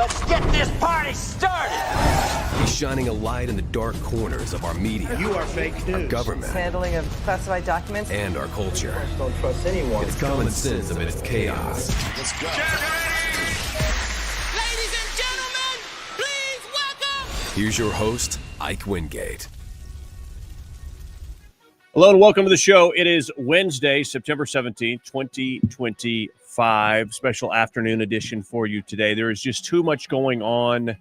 Let's get this party started! He's shining a light in the dark corners of our media. You are fake news. Our government. Handling of classified documents. And our culture. Don't trust anyone. It's common sense amidst chaos. Let's go. Ladies and gentlemen, please welcome. Here's your host, Ike Wingate. Hello and welcome to the show. It is Wednesday, September 17th, 2025. Special afternoon edition for you today. There is just too much going on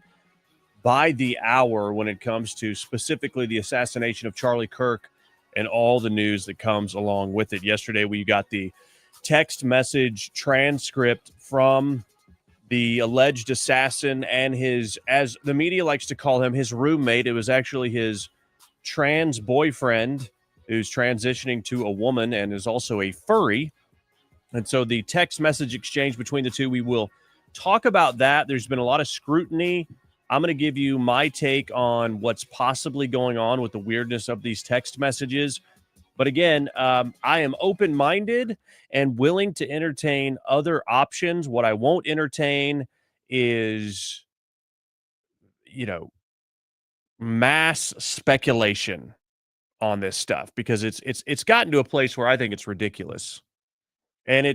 by the hour when it comes to specifically the assassination of Charlie Kirk and all the news that comes along with it. Yesterday, we got the text message transcript from the alleged assassin and his, as the media likes to call him, his roommate. It was actually his trans boyfriend who's transitioning to a woman and is also a furry. And so the text message exchange between the two, we will talk about that. There's been a lot of scrutiny. I'm going to give you my take on what's possibly going on with the weirdness of these text messages. But again, I am open-minded and willing to entertain other options. What I won't entertain is, mass speculation on this stuff, because it's gotten to a place where I think it's ridiculous. And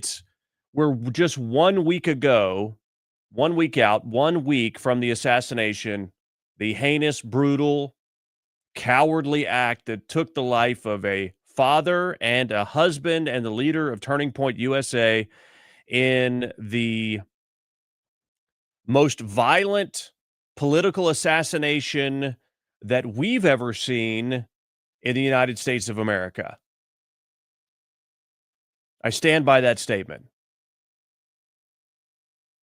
we're just 1 week ago, 1 week out, 1 week from the assassination, the heinous, brutal, cowardly act that took the life of a father and a husband and the leader of Turning Point USA in the most violent political assassination that we've ever seen in the United States of America. I stand by that statement.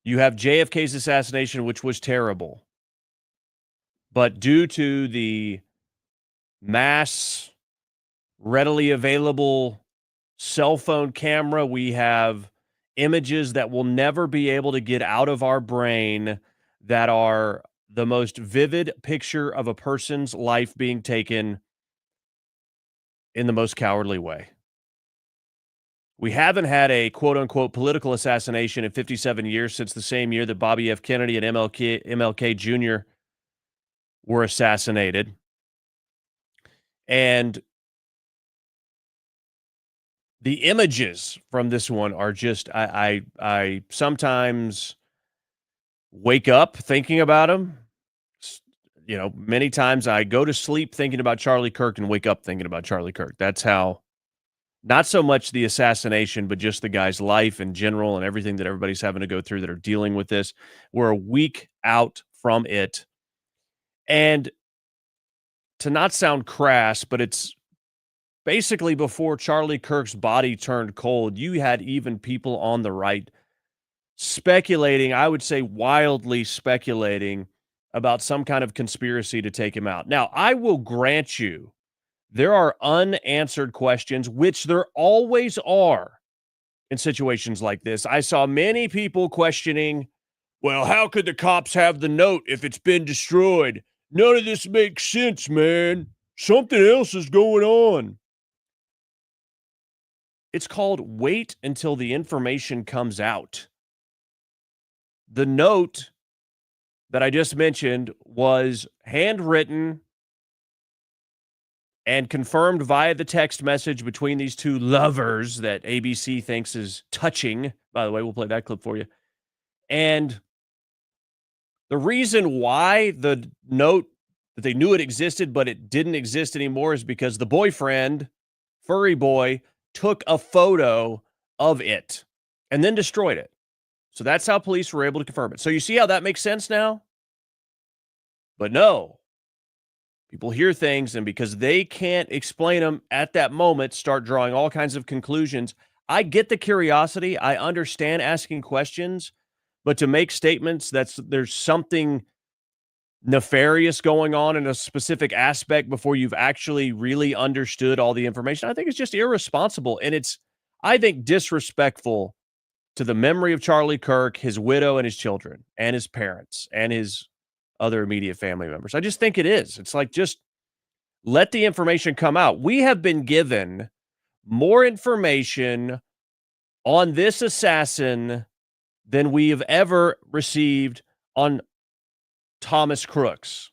You have JFK's assassination, which was terrible. But due to the mass, readily available cell phone camera, we have images that will never be able to get out of our brain that are the most vivid picture of a person's life being taken in the most cowardly way. We haven't had a quote-unquote political assassination in 57 years since the same year that Bobby F. Kennedy and MLK Jr. were assassinated. And the images from this one are just, I sometimes wake up thinking about them. Many times I go to sleep thinking about Charlie Kirk and wake up thinking about Charlie Kirk. That's how, not so much the assassination, but just the guy's life in general and everything that everybody's having to go through that are dealing with this. We're a week out from it. And to not sound crass, but it's basically before Charlie Kirk's body turned cold, you had even people on the right speculating, I would say wildly speculating, about some kind of conspiracy to take him out. Now, I will grant you there are unanswered questions, which there always are in situations like this. I saw many people questioning, well, how could the cops have the note if it's been destroyed? None of this makes sense, man. Something else is going on. It's called wait until the information comes out. The note that I just mentioned was handwritten and confirmed via the text message between these two lovers that ABC thinks is touching. By the way, we'll play that clip for you. And the reason why the note, that they knew it existed, but it didn't exist anymore, is because the boyfriend, furry boy, took a photo of it and then destroyed it. So that's how police were able to confirm it. So you see how that makes sense now? But no. People hear things, and because they can't explain them at that moment, start drawing all kinds of conclusions. I get the curiosity. I understand asking questions. But to make statements there's something nefarious going on in a specific aspect before you've actually really understood all the information, I think it's just irresponsible. And it's, I think, disrespectful to the memory of Charlie Kirk, his widow, and his children, and his parents, and his other immediate family members. I just think it is. It's like, just let the information come out. We have been given more information on this assassin than we have ever received on Thomas Crooks.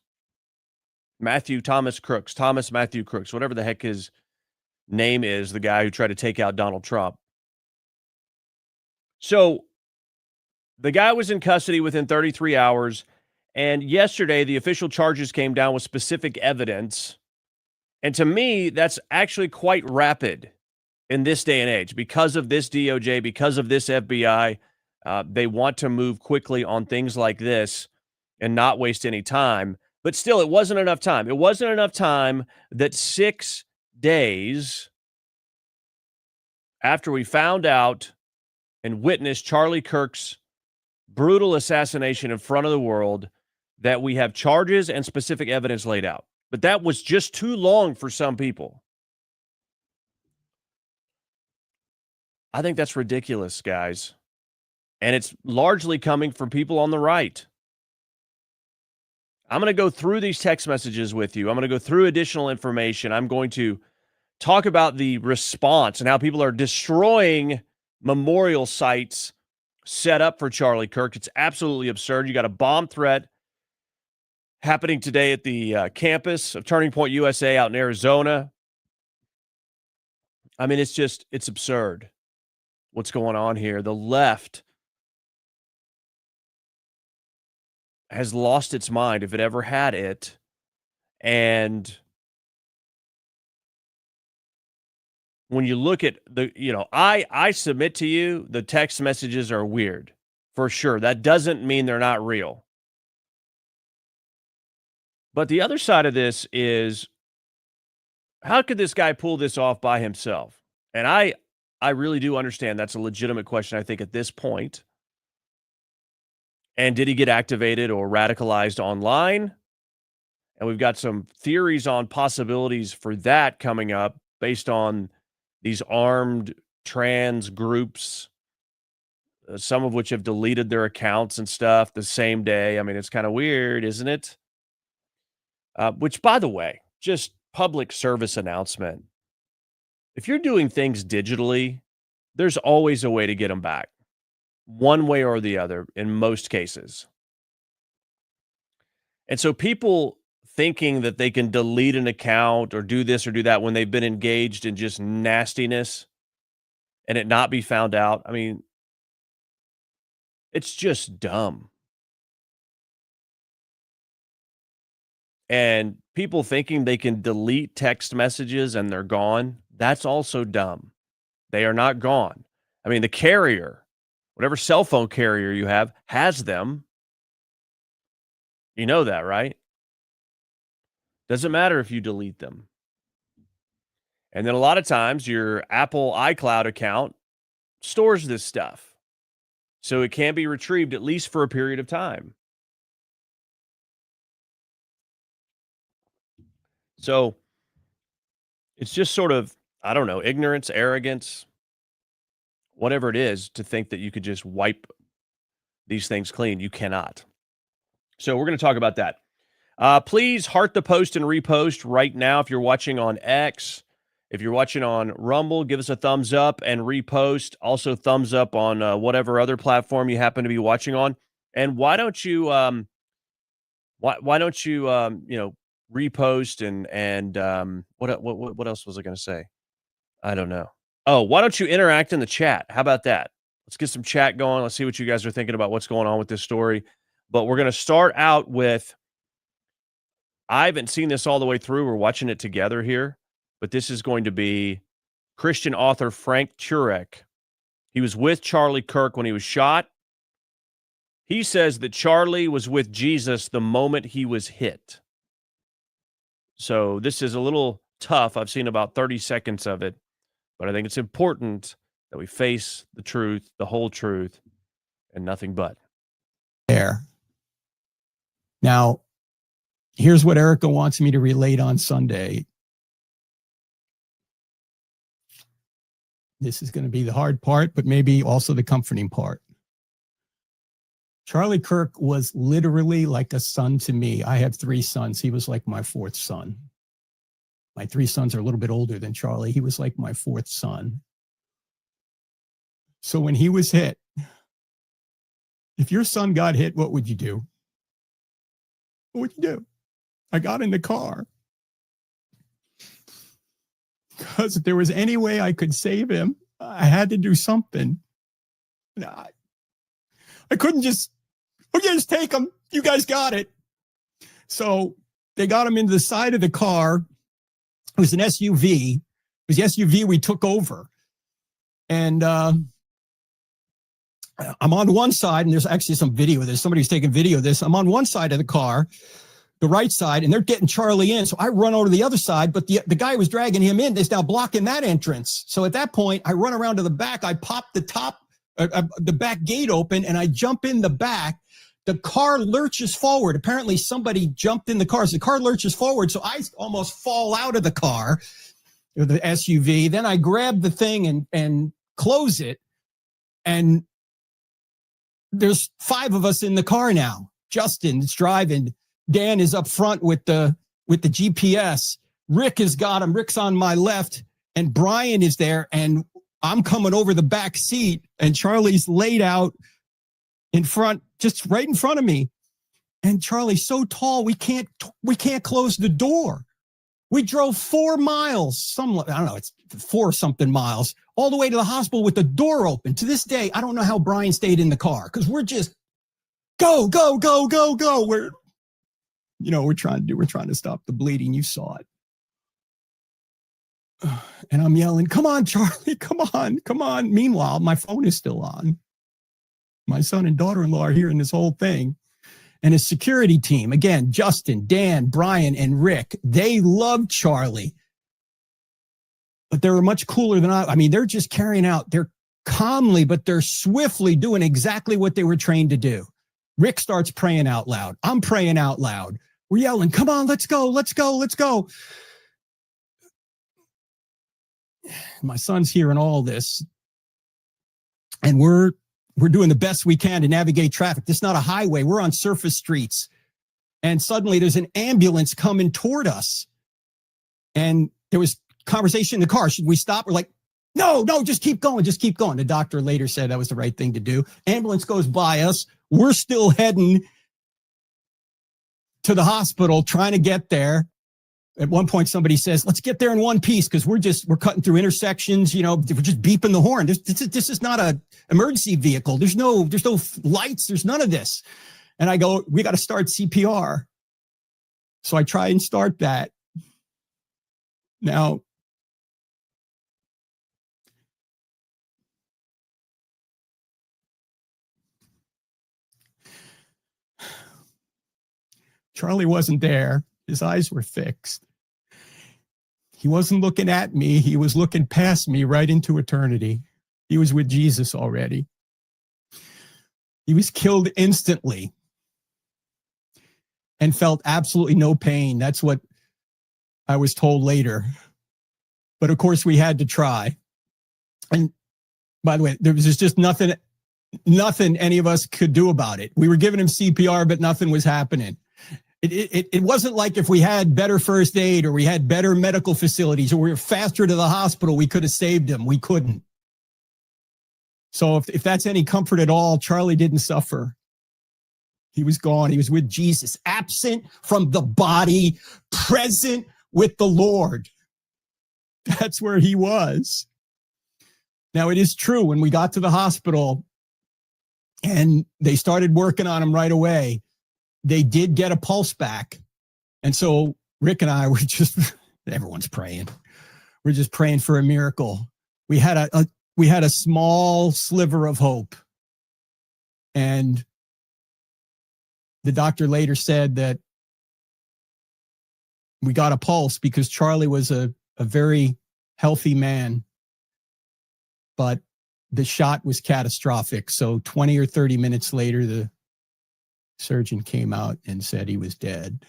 Thomas Matthew Crooks, whatever the heck his name is, the guy who tried to take out Donald Trump. So the guy was in custody within 33 hours. And yesterday, the official charges came down with specific evidence. And to me, that's actually quite rapid in this day and age. Because of this DOJ, because of this FBI, they want to move quickly on things like this and not waste any time. But still, it wasn't enough time. It wasn't enough time that 6 days after we found out and witnessed Charlie Kirk's brutal assassination in front of the world, that we have charges and specific evidence laid out. But that was just too long for some people. I think that's ridiculous, guys. And it's largely coming from people on the right. I'm going to go through these text messages with you. I'm going to go through additional information. I'm going to talk about the response and how people are destroying memorial sites set up for Charlie Kirk. It's absolutely absurd. You got a bomb threat happening today at the campus of Turning Point USA out in Arizona. I mean, it's absurd what's going on here. The left has lost its mind, if it ever had it. And when you look at I submit to you, the text messages are weird for sure. That doesn't mean they're not real. But the other side of this is, how could this guy pull this off by himself? And I really do understand that's a legitimate question, I think, at this point. And did he get activated or radicalized online? And we've got some theories on possibilities for that coming up based on these armed trans groups, some of which have deleted their accounts and stuff the same day. I mean, it's kind of weird, isn't it? Which, by the way, just public service announcement. If you're doing things digitally, there's always a way to get them back, one way or the other, in most cases. And so people thinking that they can delete an account or do this or do that when they've been engaged in just nastiness and it not be found out, I mean, it's just dumb. And people thinking they can delete text messages and they're gone, that's also dumb. They are not gone. I mean, the carrier, whatever cell phone carrier you have, has them. You know that, right? Doesn't matter if you delete them. And then a lot of times your Apple iCloud account stores this stuff, so it can be retrieved at least for a period of time. So it's just sort of, I don't know, ignorance, arrogance, whatever it is, to think that you could just wipe these things clean. You cannot. So we're going to talk about that. Please heart the post and repost right now if you're watching on X. If you're watching on Rumble, give us a thumbs up and repost. Also, thumbs up on whatever other platform you happen to be watching on. And why don't you, repost and what else was I going to say? I don't know. Oh, why don't you interact in the chat? How about that? Let's get some chat going. Let's see what you guys are thinking about what's going on with this story. But we're going to start out with, I haven't seen this all the way through. We're watching it together here. But this is going to be Christian author Frank Turek. He was with Charlie Kirk when he was shot. He says that Charlie was with Jesus the moment he was hit. So this is a little tough. I've seen about 30 seconds of it. But I think it's important that we face the truth, the whole truth, and nothing but. There. Now, here's what Erica wants me to relate on Sunday. This is going to be the hard part, but maybe also the comforting part. Charlie Kirk was literally like a son to me. I have 3 sons. He was like my 4th son. My 3 sons are a little bit older than Charlie. He was like my 4th son. So when he was hit, if your son got hit, what would you do? What'd you do? I got in the car because if there was any way I could save him, I had to do something. And I couldn't just, okay, just take him. You guys got it. So they got him into the side of the car. It was an SUV. It was the SUV we took over. And I'm on one side, and there's actually some video of this. Somebody's taking video of this. I'm on one side of the car, the right side, and they're getting Charlie in. So I run over to the other side, but the guy who was dragging him in is now blocking that entrance. So at that point, I run around to the back. I pop the back gate open, and I jump in the back. The car lurches forward. Apparently somebody jumped in the car. So the car lurches forward. So I almost fall out of the car, the SUV. Then I grab the thing and close it. And there's 5 of us in the car now. Justin's driving. Dan is up front with the GPS. Rick has got him. Rick's on my left, and Brian is there. And I'm coming over the back seat, and Charlie's laid out in front, just right in front of me. And Charlie's so tall, we can't close the door. We drove 4 miles, I don't know, it's 4 something miles, all the way to the hospital with the door open. To this day, I don't know how Brian stayed in the car, because we're just go, go, go, go, go. We're trying to stop the bleeding. You saw it. And I'm yelling, come on, Charlie, come on, come on. Meanwhile, my phone is still on. My son and daughter-in-law are hearing this whole thing. And his security team, again, Justin, Dan, Brian, and Rick, they love Charlie. But they were much cooler than I mean, they're just carrying out, they're calmly, but they're swiftly doing exactly what they were trained to do. Rick starts praying out loud. I'm praying out loud. We're yelling, come on, let's go, let's go, let's go. My son's hearing all this. And we're doing the best we can to navigate traffic. This is not a highway. We're on surface streets. And suddenly there's an ambulance coming toward us. And there was conversation in the car. Should we stop? We're like, no, just keep going. Just keep going. The doctor later said that was the right thing to do. Ambulance goes by us. We're still heading to the hospital, trying to get there. At one point, somebody says, let's get there in one piece, because we're cutting through intersections. We're just beeping the horn. This is not a emergency vehicle. There's no lights. There's none of this. And I go, we got to start CPR. So I try and start that. Now, Charlie wasn't there. His eyes were fixed. He wasn't looking at me. He was looking past me right into eternity. He was with Jesus already. He was killed instantly and felt absolutely no pain. That's what I was told later. But of course, we had to try. And by the way, there was just nothing any of us could do about it. We were giving him CPR, but nothing was happening. It wasn't like if we had better first aid or we had better medical facilities or we were faster to the hospital, we could have saved him. We couldn't. So if that's any comfort at all, Charlie didn't suffer. He was gone. He was with Jesus, absent from the body, present with the Lord. That's where he was. Now, it is true, when we got to the hospital and they started working on him right away, they did get a pulse back. And so Rick and I were just, everyone's praying. We're just praying for a miracle. We had a small sliver of hope. And the doctor later said that we got a pulse because Charlie was a very healthy man, but the shot was catastrophic. So 20 or 30 minutes later, the surgeon came out and said he was dead.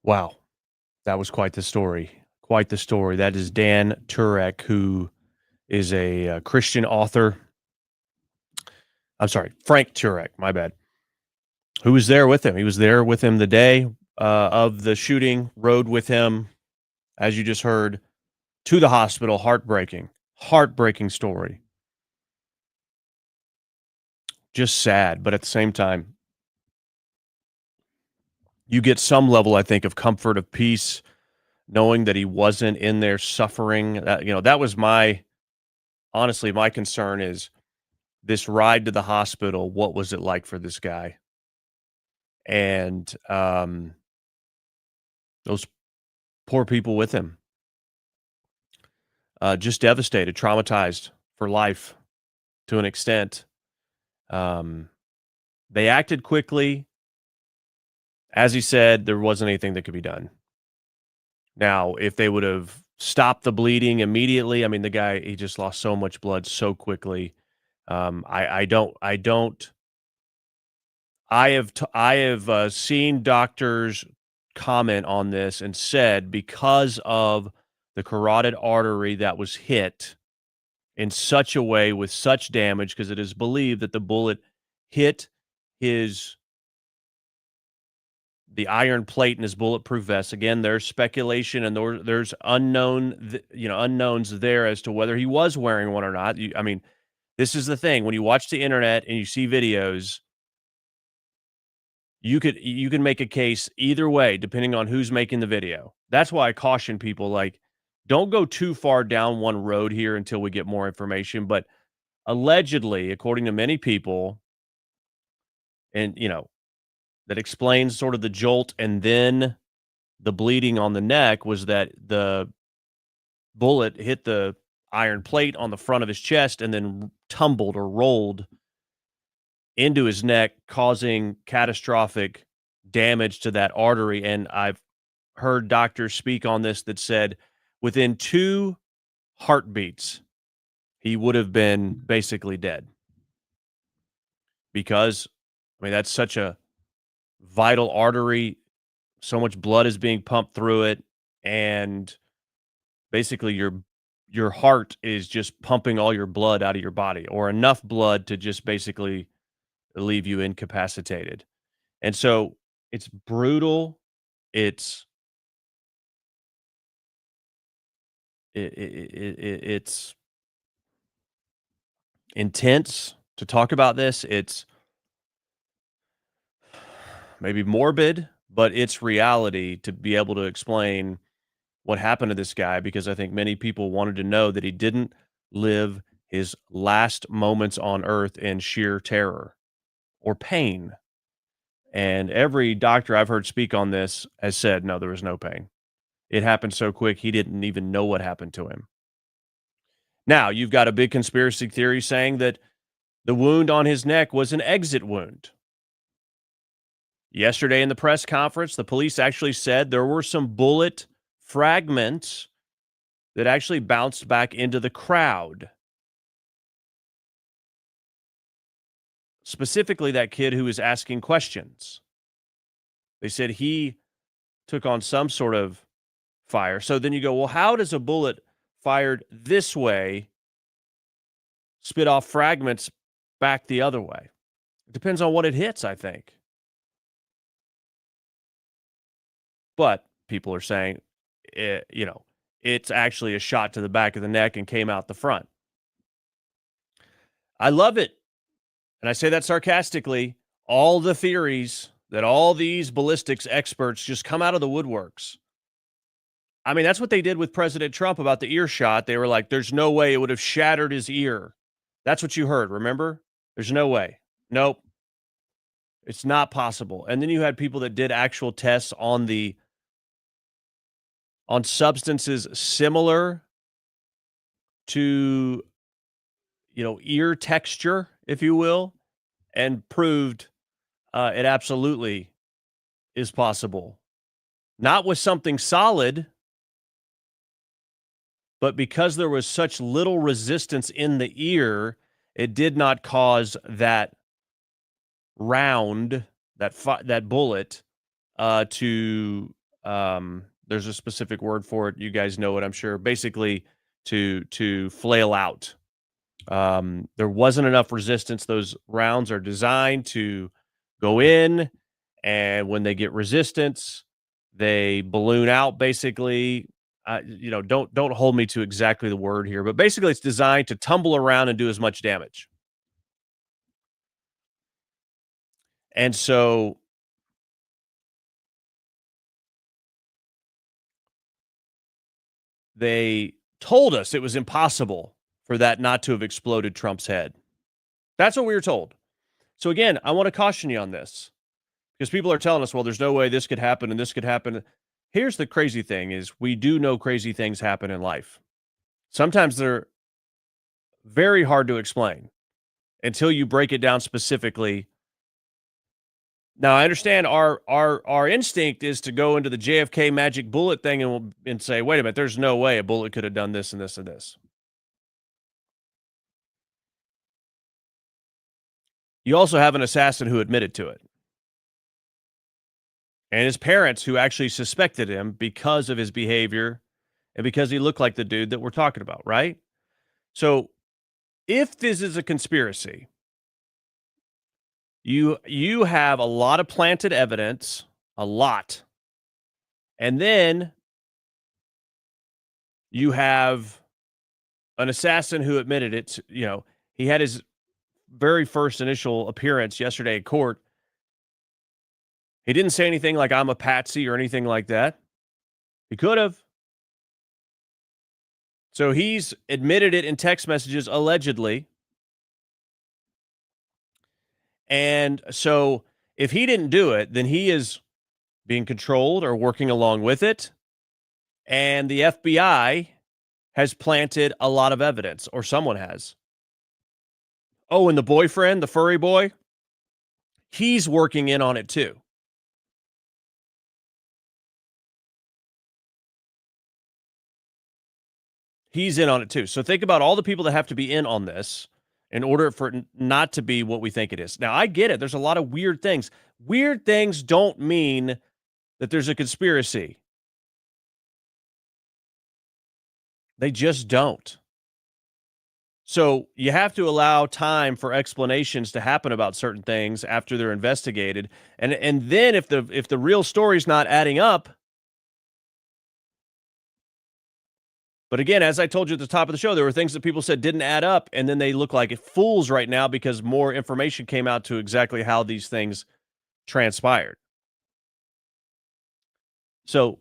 Wow. That was quite the story. Quite the story. That is Dan Turek, who is a Christian author. I'm sorry, Frank Turek, my bad. Who was there with him? He was there with him the day of the shooting, rode with him, as you just heard, to the hospital. Heartbreaking. Heartbreaking story. Just sad, but at the same time, you get some level, I think, of comfort, of peace, knowing that he wasn't in there suffering. That was honestly, my concern is this ride to the hospital. What was it like for this guy? And those poor people with him, just devastated, traumatized for life to an extent. They acted quickly. As he said, there wasn't anything that could be done. Now, if they would have stopped the bleeding immediately, I mean, the guy, he just lost so much blood so quickly. I have seen doctors comment on this and said because of the carotid artery that was hit in such a way with such damage, because it is believed that the bullet hit the iron plate in his bulletproof vest. Again, there's speculation and there's unknowns there as to whether he was wearing one or not. I mean, this is the thing. When you watch the internet and you see videos, you can make a case either way, depending on who's making the video. That's why I caution people, like, don't go too far down one road here until we get more information. But allegedly, according to many people, and that explains sort of the jolt and then the bleeding on the neck, was that the bullet hit the iron plate on the front of his chest and then tumbled or rolled into his neck, causing catastrophic damage to that artery. And I've heard doctors speak on this that said within 2 heartbeats, he would have been basically dead. Because, I mean, that's such a vital artery. So much blood is being pumped through it. And basically your heart is just pumping all your blood out of your body, or enough blood to just basically leave you incapacitated. And so it's brutal. It's intense to talk about this. It's maybe morbid, but it's reality to be able to explain what happened to this guy, because I think many people wanted to know that he didn't live his last moments on earth in sheer terror or pain. And every doctor I've heard speak on this has said, no, there was no pain. It happened so quick, he didn't even know what happened to him. Now, you've got a big conspiracy theory saying that the wound on his neck was an exit wound. Yesterday in the press conference, the police actually said there were some bullet fragments that actually bounced back into the crowd. Specifically, that kid who was asking questions. They said he took on some sort of fire. So then you go, well, how does a bullet fired this way spit off fragments back the other way? It depends on what it hits, I think. But people are saying, it's actually a shot to the back of the neck and came out the front. I love it. And I say that sarcastically. All the theories that all these ballistics experts just come out of the woodworks. I mean, that's what they did with President Trump about the ear shot. They were like, there's no way it would have shattered his ear. That's what you heard, remember? There's no way. Nope. It's not possible. And then you had people that did actual tests on substances similar to, ear texture, if you will, and proved it absolutely is possible. Not with something solid, but because there was such little resistance in the ear, it did not cause that round, that bullet, to there's a specific word for it. You guys know it, I'm sure. Basically, to flail out. There wasn't enough resistance. Those rounds are designed to go in, and when they get resistance, they balloon out, basically, don't hold me to exactly the word here, but basically it's designed to tumble around and do as much damage. And so they told us it was impossible for that not to have exploded Trump's head. That's what we were told. So again, I want to caution you on this because people are telling us, well, there's no way this could happen and this could happen. Here's the crazy thing is we do know crazy things happen in life. Sometimes they're very hard to explain until you break it down specifically. Now, I understand our instinct is to go into the JFK magic bullet thing and say, wait a minute, there's no way a bullet could have done this and this and this. You also have an assassin who admitted to it. And his parents who actually suspected him because of his behavior and because he looked like the dude that we're talking about, right? So if this is a conspiracy, you have a lot of planted evidence, a lot. And then you have an assassin who admitted it. He had his very first initial appearance yesterday at court. He didn't say anything like I'm a patsy or anything like that. He could have. So he's admitted it in text messages, allegedly. And so if he didn't do it, then he is being controlled or working along with it. And the FBI has planted a lot of evidence, or someone has. Oh, and the boyfriend, the furry boy, he's working in on it too. He's in on it too. So think about all the people that have to be in on this in order for it not to be what we think it is. Now, I get it. There's a lot of weird things. Weird things don't mean that there's a conspiracy. They just don't. So you have to allow time for explanations to happen about certain things after they're investigated. And then if the real story's not adding up. But again, as I told you at the top of the show, there were things that people said didn't add up, and then they look like fools right now because more information came out to exactly how these things transpired. So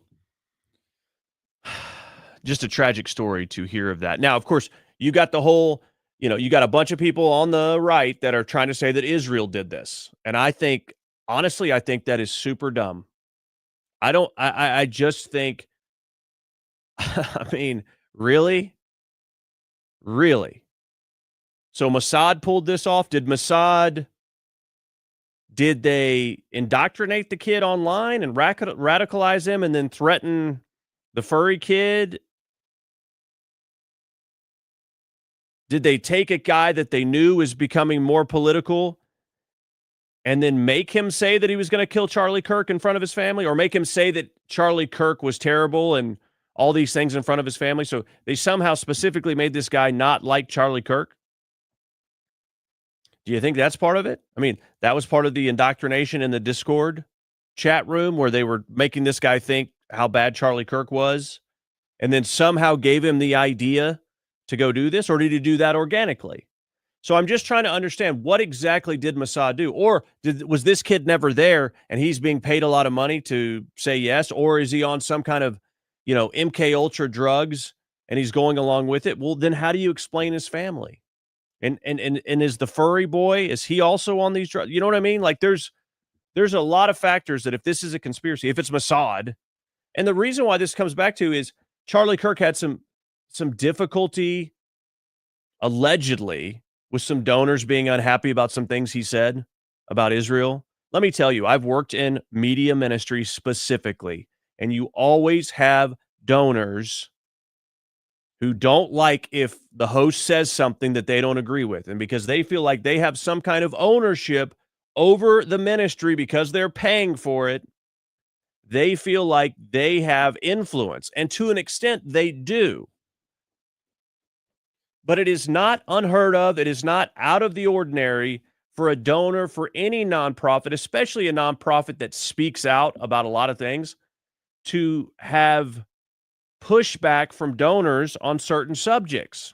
just a tragic story to hear of that. Now, of course, you got the whole, you got a bunch of people on the right that are trying to say that Israel did this. And I think, honestly, I think that is super dumb. I just think, I mean, really? Really? So Mossad pulled this off? Did they indoctrinate the kid online and radicalize him and then threaten the furry kid? Did they take a guy that they knew was becoming more political and then make him say that he was going to kill Charlie Kirk in front of his family, or make him say that Charlie Kirk was terrible and all these things in front of his family? So they somehow specifically made this guy not like Charlie Kirk. Do you think that's part of it? I mean, that was part of the indoctrination in the Discord chat room where they were making this guy think how bad Charlie Kirk was and then somehow gave him the idea to go do this, or did he do that organically? So I'm just trying to understand, what exactly did Mossad do? Or was this kid never there and he's being paid a lot of money to say yes? Or is he on some kind of, MK Ultra drugs and he's going along with it? Well, then how do you explain his family? And is the furry boy, is he also on these drugs? You know what I mean? Like there's a lot of factors that if this is a conspiracy, if it's Mossad, and the reason why this comes back to is Charlie Kirk had some difficulty, allegedly, with some donors being unhappy about some things he said about Israel. Let me tell you, I've worked in media ministry specifically, and you always have donors who don't like if the host says something that they don't agree with. And because they feel like they have some kind of ownership over the ministry because they're paying for it, they feel like they have influence. And to an extent, they do. But it is not unheard of. It is not out of the ordinary for a donor for any nonprofit, especially a nonprofit that speaks out about a lot of things, to have pushback from donors on certain subjects.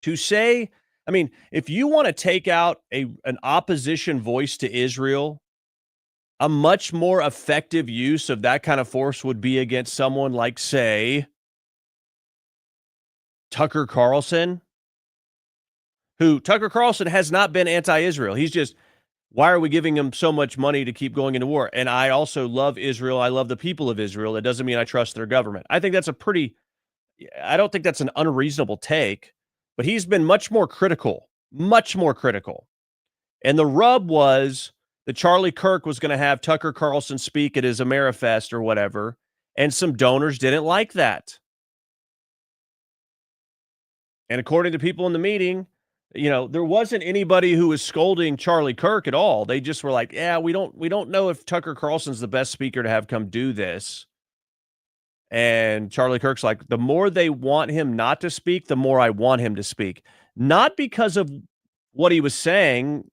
To say, I mean, if you want to take out an opposition voice to Israel, a much more effective use of that kind of force would be against someone like, say, Tucker Carlson, who Tucker Carlson has not been anti-Israel. He's just, why are we giving him so much money to keep going into war? And I also love Israel. I love the people of Israel. That doesn't mean I trust their government. I think that's I don't think that's an unreasonable take, but he's been much more critical. And the rub was that Charlie Kirk was going to have Tucker Carlson speak at his Amerifest or whatever, and some donors didn't like that. And according to people in the meeting, there wasn't anybody who was scolding Charlie Kirk at all. They just were like, yeah, we don't know if Tucker Carlson's the best speaker to have come do this. And Charlie Kirk's like, the more they want him not to speak, the more I want him to speak. Not because of what he was saying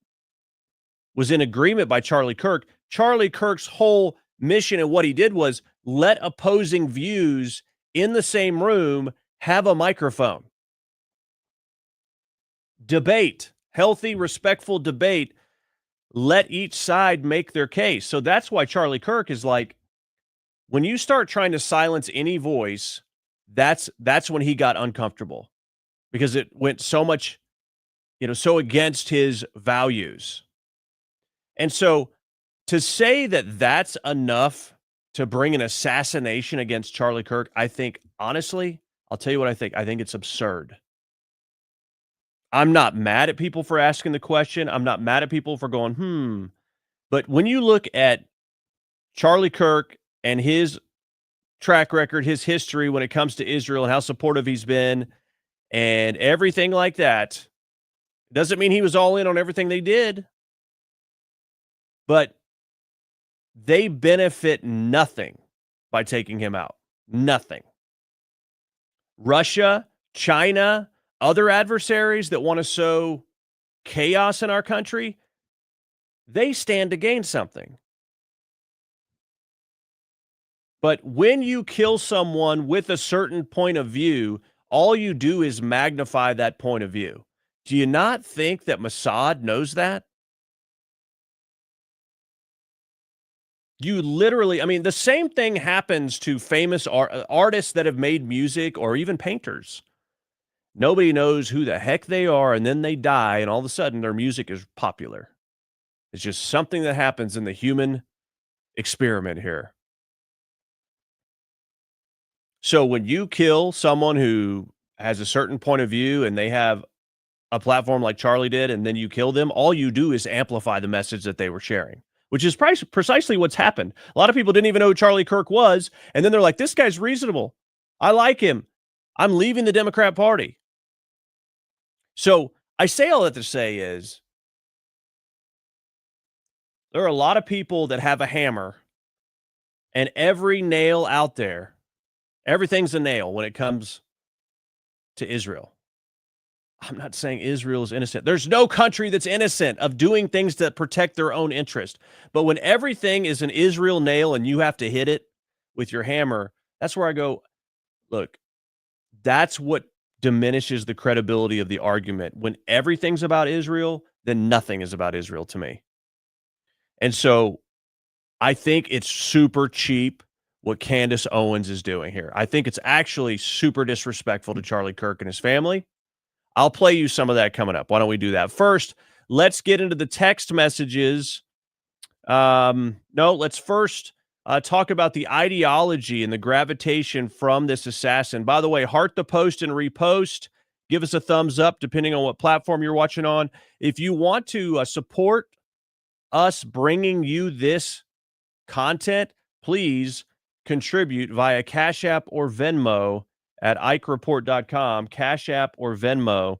was in agreement by Charlie Kirk. Charlie Kirk's whole mission and what he did was let opposing views in the same room have a microphone. Debate, healthy, respectful debate. Let each side make their case. So that's why Charlie Kirk is like, when you start trying to silence any voice, that's when he got uncomfortable, because it went so much, so against his values. And so to say that that's enough to bring an assassination against Charlie Kirk, I think, honestly, I'll tell you what I think. I think it's absurd. I'm not mad at people for asking the question. I'm not mad at people for going, But when you look at Charlie Kirk and his track record, his history when it comes to Israel and how supportive he's been and everything like that, doesn't mean he was all in on everything they did. But they benefit nothing by taking him out. Nothing. Russia, China, other adversaries that want to sow chaos in our country, they stand to gain something. But when you kill someone with a certain point of view, all you do is magnify that point of view. Do you not think that Mossad knows that? You literally, the same thing happens to famous artists that have made music or even painters. Nobody knows who the heck they are, and then they die, and all of a sudden their music is popular. It's just something that happens in the human experiment here. So when you kill someone who has a certain point of view and they have a platform like Charlie did, and then you kill them, all you do is amplify the message that they were sharing, which is precisely what's happened. A lot of people didn't even know who Charlie Kirk was, and then they're like, this guy's reasonable. I like him. I'm leaving the Democrat Party. So I say all that to say is there are a lot of people that have a hammer, and every nail out there, everything's a nail when it comes to Israel. I'm not saying Israel is innocent. There's no country that's innocent of doing things that protect their own interest. But when everything is an Israel nail and you have to hit it with your hammer, that's where I go, look, that's what diminishes the credibility of the argument. When everything's about Israel, then nothing is about Israel to me. And so I think it's super cheap what Candace Owens is doing here. I think it's actually super disrespectful to Charlie Kirk and his family. I'll play you some of that coming up. Why don't we do that? First, let's get into the text messages. Let's first talk about the ideology and the gravitation from this assassin. By the way, heart the post and repost. Give us a thumbs up depending on what platform you're watching on. If you want to support us bringing you this content, please contribute via Cash App or Venmo at IkeReport.com, Cash App or Venmo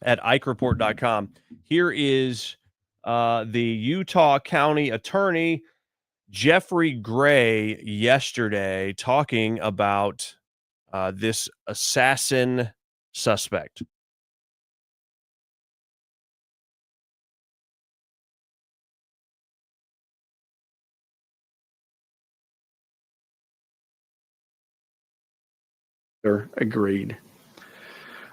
at IkeReport.com. Here is the Utah County Attorney, Jeffrey Gray, yesterday talking about this assassin suspect. agreed.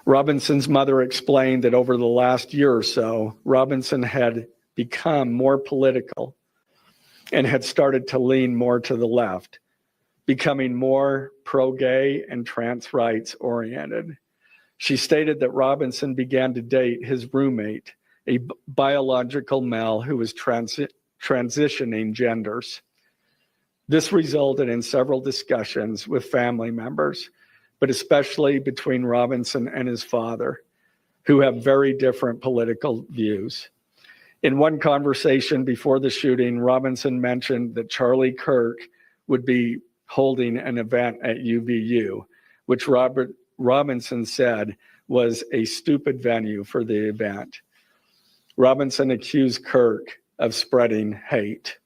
Robinson's mother explained that over the last year or so, Robinson had become more political and had started to lean more to the left, becoming more pro-gay and trans rights oriented. She stated that Robinson began to date his roommate, a biological male who was transitioning genders. This resulted in several discussions with family members, but especially between Robinson and his father, who have very different political views. In one conversation before the shooting, Robinson mentioned that Charlie Kirk would be holding an event at UVU, which Robinson said was a stupid venue for the event. Robinson accused Kirk of spreading hate.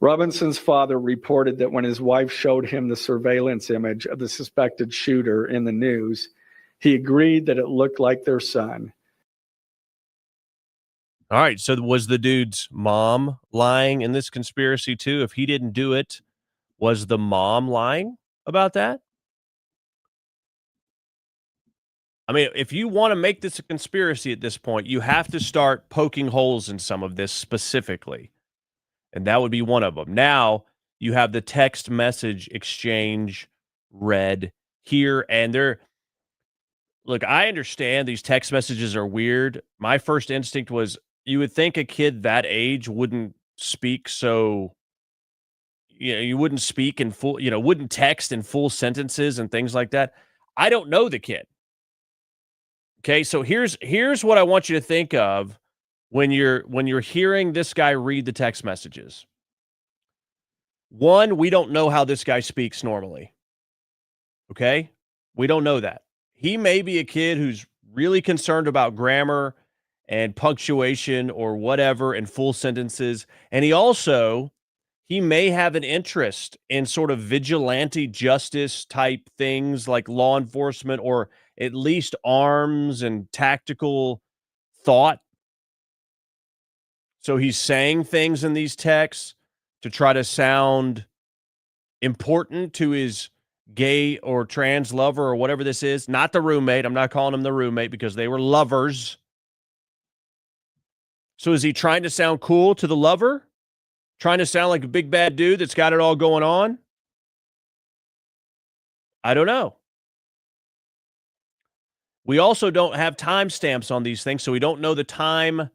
Robinson's father reported that when his wife showed him the surveillance image of the suspected shooter in the news, he agreed that it looked like their son. All right, so was the dude's mom lying in this conspiracy too? If he didn't do it, was the mom lying about that? I mean, if you want to make this a conspiracy at this point, you have to start poking holes in some of this specifically. And that would be one of them. Now you have the text message exchange read here, and look, I understand these text messages are weird. My first instinct was you would think a kid that age wouldn't speak so, you wouldn't speak in full, wouldn't text in full sentences and things like that. I don't know the kid. Okay, so here's what I want you to think of when you're hearing this guy read the text messages. One, we don't know how this guy speaks normally. Okay? We don't know that. He may be a kid who's really concerned about grammar and punctuation or whatever in full sentences. And he may have an interest in sort of vigilante justice type things like law enforcement, or at least arms and tactical thought. So he's saying things in these texts to try to sound important to his gay or trans lover or whatever this is. Not the roommate. I'm not calling him the roommate because they were lovers. So is he trying to sound cool to the lover? Trying to sound like a big bad dude that's got it all going on? I don't know. We also don't have timestamps on these things, so we don't know the time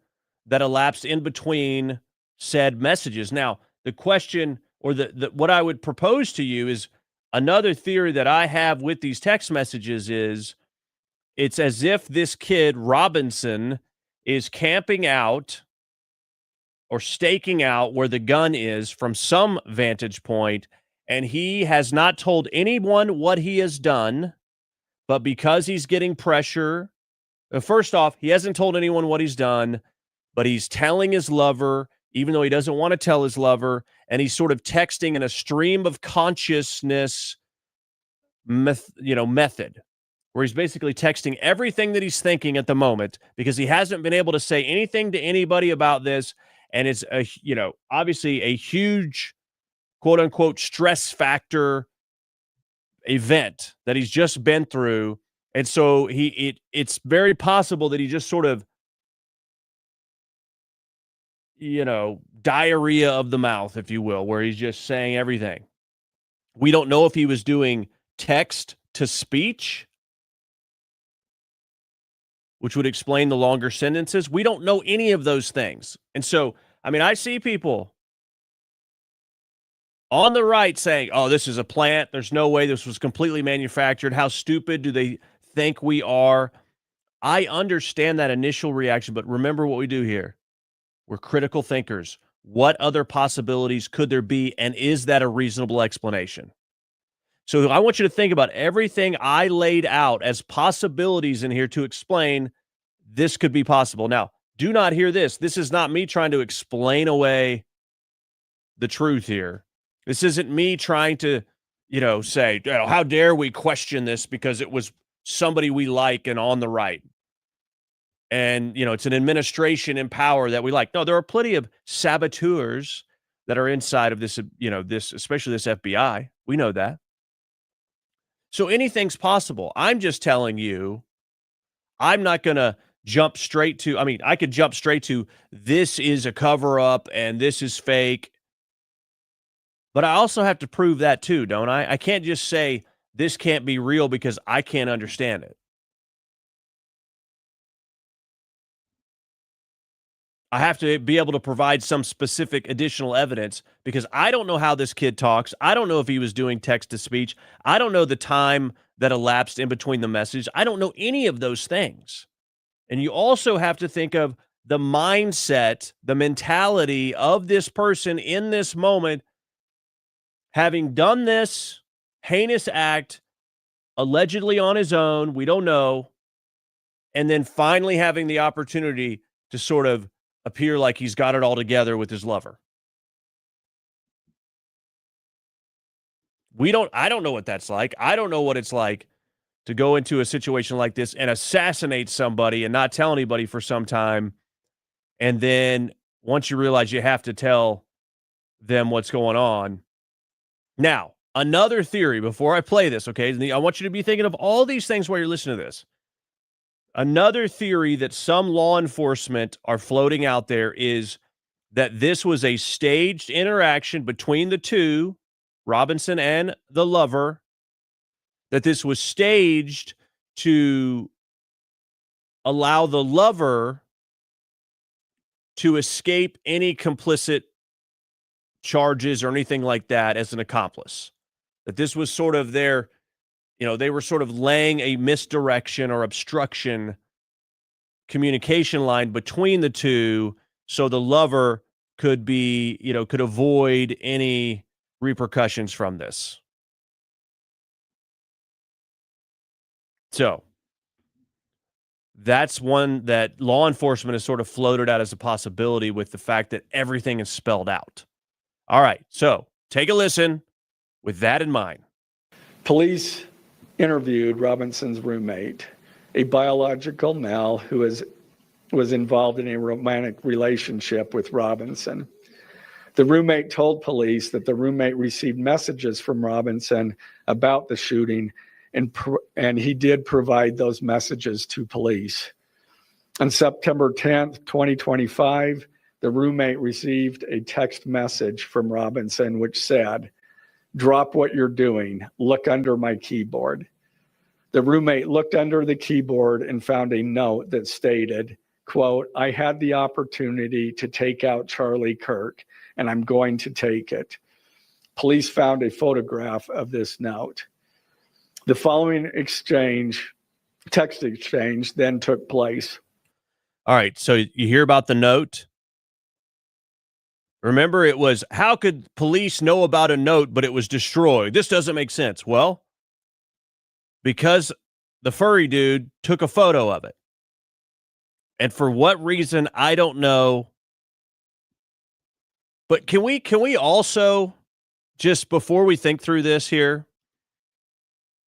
that elapsed in between said messages. Now, the question, or what I would propose to you is another theory that I have with these text messages is it's as if this kid, Robinson, is camping out or staking out where the gun is from some vantage point, and he has not told anyone what he has done, but because he's getting pressure, first off, he hasn't told anyone what he's done, but he's telling his lover, even though he doesn't want to tell his lover, and he's sort of texting in a stream of consciousness method, where he's basically texting everything that he's thinking at the moment because he hasn't been able to say anything to anybody about this. And it's obviously a huge quote unquote stress factor event that he's just been through. And so it's very possible that he just sort of, diarrhea of the mouth, if you will, where he's just saying everything. We don't know if he was doing text to speech, which would explain the longer sentences. We don't know any of those things. And so, I see people on the right saying, oh, this is a plant. There's no way this was completely manufactured. How stupid do they think we are? I understand that initial reaction, but remember what we do here. We're critical thinkers. What other possibilities could there be, and is that a reasonable explanation? So I want you to think about everything I laid out as possibilities in here to explain this could be possible. Now, do not hear this. This is not me trying to explain away the truth here. This isn't me trying to, say, how dare we question this because it was somebody we like and on the right. And, it's an administration in power that we like. No, there are plenty of saboteurs that are inside of this, especially this FBI. We know that. So anything's possible. I'm just telling you, I'm not going to jump straight to, I mean, I could jump straight to this is a cover up and this is fake. But I also have to prove that too, don't I? I can't just say this can't be real because I can't understand it. I have to be able to provide some specific additional evidence because I don't know how this kid talks. I don't know if he was doing text to speech. I don't know the time that elapsed in between the message. I don't know any of those things. And you also have to think of the mindset, the mentality of this person in this moment, having done this heinous act allegedly on his own. We don't know. And then finally having the opportunity to sort of appear like he's got it all together with his lover. I don't know what that's like. I don't know what it's like to go into a situation like this and assassinate somebody and not tell anybody for some time. And then once you realize you have to tell them what's going on. Now, another theory before I play this, okay? I want you to be thinking of all these things while you're listening to this. Another theory that some law enforcement are floating out there is that this was a staged interaction between the two, Robinson and the lover, that this was staged to allow the lover to escape any complicit charges or anything like that as an accomplice. That this was sort of their, they were sort of laying a misdirection or obstruction communication line between the two so the lover could be, could avoid any repercussions from this. So that's one that law enforcement has sort of floated out as a possibility with the fact that everything is spelled out. All right, so take a listen with that in mind. Police interviewed Robinson's roommate, a biological male who was involved in a romantic relationship with Robinson. The roommate told police that the roommate received messages from Robinson about the shooting, and he did provide those messages to police. On September 10th, 2025, the roommate received a text message from Robinson which said, "Drop what you're doing. Look under my keyboard." The roommate looked under the keyboard and found a note that stated, quote, "I had the opportunity to take out Charlie Kirk, and I'm going to take it." Police found a photograph of this note. The following text exchange, then took place. All right, so you hear about the note? Remember, it was, how could police know about a note, but it was destroyed? This doesn't make sense. Well, because the furry dude took a photo of it. And for what reason, I don't know. But can we also, just before we think through this here,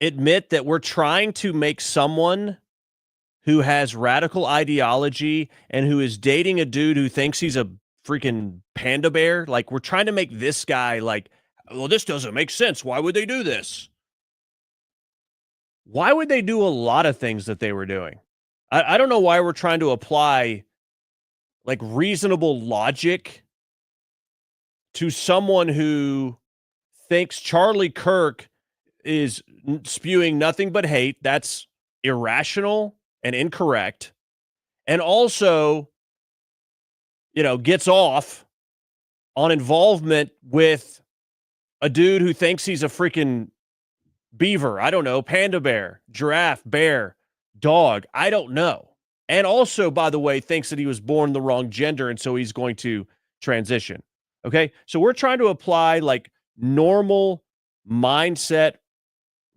admit that we're trying to make someone who has radical ideology and who is dating a dude who thinks he's a freaking panda bear, like we're trying to make this guy like, well, this doesn't make sense. Why would they do this? Why would they do a lot of things that they were doing? I don't know why we're trying to apply like reasonable logic to someone who thinks Charlie Kirk is spewing nothing but hate. That's irrational and incorrect. And also, gets off on involvement with a dude who thinks he's a freaking beaver. I don't know, panda bear, giraffe, bear, dog. I don't know. And also, by the way, thinks that he was born the wrong gender and so he's going to transition. Okay? So we're trying to apply like normal mindset,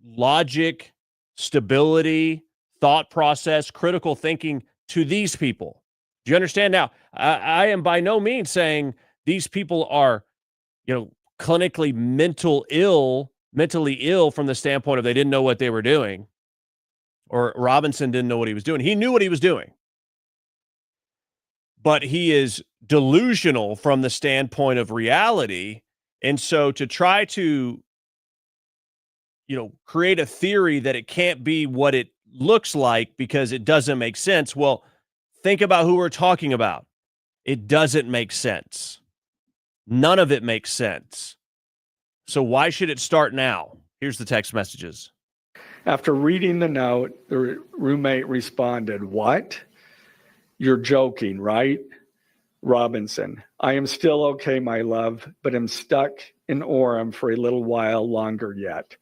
logic, stability, thought process, critical thinking to these people. Do you understand? Now, I am by no means saying these people are, clinically mentally ill from the standpoint of they didn't know what they were doing, or Robinson didn't know what he was doing. He knew what he was doing, but he is delusional from the standpoint of reality. And so to try to, create a theory that it can't be what it looks like because it doesn't make sense. Well, think about who we're talking about. It doesn't make sense. None of it makes sense. So why should it start now? Here's the text messages. After reading the note, the roommate responded, "What? You're joking, right?" Robinson, "I am still okay, my love, but am stuck in Orem for a little while longer yet.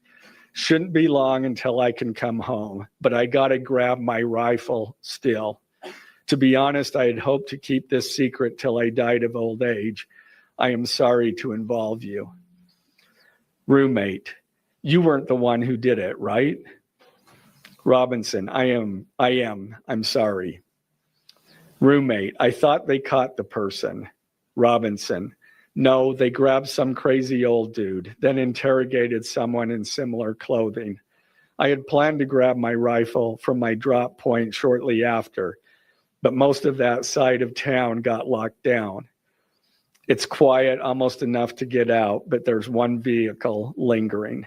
Shouldn't be long until I can come home, but I gotta grab my rifle still. To be honest, I had hoped to keep this secret till I died of old age. I am sorry to involve you." Roommate, "You weren't the one who did it, right?" Robinson, I am. I'm sorry." Roommate, "I thought they caught the person." Robinson, "No, they grabbed some crazy old dude, then interrogated someone in similar clothing. I had planned to grab my rifle from my drop point shortly after, but most of that side of town got locked down. It's quiet, almost enough to get out, but there's one vehicle lingering."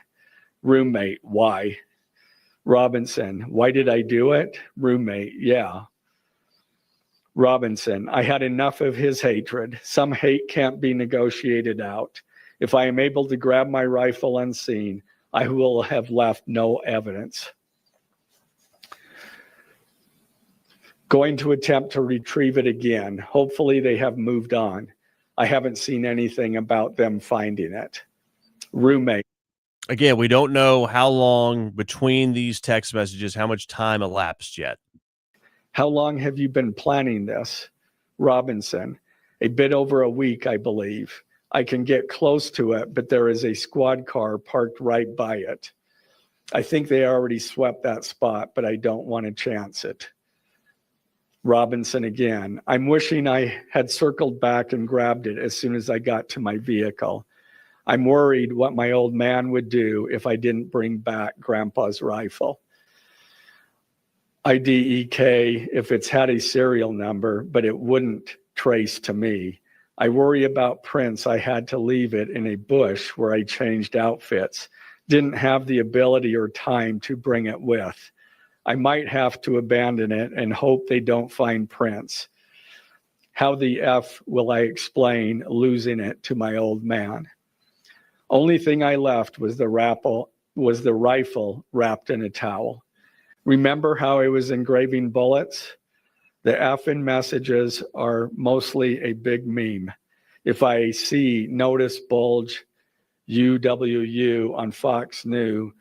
Roommate, "Why?" Robinson, "Why did I do it?" Roommate, "Yeah." Robinson, "I had enough of his hatred. Some hate can't be negotiated out. If I am able to grab my rifle unseen, I will have left no evidence. Going to attempt to retrieve it again. Hopefully they have moved on. I haven't seen anything about them finding it." Roommate. Again, we don't know how long between these text messages, how much time elapsed yet. "How long have you been planning this?" Robinson, "A bit over a week, I believe. I can get close to it, but there is a squad car parked right by it. I think they already swept that spot, but I don't want to chance it." Robinson again, "I'm wishing I had circled back and grabbed it as soon as I got to my vehicle. I'm worried what my old man would do if I didn't bring back Grandpa's rifle. IDEK if it's had a serial number, but it wouldn't trace to me. I worry about prints. I had to leave it in a bush where I changed outfits. Didn't have the ability or time to bring it with. I might have to abandon it and hope they don't find prints. How the F will I explain losing it to my old man? Only thing I left was the rifle wrapped in a towel. Remember how I was engraving bullets? The F in messages are mostly a big meme. If I see notice bulge UWU on Fox News,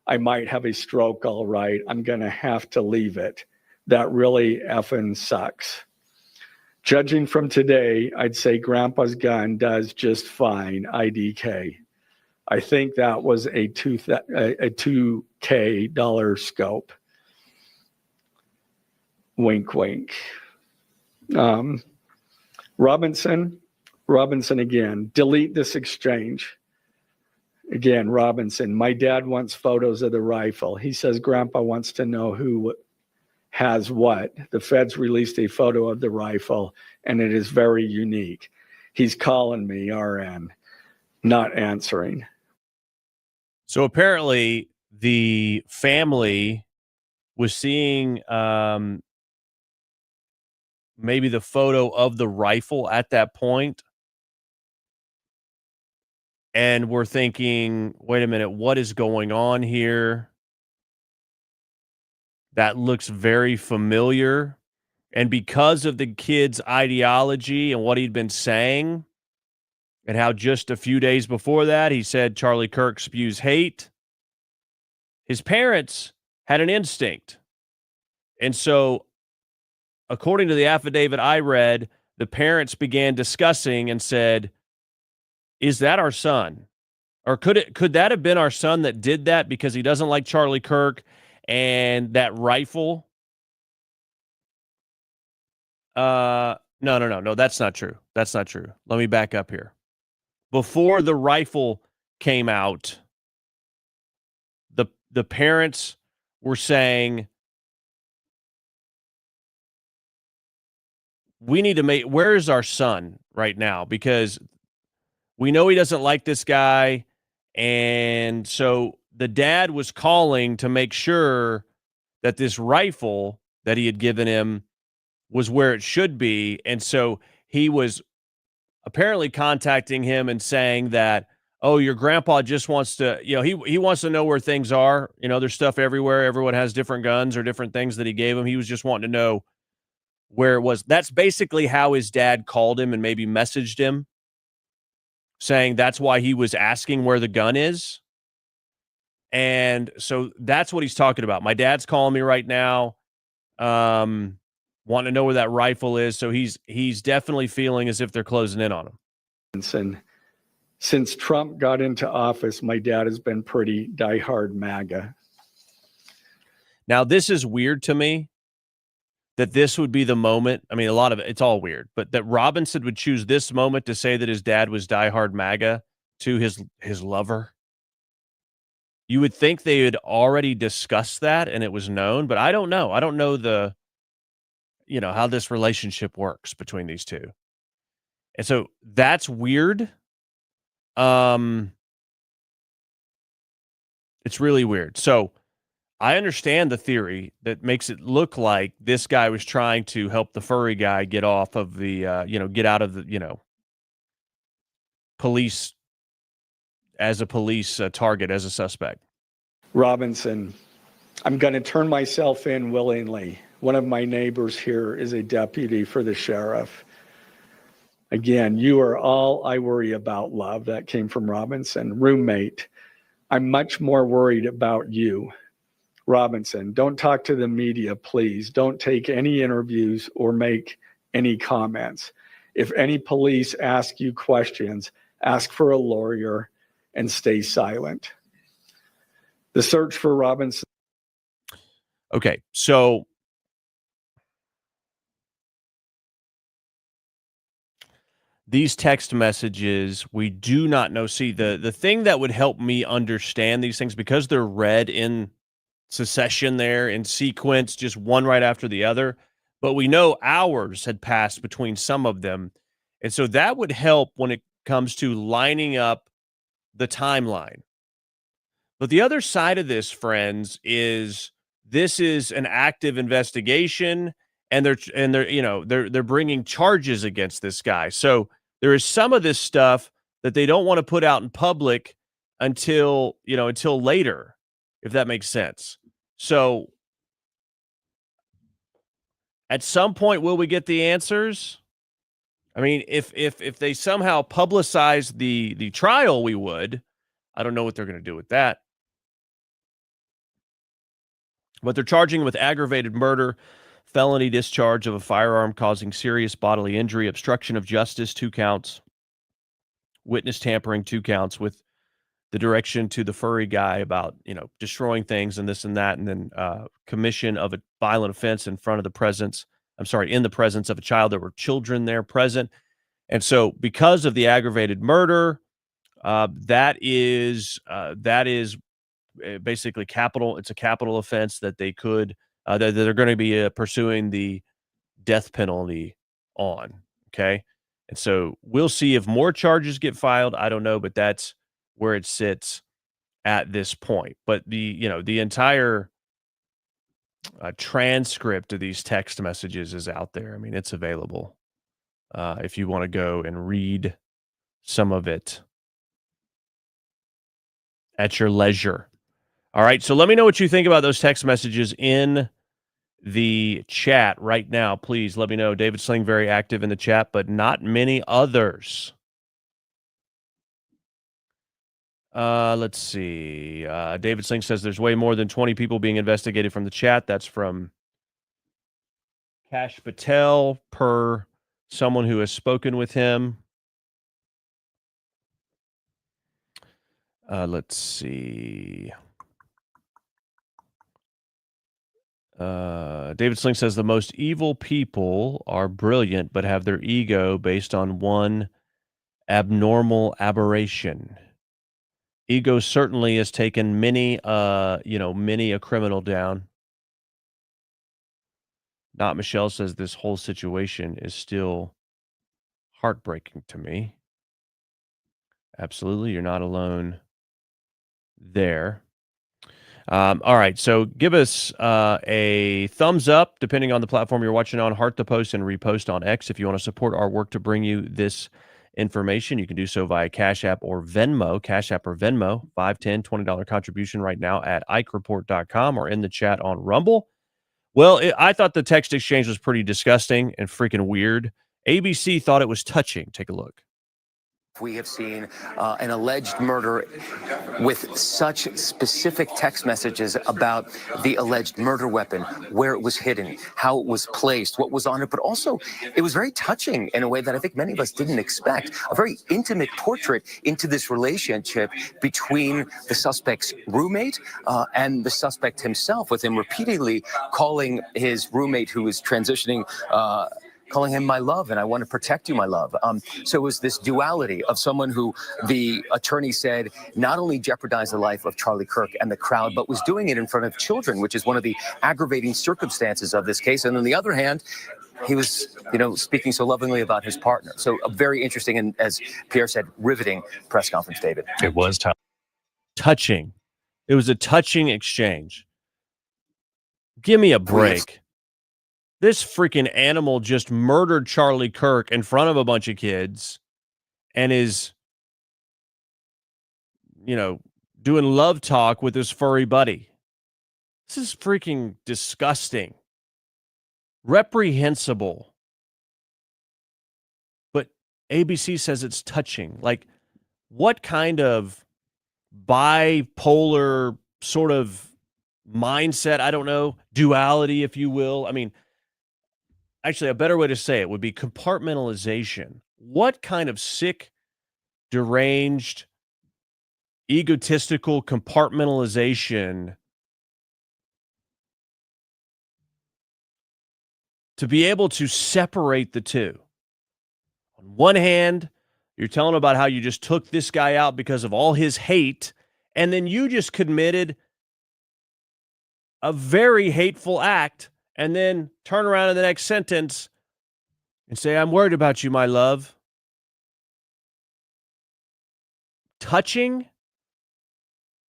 I might have a stroke, all right. I'm going to have to leave it. That really effing sucks. Judging from today, I'd say Grandpa's gun does just fine, IDK. I think that was a $2K dollar scope. Wink, wink. Robinson again, delete this exchange. Again, Robinson, my dad wants photos of the rifle. He says Grandpa wants to know who has what. The feds released a photo of the rifle, and it is very unique. He's calling me, RN, not answering. So apparently the family was seeing maybe the photo of the rifle at that point, and we're thinking, wait a minute, what is going on here? That looks very familiar. And because of the kid's ideology and what he'd been saying, and how just a few days before that, he said Charlie Kirk spews hate, his parents had an instinct. And so, according to the affidavit I read, the parents began discussing and said, is that our son? Or could that have been our son that did that because he doesn't like Charlie Kirk and that rifle? No, that's not true. That's not true. Let me back up here. Before the rifle came out, the parents were saying, we need to where is our son right now? Because we know he doesn't like this guy. And so the dad was calling to make sure that this rifle that he had given him was where it should be. And so he was apparently contacting him and saying that, oh, your grandpa just wants to, he wants to know where things are. There's stuff everywhere. Everyone has different guns or different things that he gave him. He was just wanting to know where it was. That's basically how his dad called him and maybe messaged him, saying that's why he was asking where the gun is. And so that's what he's talking about. My dad's calling me right now, wanting to know where that rifle is. So he's definitely feeling as if they're closing in on him. And since Trump got into office, my dad has been pretty diehard MAGA. Now, this is weird to me that this would be the moment. I mean, a lot of it's all weird, but that Robinson would choose this moment to say that his dad was diehard MAGA to his lover. You would think they had already discussed that and it was known, but I don't know. I don't know how this relationship works between these two. And so that's weird. It's really weird. So I understand the theory that makes it look like this guy was trying to help the furry guy get off of the, get out of the, police as a police target, as a suspect. Robinson, I'm going to turn myself in willingly. One of my neighbors here is a deputy for the sheriff. Again, you are all I worry about, love. That came from Robinson. Roommate, I'm much more worried about you. Robinson, don't talk to the media, please. Don't take any interviews or make any comments. If any police ask you questions, ask for a lawyer and stay silent. The search for Robinson. Okay, so these text messages, we do not know. See, the thing that would help me understand these things, because they're read in succession there, in sequence, just one right after the other, but we know hours had passed between some of them. And so that would help when it comes to lining up the timeline. But the other side of this, friends, is this is an active investigation, and they're bringing charges against this guy. So there is some of this stuff that they don't want to put out in public until later, if that makes sense. So at some point, will we get the answers? I mean, if they somehow publicize the trial, we would. I don't know what they're going to do with that. But they're charging with aggravated murder, felony discharge of a firearm causing serious bodily injury, obstruction of justice, 2 counts, witness tampering, 2 counts, with the direction to the furry guy about, destroying things and this and that, and then commission of a violent offense in the presence of a child. There were children there present. And so because of the aggravated murder, that is basically capital. It's a capital offense that they could, that they're going to be pursuing the death penalty on. Okay. And so we'll see if more charges get filed. I don't know, but that's where it sits at this point. But the entire transcript of these text messages is out there. I mean, it's available if you want to go and read some of it at your leisure. All right, so let me know what you think about those text messages in the chat right now. Please let me know. David Sling, very active in the chat, but not many others. Let's see. David Sling says there's way more than 20 people being investigated from the chat. That's from Kash Patel, per someone who has spoken with him. Let's see. David Sling says the most evil people are brilliant, but have their ego based on one abnormal aberration. Ego certainly has taken many a criminal down. Not Michelle says this whole situation is still heartbreaking to me. Absolutely, you're not alone there. All right, so give us a thumbs up, depending on the platform you're watching on, heart the post, and repost on X if you want to support our work to bring you this information. You can do so via Cash App or Venmo. Cash App or Venmo, $5, $10, $20 contribution right now at IkeReport.com or in the chat on Rumble. Well, I thought the text exchange was pretty disgusting and freaking weird. ABC thought it was touching. Take a look. We have seen an alleged murder with such specific text messages about the alleged murder weapon, where it was hidden, how it was placed, what was on it, but also it was very touching in a way that I think many of us didn't expect. A very intimate portrait into this relationship between the suspect's roommate and the suspect himself, with him repeatedly calling his roommate, who was transitioning, calling him my love, and I want to protect you, my love. So it was this duality of someone who the attorney said not only jeopardized the life of Charlie Kirk and the crowd, but was doing it in front of children, which is one of the aggravating circumstances of this case. And on the other hand, he was, speaking so lovingly about his partner. So a very interesting and, as Pierre said, riveting press conference, David. It was touching. It was a touching exchange. Give me a break. This freaking animal just murdered Charlie Kirk in front of a bunch of kids and is, doing love talk with his furry buddy. This is freaking disgusting. Reprehensible. But ABC says it's touching. Like, what kind of bipolar sort of mindset, I don't know, duality, if you will. I mean, actually, a better way to say it would be compartmentalization. What kind of sick, deranged, egotistical compartmentalization to be able to separate the two? On one hand, you're telling about how you just took this guy out because of all his hate, and then you just committed a very hateful act, and then turn around in the next sentence and say, I'm worried about you, my love. Touching?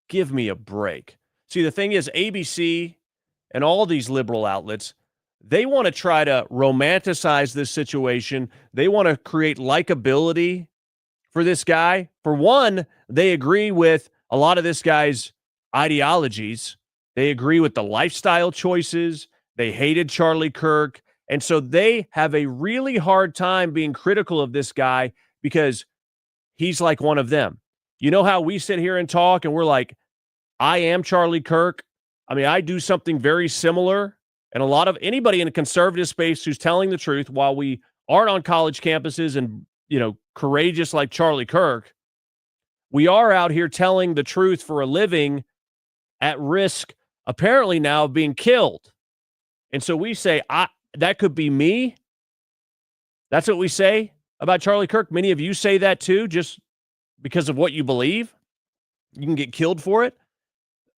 Give me a break. See, the thing is, ABC and all these liberal outlets, they want to try to romanticize this situation. They want to create likability for this guy. For one, they agree with a lot of this guy's ideologies. They agree with the lifestyle choices. They hated Charlie Kirk. And so they have a really hard time being critical of this guy because he's like one of them. You know how we sit here and talk and we're like, I am Charlie Kirk. I mean, I do something very similar. And a lot of anybody in a conservative space who's telling the truth, while we aren't on college campuses and, courageous like Charlie Kirk, we are out here telling the truth for a living at risk, apparently now, of being killed. And so we say, that could be me. That's what we say about Charlie Kirk. Many of you say that too, just because of what you believe. You can get killed for it.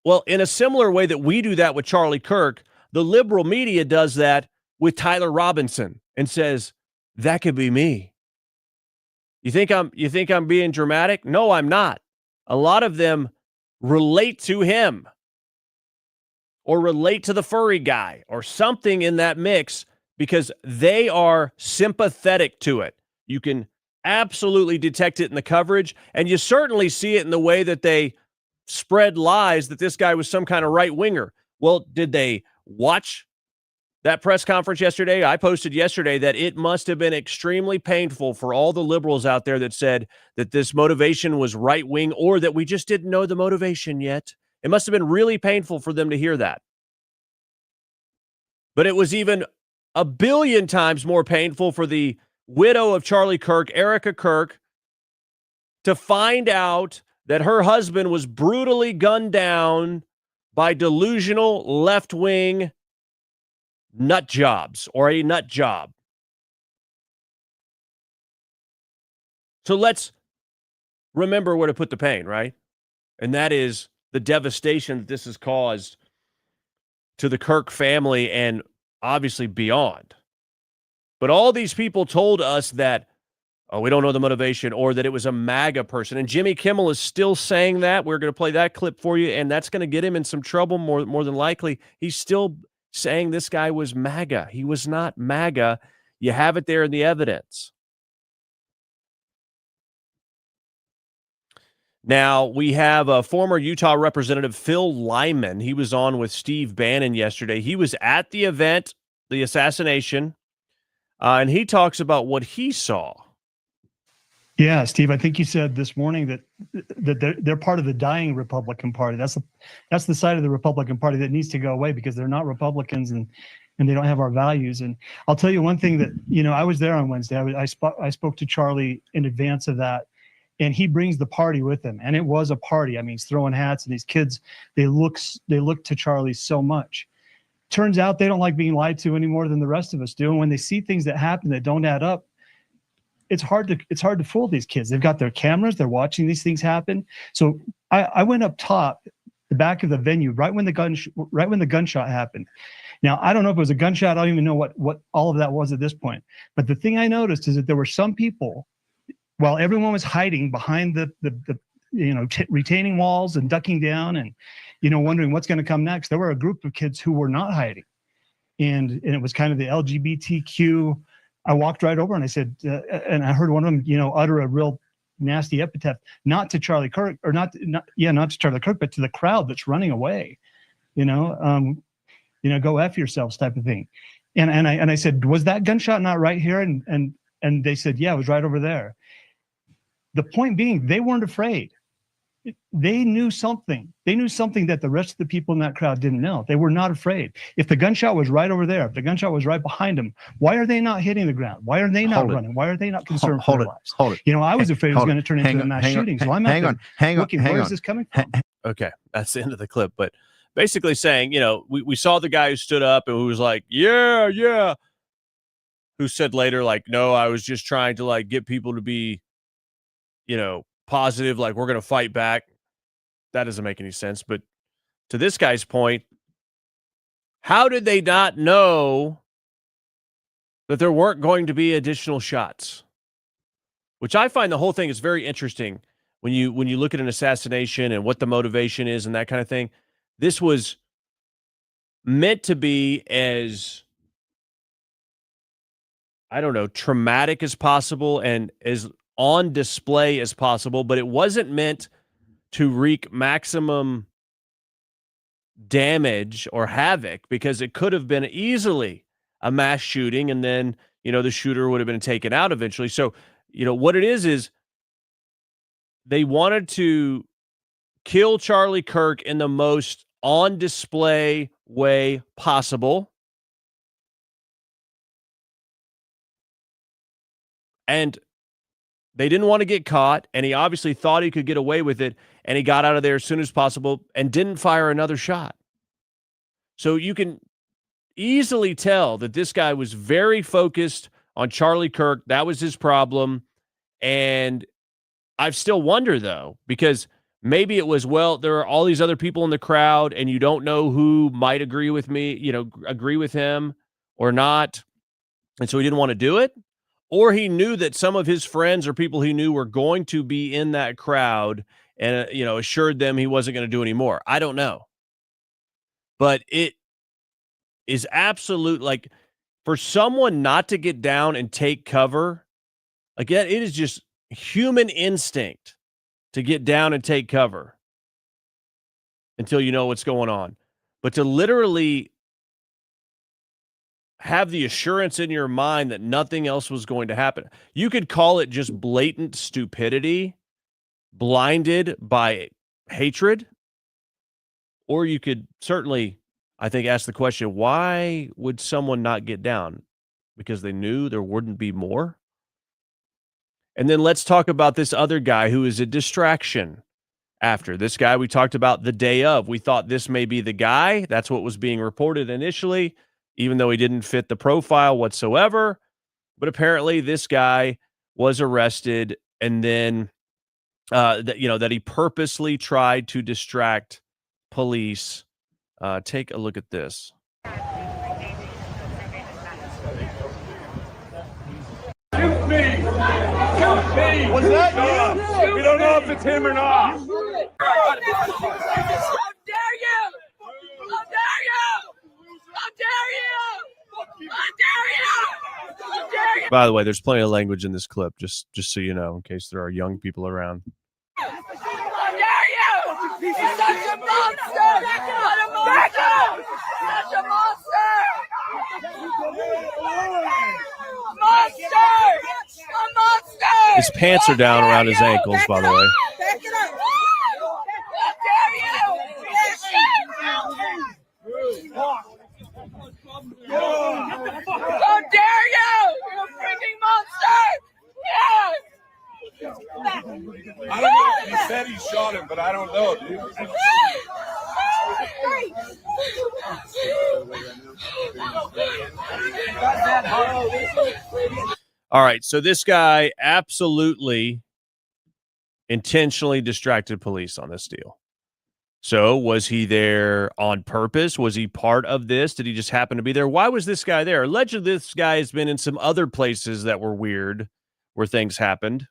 Well, in a similar way that we do that with Charlie Kirk, the liberal media does that with Tyler Robinson and says, that could be me. You think I'm being dramatic? No, I'm not. A lot of them relate to him, or relate to the furry guy, or something in that mix, because they are sympathetic to it. You can absolutely detect it in the coverage, and you certainly see it in the way that they spread lies that this guy was some kind of right-winger. Well, did they watch that press conference yesterday? I posted yesterday that it must have been extremely painful for all the liberals out there that said that this motivation was right-wing, or that we just didn't know the motivation yet. It must have been really painful for them to hear that. But it was even a billion times more painful for the widow of Charlie Kirk, Erica Kirk, to find out that her husband was brutally gunned down by delusional left-wing nut jobs, or a nut job. So let's remember where to put the pain, right? And that is the devastation that this has caused to the Kirk family and obviously beyond. But all these people told us that, we don't know the motivation, or that it was a MAGA person. And Jimmy Kimmel is still saying that. We're going to play that clip for you, and that's going to get him in some trouble more than likely. He's still saying this guy was MAGA. He was not MAGA. You have it there in the evidence. Now, we have a former Utah Representative, Phil Lyman. He was on with Steve Bannon yesterday. He was at the event, the assassination, and he talks about what he saw. Yeah, Steve, I think you said this morning that they're part of the dying Republican Party. That's the side of the Republican Party that needs to go away, because they're not Republicans and they don't have our values. And I'll tell you one thing that, I was there on Wednesday. I spoke to Charlie in advance of that. And he brings the party with him, and it was a party. I mean, he's throwing hats, and these kids, they look to Charlie so much. Turns out they don't like being lied to any more than the rest of us do. And when they see things that happen that don't add up, it's hard to fool these kids. They've got their cameras, they're watching these things happen. So I went up top, the back of the venue, right when the gunshot happened. Now, I don't know if it was a gunshot. I don't even know what all of that was at this point. But the thing I noticed is that there were some people, while everyone was hiding behind the retaining walls and ducking down and, wondering what's going to come next, there were a group of kids who were not hiding. And it was kind of the LGBTQ. I walked right over and I said, and I heard one of them, utter a real nasty epithet, not to Charlie Kirk, or not to Charlie Kirk, but to the crowd that's running away, go F yourselves type of thing. And I said, was that gunshot not right here? And they said, yeah, it was right over there. The point being, they weren't afraid. They knew something. They knew something that the rest of the people in that crowd didn't know. They were not afraid. If the gunshot was right over there, if the gunshot was right behind them, why are they not hitting the ground? Why are they not running? Why are they not concerned for their lives? Hold it. I was afraid it was going to turn into a mass shooting. So I'm out there looking, where is this coming from? Okay, that's the end of the clip. But basically saying, we saw the guy who stood up and who was like, yeah, who said later, like, no, I was just trying to, like, get people to be, positive, like, we're going to fight back. That doesn't make any sense. But to this guy's point, how did they not know that there weren't going to be additional shots? Which I find the whole thing is very interesting when you look at an assassination and what the motivation is and that kind of thing. This was meant to be as, I don't know, traumatic as possible and as on display as possible, but it wasn't meant to wreak maximum damage or havoc, because it could have been easily a mass shooting, and then, the shooter would have been taken out eventually. So, what it is they wanted to kill Charlie Kirk in the most on display way possible. And they didn't want to get caught, and he obviously thought he could get away with it, and he got out of there as soon as possible and didn't fire another shot. So you can easily tell that this guy was very focused on Charlie Kirk. That was his problem. And I still wonder, though, because maybe it was, well, there are all these other people in the crowd, and you don't know who might agree with me, agree with him or not. And so he didn't want to do it. Or he knew that some of his friends or people he knew were going to be in that crowd and, assured them he wasn't going to do any more. I don't know. But it is absolute, like, for someone not to get down and take cover, again, it is just human instinct to get down and take cover until you know what's going on. But to literally have the assurance in your mind that nothing else was going to happen. You could call it just blatant stupidity, blinded by hatred, or you could certainly, I think, ask the question, why would someone not get down? Because they knew there wouldn't be more? And then let's talk about this other guy who is a distraction after. This guy we talked about the day of. We thought this may be the guy. That's what was being reported initially, even though he didn't fit the profile whatsoever. But apparently this guy was arrested, and then that he purposely tried to distract police. Take a look at this. Shoot me! Shoot me! Was that you? We don't know if it's him or not. How dare you! How dare you! How dare you! How dare you! How dare you! By the way, there's plenty of language in this clip, just so you know, in case there are young people around. How dare you! He's such a monster! What a monster! Such a monster! Monster! A monster! His pants are down around his ankles, by the way. Back it up! How dare you! How dare you! You freaking monster! Yeah! I don't know. He said he shot him, but I don't know, dude. All right, so this guy absolutely intentionally distracted police on this deal. So was he there on purpose? Was he part of this? Did he just happen to be there? Why was this guy there? Allegedly, this guy has been in some other places that were weird where things happened,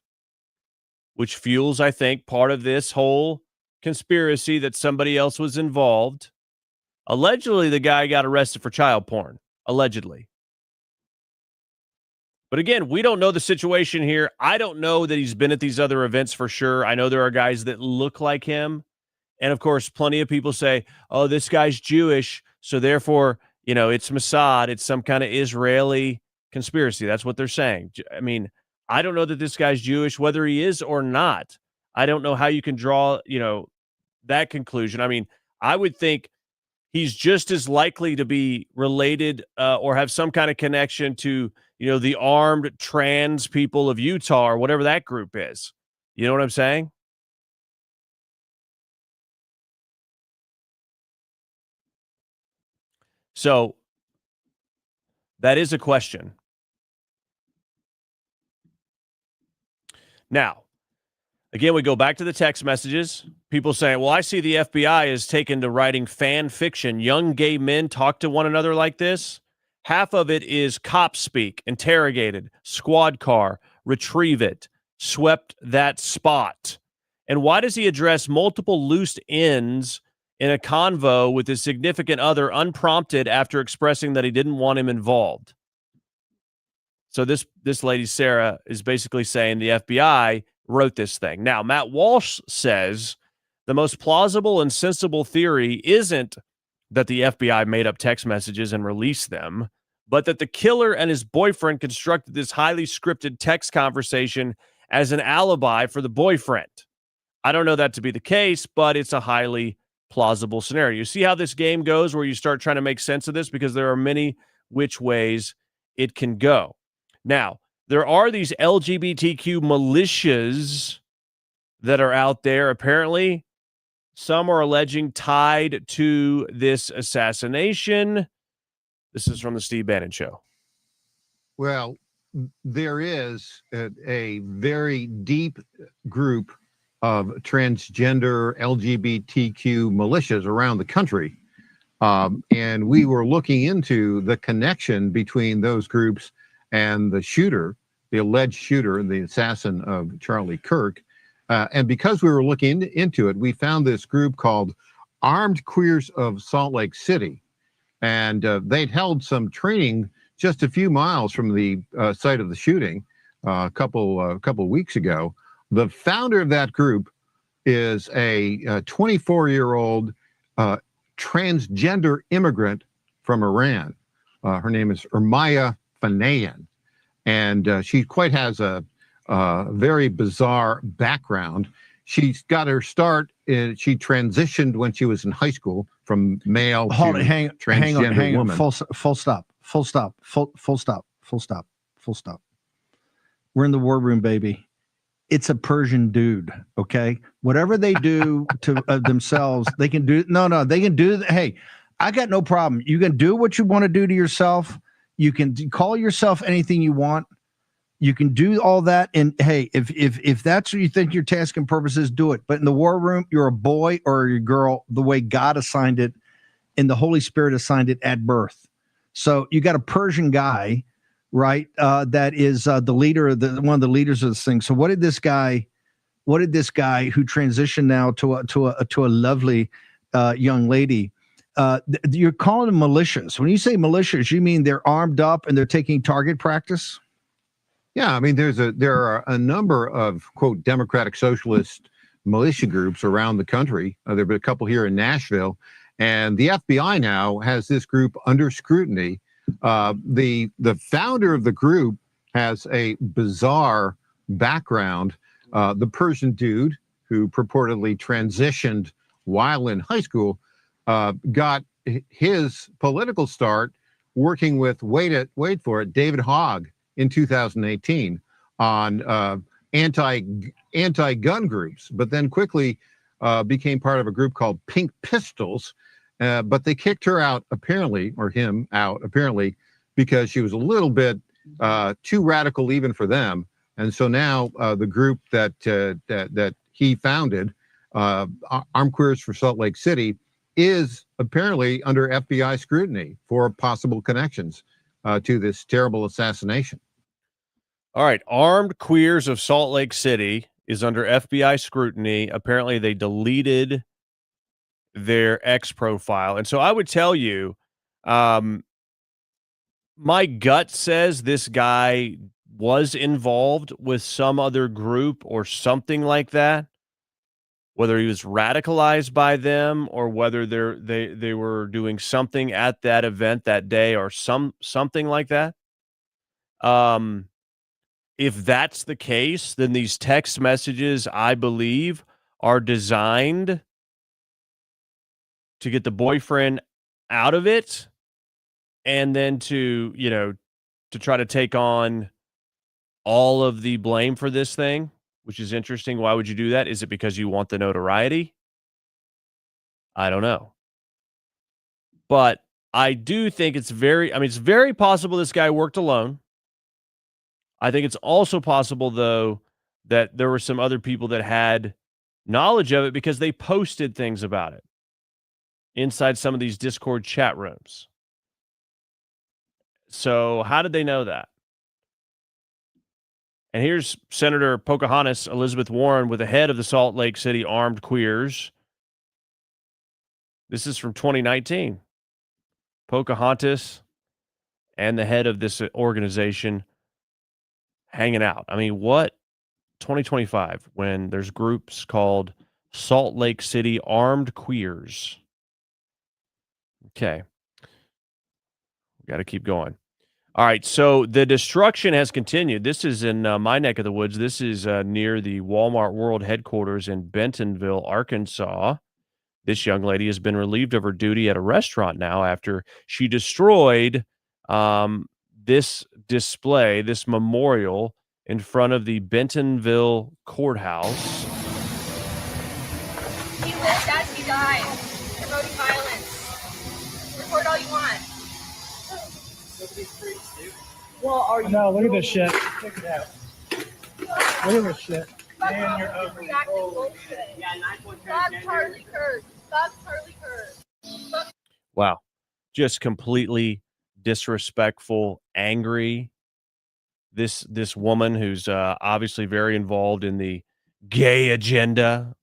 which fuels, I think, part of this whole conspiracy that somebody else was involved. Allegedly, the guy got arrested for child porn. Allegedly. But again, we don't know the situation here. I don't know that he's been at these other events for sure. I know there are guys that look like him. And of course, plenty of people say, oh, this guy's Jewish. So therefore, you know, it's Mossad. It's some kind of Israeli conspiracy. That's what they're saying. I mean, I don't know that this guy's Jewish, whether he is or not. I don't know how you can draw, you know, that conclusion. I mean, I would think he's just as likely to be related or have some kind of connection to, you know, the armed trans people of Utah or whatever that group is. You know what I'm saying? So that is a question. Now, again, we go back to the text messages. People saying, well, I see the FBI is taken to writing fan fiction. Young gay men talk to one another like this. Half of it is cop speak, interrogated, squad car, retrieve it, swept that spot. And why does he address multiple loose ends in a convo with his significant other unprompted after expressing that he didn't want him involved? So this lady, Sarah, is basically saying the FBI wrote this thing. Now, Matt Walsh says the most plausible and sensible theory isn't that the FBI made up text messages and released them, but that the killer and his boyfriend constructed this highly scripted text conversation as an alibi for the boyfriend. I don't know that to be the case, but it's a highly plausible scenario. You see how this game goes where you start trying to make sense of this because there are many which ways it can go. Now, there are these LGBTQ militias that are out there. Apparently, some are alleging tied to this assassination. This is from the Steve Bannon Show. Well, there is a very deep group of transgender LGBTQ militias around the country. And we were looking into the connection between those groups and the shooter, the alleged shooter, the assassin of Charlie Kirk. And because we were looking into it, we found this group called Armed Queers of Salt Lake City. And they'd held some training just a few miles from the site of the shooting a couple weeks ago. The founder of that group is a 24-year-old transgender immigrant from Iran. Her name is Urmaya Fanayan, and she quite has a very bizarre background. She's got her start she transitioned when she was in high school from male to transgender woman. Full stop. We're in the war room, baby. It's a Persian dude, okay? Whatever they do to themselves, they can do. No, they can do. Hey, I got no problem. You can do what you want to do to yourself. You can call yourself anything you want. You can do all that. And hey, if that's what you think your task and purpose is, do it. But in the war room, you're a boy or a girl the way God assigned it and the Holy Spirit assigned it at birth. So you got a Persian guy right? That is the leader of one of the leaders of this thing. So what did this guy who transitioned now to a lovely young lady? You're calling them militias. When you say militias, you mean they're armed up and they're taking target practice? Yeah, I mean, there are a number of, quote, democratic socialist militia groups around the country. There have been a couple here in Nashville, and the FBI now has this group under scrutiny. The founder of the group has a bizarre background. The Persian dude who purportedly transitioned while in high school got his political start working with, wait for it, David Hogg in 2018 on anti-gun groups, but then quickly became part of a group called Pink Pistols. But they kicked her out apparently, or him out apparently, because she was a little bit too radical even for them. And so now the group that he founded, Armed Queers for Salt Lake City, is apparently under FBI scrutiny for possible connections to this terrible assassination. All right. Armed Queers of Salt Lake City is under FBI scrutiny. Apparently, they deleted their X profile. And so I would tell you, my gut says this guy was involved with some other group or something like that, whether he was radicalized by them or whether they were doing something at that event that day or something like that. If that's the case, then these text messages, I believe, are designed to get the boyfriend out of it and then to try to take on all of the blame for this thing, which is interesting. Why would you do that? Is it because you want the notoriety? I don't know. But I do think it's very possible this guy worked alone. I think it's also possible, though, that there were some other people that had knowledge of it because they posted things about it inside some of these Discord chat rooms. So how did they know that? And here's Senator Pocahontas Elizabeth Warren with the head of the Salt Lake City Armed Queers. This is from 2019. Pocahontas and the head of this organization hanging out. I mean, what 2025 when there's groups called Salt Lake City Armed Queers. Okay. We got to keep going. All right, so the destruction has continued. This is in my neck of the woods. This is near the Walmart World headquarters in Bentonville, Arkansas. This young lady has been relieved of her duty at a restaurant now after she destroyed this display, this memorial in front of the Bentonville courthouse. He lives as he dies, promoting violence. Report all you want. Well, are you? No, look at this shit. Check it out. Look at this shit. Man, you're ugly. Fuck Charlie Kirk. Fuck Charlie Kirk. Wow. Just completely disrespectful, angry. This woman who's obviously very involved in the gay agenda.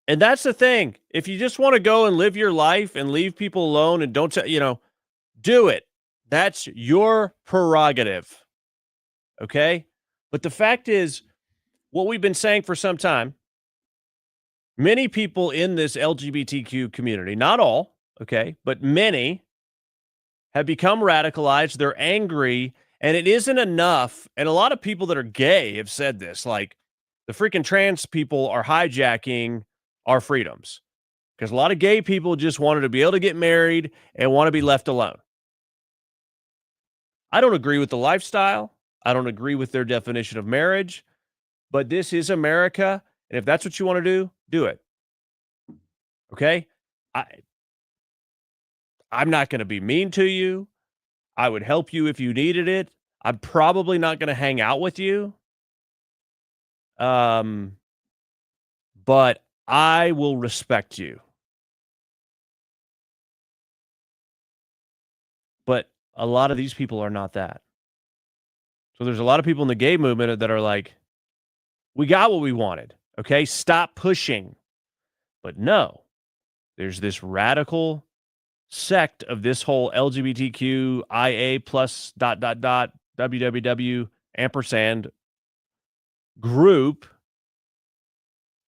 And that's the thing. If you just want to go and live your life and leave people alone and don't, do it. That's your prerogative. Okay? But the fact is, what we've been saying for some time, many people in this LGBTQ community, not all, okay, but many have become radicalized. They're angry, and it isn't enough. And a lot of people that are gay have said this, like the freaking trans people are hijacking our freedoms because a lot of gay people just wanted to be able to get married and want to be left alone. I don't agree with the lifestyle. I don't agree with their definition of marriage, but this is America. And if that's what you want to do it. Okay. I'm not going to be mean to you. I would help you if you needed it. I'm probably not going to hang out with you. But I will respect you. But a lot of these people are not that. So there's a lot of people in the gay movement that are like, we got what we wanted. Okay, stop pushing. But no, there's this radical sect of this whole LGBTQ IA plus ... www ampersand group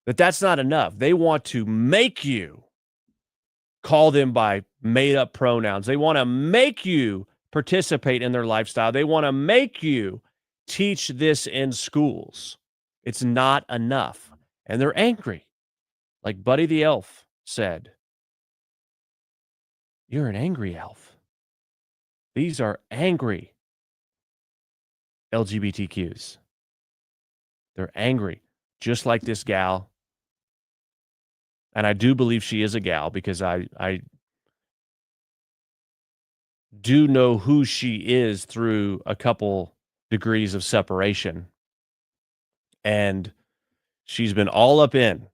that's not enough. They want to make you call them by made up pronouns. They want to make you participate in their lifestyle. They want to make you teach this in schools. It's not enough. And they're angry. Like Buddy the Elf said, you're an angry elf. These are angry LGBTQs. They're angry, just like this gal. And I do believe she is a gal because I do know who she is through a couple degrees of separation. And she's been all up in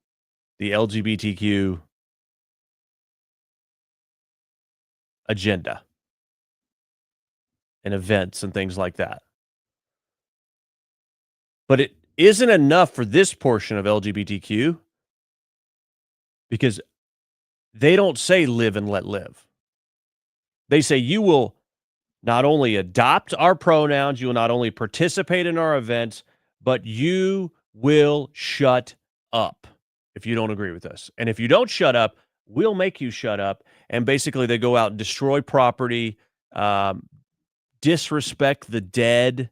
the LGBTQ agenda and events and things like that. But it isn't enough for this portion of LGBTQ because they don't say live and let live. They say you will not only adopt our pronouns, you will not only participate in our events, but you will shut up if you don't agree with us. And if you don't shut up, we'll make you shut up. And basically they go out and destroy property, disrespect the dead.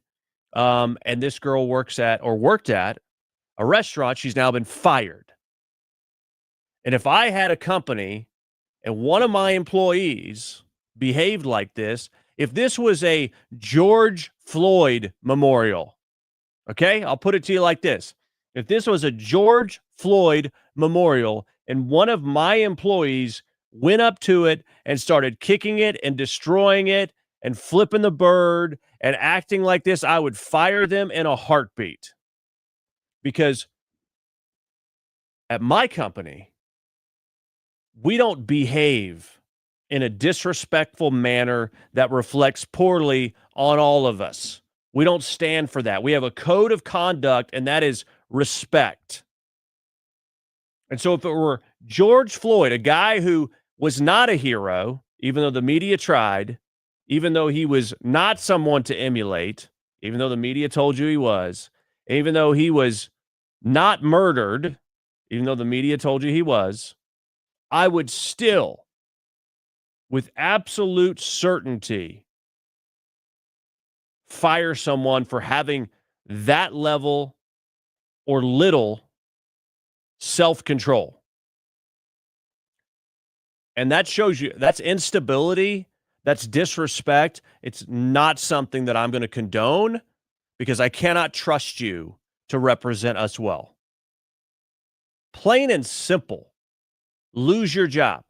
And this girl worked at a restaurant. She's now been fired. And if I had a company and one of my employees behaved like this, if this was a George Floyd memorial, okay, I'll put it to you like this. If this was a George Floyd memorial and one of my employees went up to it and started kicking it and destroying it and flipping the bird and acting like this, I would fire them in a heartbeat. Because at my company, we don't behave in a disrespectful manner that reflects poorly on all of us. We don't stand for that. We have a code of conduct, and that is respect. And so if it were George Floyd, a guy who was not a hero, even though the media tried, even though he was not someone to emulate, even though the media told you he was, even though he was not murdered, even though the media told you he was, I would still, with absolute certainty, fire someone for having that level or little self-control. And that shows you that's instability, that's disrespect. It's not something that I'm going to condone because I cannot trust you to represent us well. Plain and simple. Lose your job.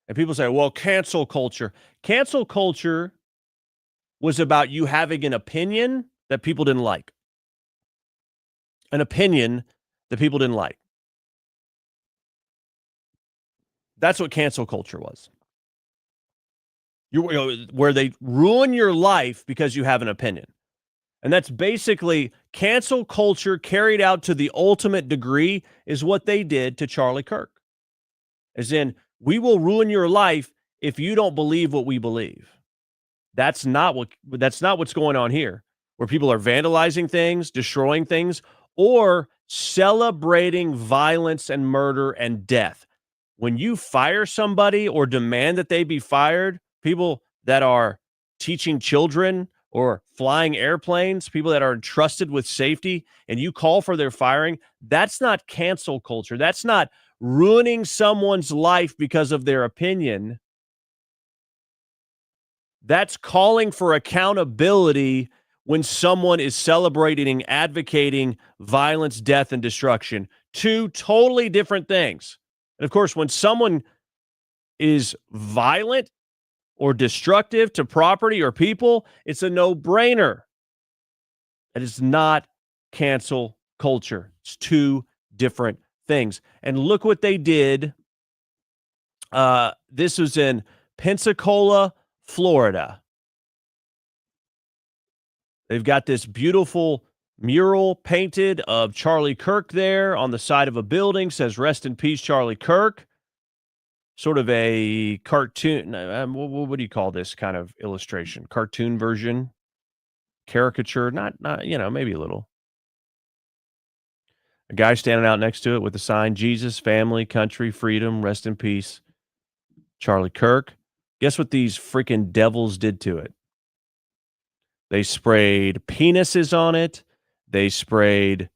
And people say, well, cancel culture. Cancel culture was about you having an opinion that people didn't like. An opinion that people didn't like. That's what cancel culture was. Where they ruin your life because you have an opinion. And that's basically cancel culture carried out to the ultimate degree is what they did to Charlie Kirk. As in, we will ruin your life if you don't believe what we believe. That's not what's going on here, where people are vandalizing things, destroying things, or celebrating violence and murder and death. When you fire somebody or demand that they be fired, people that are teaching children or flying airplanes, people that are entrusted with safety, and you call for their firing, that's not cancel culture. That's not ruining someone's life because of their opinion. That's calling for accountability when someone is celebrating and advocating violence, death, and destruction. Two totally different things. And of course, when someone is violent or destructive to property or people, it's a no-brainer. It is not cancel culture. It's two different things. And look what they did. This was in Pensacola, Florida. They've got this beautiful mural painted of Charlie Kirk there on the side of a building, says rest in peace, Charlie Kirk. Sort of a cartoon. What do you call this kind of illustration? Cartoon version? Caricature? Not, maybe a little. A guy standing out next to it with the sign, Jesus, family, country, freedom, rest in peace, Charlie Kirk. Guess what these freaking devils did to it? They sprayed penises on it. They sprayed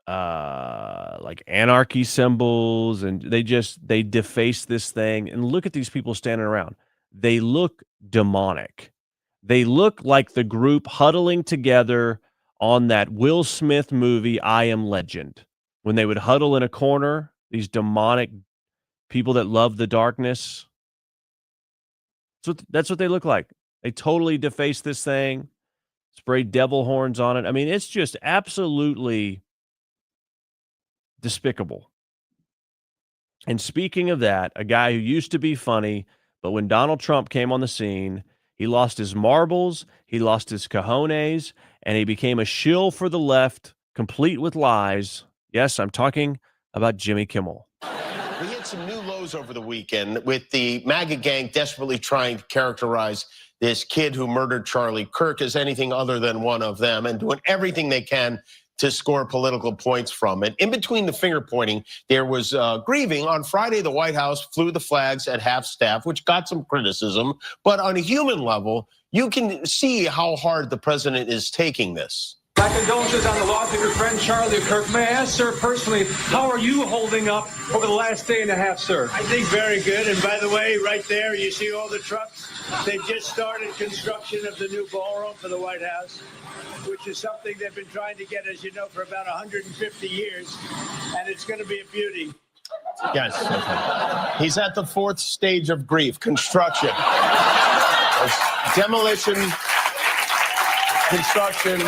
like anarchy symbols, and they defaced this thing. And look at these people standing around. They look demonic. They look like the group huddling together on that Will Smith movie, I Am Legend, when they would huddle in a corner, these demonic people that love the darkness. That's what they look like. They totally defaced this thing, sprayed devil horns on it. I mean, it's just absolutely despicable. And speaking of that, a guy who used to be funny, but when Donald Trump came on the scene, he lost his marbles, he lost his cojones, and he became a shill for the left, complete with lies. Yes, I'm talking about Jimmy Kimmel. We hit some new lows over the weekend with the MAGA gang desperately trying to characterize this kid who murdered Charlie Kirk as anything other than one of them and doing everything they can to score political points from it. In between the finger pointing, there was grieving. On Friday, the White House flew the flags at half staff, which got some criticism. But on a human level, you can see how hard the president is taking this. My condolences on the loss of your friend Charlie Kirk. May I ask, sir, personally, how are you holding up over the last day and a half, sir? I think very good. And by the way, right there, you see all the trucks? They've just started construction of the new ballroom for the White House, which is something they've been trying to get, as you know, for about 150 years. And it's going to be a beauty. Yes. He's at the fourth stage of grief, construction. Demolition, construction.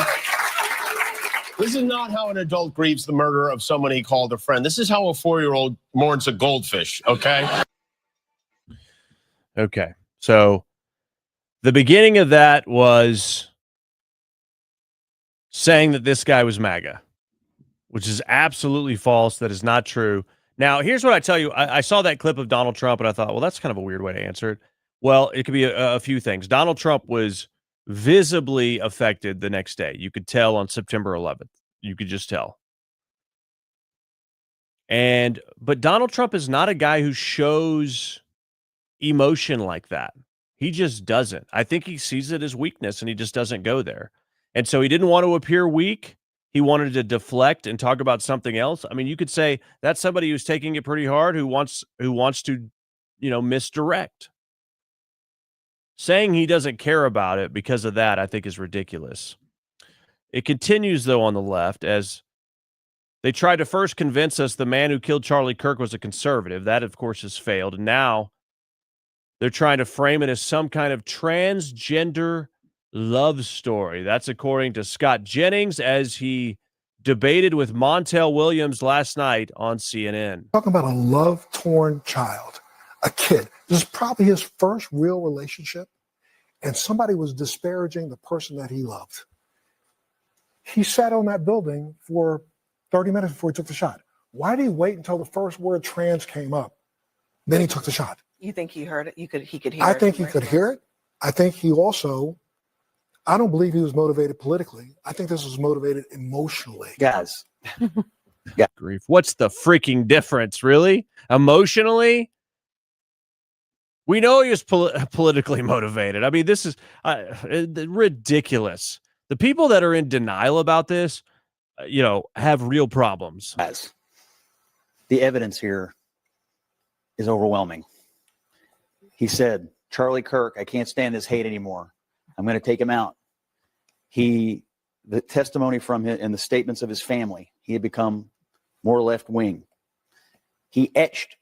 This is not how an adult grieves the murder of someone he called a friend. This is how a 4-year-old mourns a goldfish, okay? Okay. So the beginning of that was saying that this guy was MAGA, which is absolutely false. That is not true. Now, here's what I tell you. I saw that clip of Donald Trump, and I thought, well, that's kind of a weird way to answer it. Well, it could be a few things. Donald Trump was visibly affected the next day. You could tell on September 11th. You could just tell. But Donald Trump is not a guy who shows emotion like that. He just doesn't. I think he sees it as weakness, and he just doesn't go there. And so he didn't want to appear weak. He wanted to deflect and talk about something else. I mean, you could say that's somebody who's taking it pretty hard, who wants to, misdirect. Saying he doesn't care about it because of that, I think, is ridiculous. It continues, though, on the left, as they tried to first convince us the man who killed Charlie Kirk was a conservative. That, of course, has failed. And now they're trying to frame it as some kind of transgender love story. That's according to Scott Jennings, as he debated with Montel Williams last night on CNN. Talking about a love-torn child, a kid. This is probably his first real relationship, and somebody was disparaging the person that he loved. He sat on that building for 30 minutes before he took the shot. Why did he wait until the first word trans came up? Then he took the shot. You think he heard it? He could hear it? I think he could hear it. I think he also, I don't believe he was motivated politically. I think this was motivated emotionally. Guys. Yeah. Grief. What's the freaking difference, really? Emotionally? We know he was politically motivated. I mean, this is ridiculous. The people that are in denial about this, have real problems. Guys, the evidence here is overwhelming. He said, Charlie Kirk, I can't stand this hate anymore. I'm going to take him out. The testimony from him and the statements of his family, he had become more left wing. He etched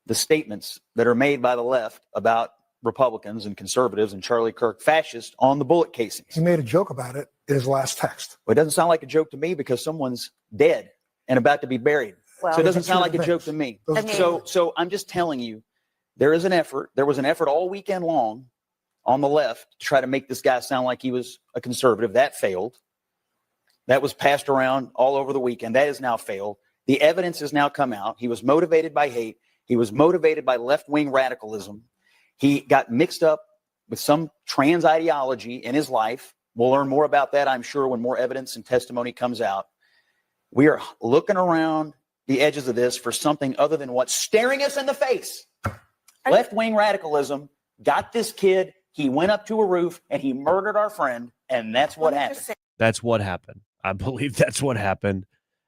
the statements that are made by the left about Republicans and conservatives and Charlie Kirk fascist on the bullet casings. He made a joke about it in his last text. Well, it doesn't sound like a joke to me because someone's dead and about to be buried. Well, so it doesn't sound like a joke to me. So I'm just telling you, there is an effort. There was an effort all weekend long on the left to try to make this guy sound like he was a conservative. That failed. That was passed around all over the weekend. That has now failed. The evidence has now come out. He was motivated by hate. He was motivated by left-wing radicalism. He got mixed up with some trans ideology in his life. We'll learn more about that, I'm sure, when more evidence and testimony comes out. We are looking around the edges of this for something other than what's staring us in the face. Left-wing radicalism got this kid. He went up to a roof and he murdered our friend, and that's what happened. That's what happened. I believe that's what happened,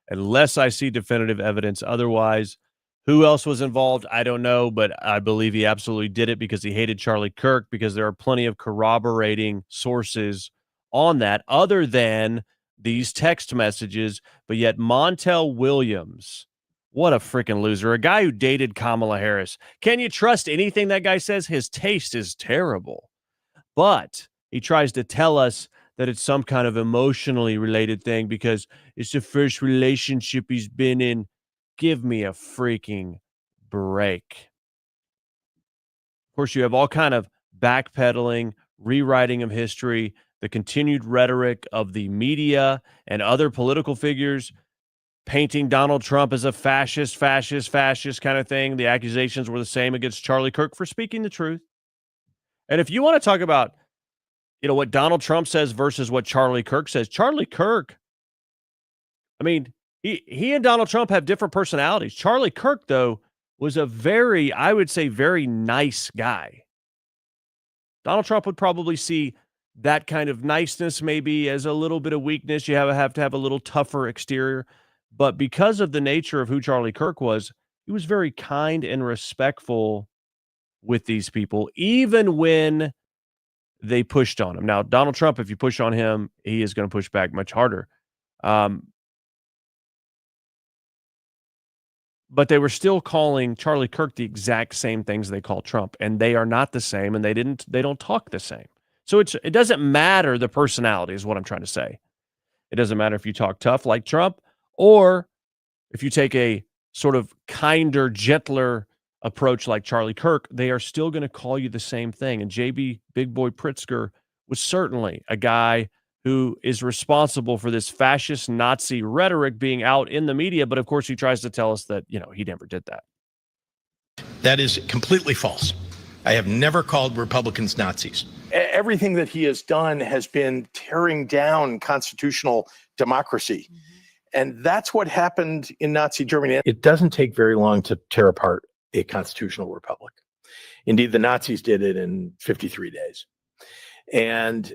unless I see definitive evidence otherwise. Who else was involved? I don't know, but I believe he absolutely did it because he hated Charlie Kirk, because there are plenty of corroborating sources on that other than these text messages. But yet Montel Williams, what a freaking loser. A guy who dated Kamala Harris. Can you trust anything that guy says? His taste is terrible. But he tries to tell us that it's some kind of emotionally related thing because it's the first relationship he's been in. Give me a freaking break. Of course, you have all kind of backpedaling, rewriting of history, the continued rhetoric of the media and other political figures painting Donald Trump as a fascist kind of thing. The accusations were the same against Charlie Kirk for speaking the truth. And if you want to talk about, what Donald Trump says versus what Charlie Kirk says, Charlie Kirk, I mean, he and Donald Trump have different personalities. Charlie Kirk, though, was a very nice guy. Donald Trump would probably see that kind of niceness maybe as a little bit of weakness. You have to have a little tougher exterior. But because of the nature of who Charlie Kirk was, he was very kind and respectful with these people, even when they pushed on him. Now, Donald Trump, if you push on him, he is going to push back much harder. But they were still calling Charlie Kirk the exact same things they call Trump, and they are not the same, and they don't talk the same. So it doesn't matter the personality is what I'm trying to say. It doesn't matter if you talk tough like Trump or if you take a sort of kinder, gentler approach like Charlie Kirk, they are still going to call you the same thing. And JB Big Boy Pritzker was certainly a guy who is responsible for this fascist Nazi rhetoric being out in the media. But of course, he tries to tell us that, he never did that. That is completely false. I have never called Republicans Nazis. Everything that he has done has been tearing down constitutional democracy. And that's what happened in Nazi Germany. It doesn't take very long to tear apart a constitutional republic. Indeed, the Nazis did it in 53 days. And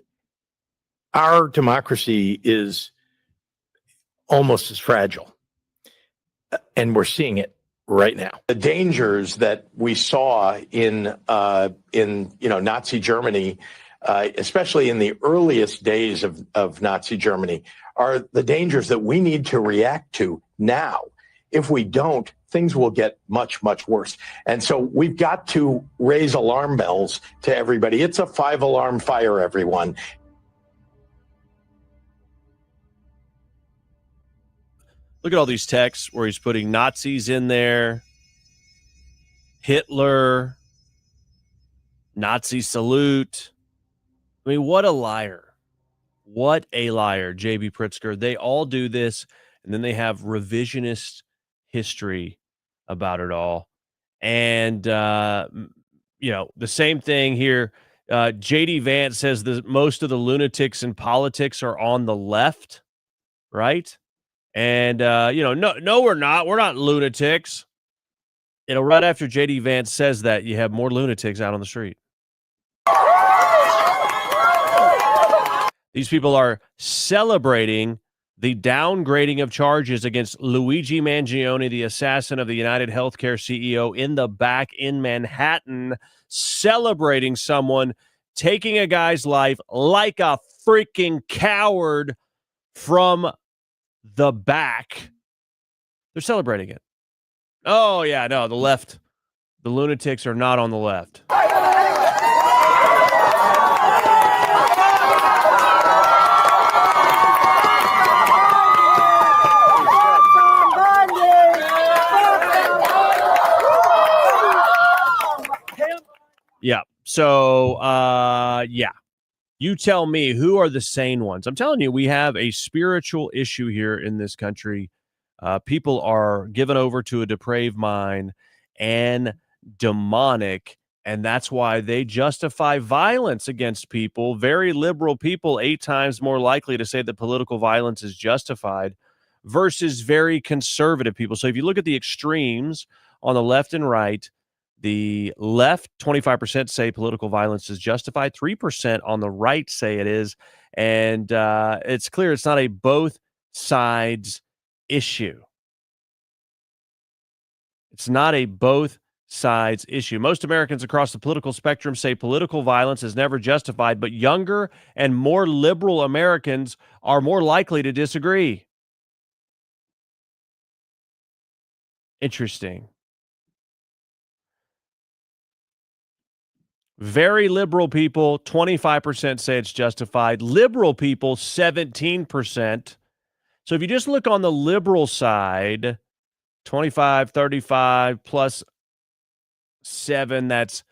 our democracy is almost as fragile. And we're seeing it right now. The dangers that we saw in Nazi Germany, especially in the earliest days of Nazi Germany, are the dangers that we need to react to now. If we don't, things will get much, much worse. And so we've got to raise alarm bells to everybody. It's a 5-alarm fire, everyone. Look at all these texts where he's putting Nazis in there, Hitler, Nazi salute. I mean, what a liar. What a liar, J.B. Pritzker. They all do this, and then they have revisionist history about it all. And, the same thing here. J.D. Vance says that most of the lunatics in politics are on the left, right? And, no, we're not. We're not lunatics. Right after J.D. Vance says that, you have more lunatics out on the street. These people are celebrating the downgrading of charges against Luigi Mangione, the assassin of the United Healthcare CEO, in the back in Manhattan, celebrating someone taking a guy's life like a freaking coward from the back. They're celebrating it. Oh, yeah, no, the left, the lunatics are not on the left. Yeah, So, yeah. You tell me, who are the sane ones? I'm telling you, we have a spiritual issue here in this country. People are given over to a depraved mind and demonic, and that's why they justify violence against people. Very liberal people, 8 times more likely to say that political violence is justified versus very conservative people. So if you look at the extremes on the left and right, the left, 25% say political violence is justified. 3% on the right say it is. And it's clear it's not a both sides issue. It's not a both sides issue. Most Americans across the political spectrum say political violence is never justified, but younger and more liberal Americans are more likely to disagree. Interesting. Very liberal people, 25% say it's justified. Liberal people, 17%. So if you just look on the liberal side, 25, 35 plus 7, that's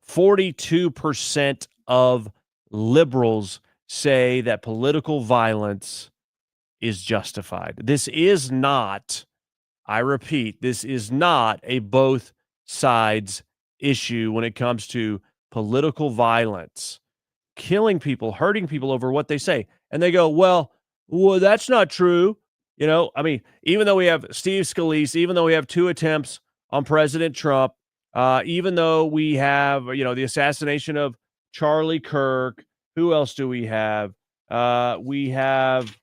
42% of liberals say that political violence is justified. This is not, I repeat, this is not a both sides issue when it comes to political violence, killing people, hurting people over what they say. And they go, well, that's not true. You know, I mean, even though we have Steve Scalise, even though we have 2 attempts on President Trump, even though we have, the assassination of Charlie Kirk, who else do we have? We have,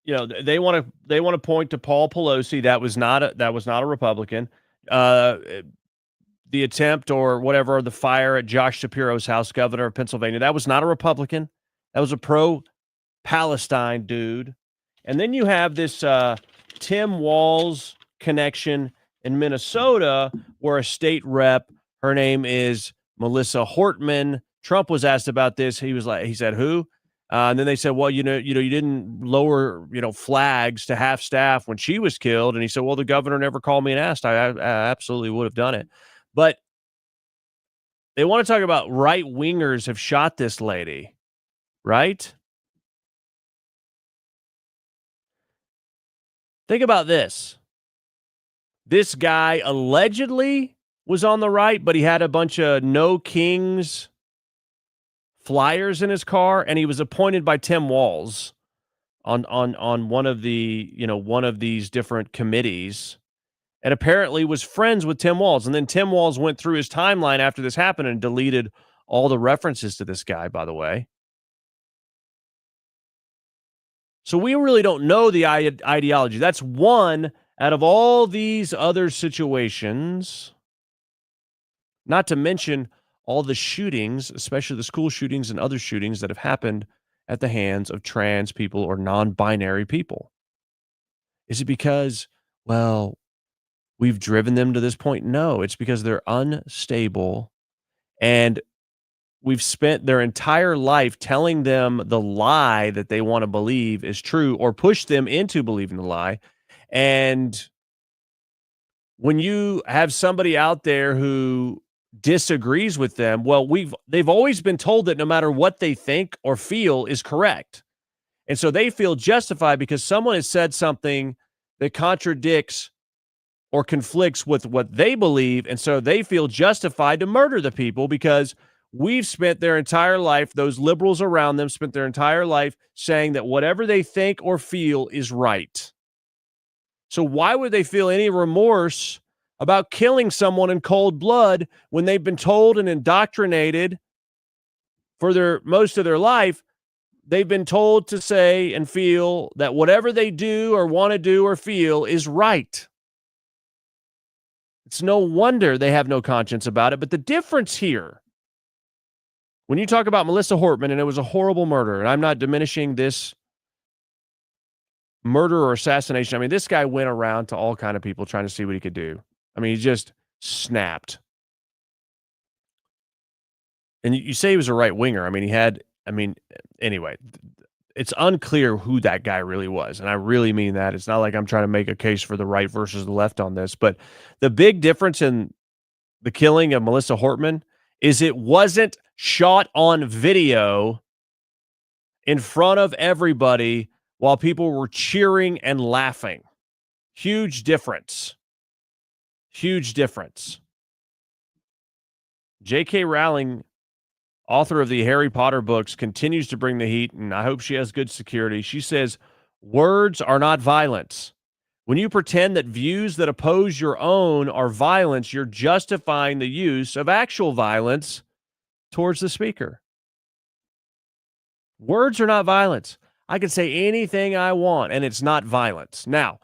they want to point to Paul Pelosi. That was not a Republican. The attempt or whatever, the fire at Josh Shapiro's house, governor of Pennsylvania, that was not a Republican. That was a pro-Palestine dude. And then you have this Tim Walz connection in Minnesota, where a state rep, her name is Melissa Hortman. Trump was asked about this. He said, who? And then they said, well, you didn't lower, flags to half staff when she was killed. And he said, well, the governor never called me and asked. I absolutely would have done it. But they want to talk about right wingers have shot this lady, right? Think about this. This guy allegedly was on the right, but he had a bunch of No Kings flyers in his car, and he was appointed by Tim Walz on one of these different committees, and apparently was friends with Tim Walz. And then Tim Walz went through his timeline after this happened and deleted all the references to this guy, by the way. So we really don't know the ideology. That's one out of all these other situations, not to mention all the shootings, especially the school shootings and other shootings that have happened at the hands of trans people or non-binary people. Is it because, well, we've driven them to this point? No, it's because they're unstable, and we've spent their entire life telling them the lie that they want to believe is true, or push them into believing the lie. And when you have somebody out there who disagrees with them, well, they've always been told that no matter what they think or feel is correct. And so they feel justified because someone has said something that contradicts or conflicts with what they believe. And so they feel justified to murder the people because we've spent their entire life, those liberals around them spent their entire life saying that whatever they think or feel is right. So why would they feel any remorse about killing someone in cold blood when they've been told and indoctrinated for most of their life? They've been told to say and feel that whatever they do or want to do or feel is right. It's no wonder they have no conscience about it. But the difference here, when you talk about Melissa Hortman, and it was a horrible murder, and I'm not diminishing this murder or assassination. I mean, this guy went around to all kind of people trying to see what he could do. I mean, he just snapped. And you say he was a right winger. I mean, anyway, it's unclear who that guy really was. And I really mean that. It's not like I'm trying to make a case for the right versus the left on this. But the big difference in the killing of Melissa Hortman is it wasn't shot on video in front of everybody while people were cheering and laughing. Huge difference. Huge difference. J.K. Rowling, author of the Harry Potter books, continues to bring the heat, and I hope she has good security. She says, words are not violence. When you pretend that views that oppose your own are violence, you're justifying the use of actual violence towards the speaker. Words are not violence. I can say anything I want, and it's not violence. Now,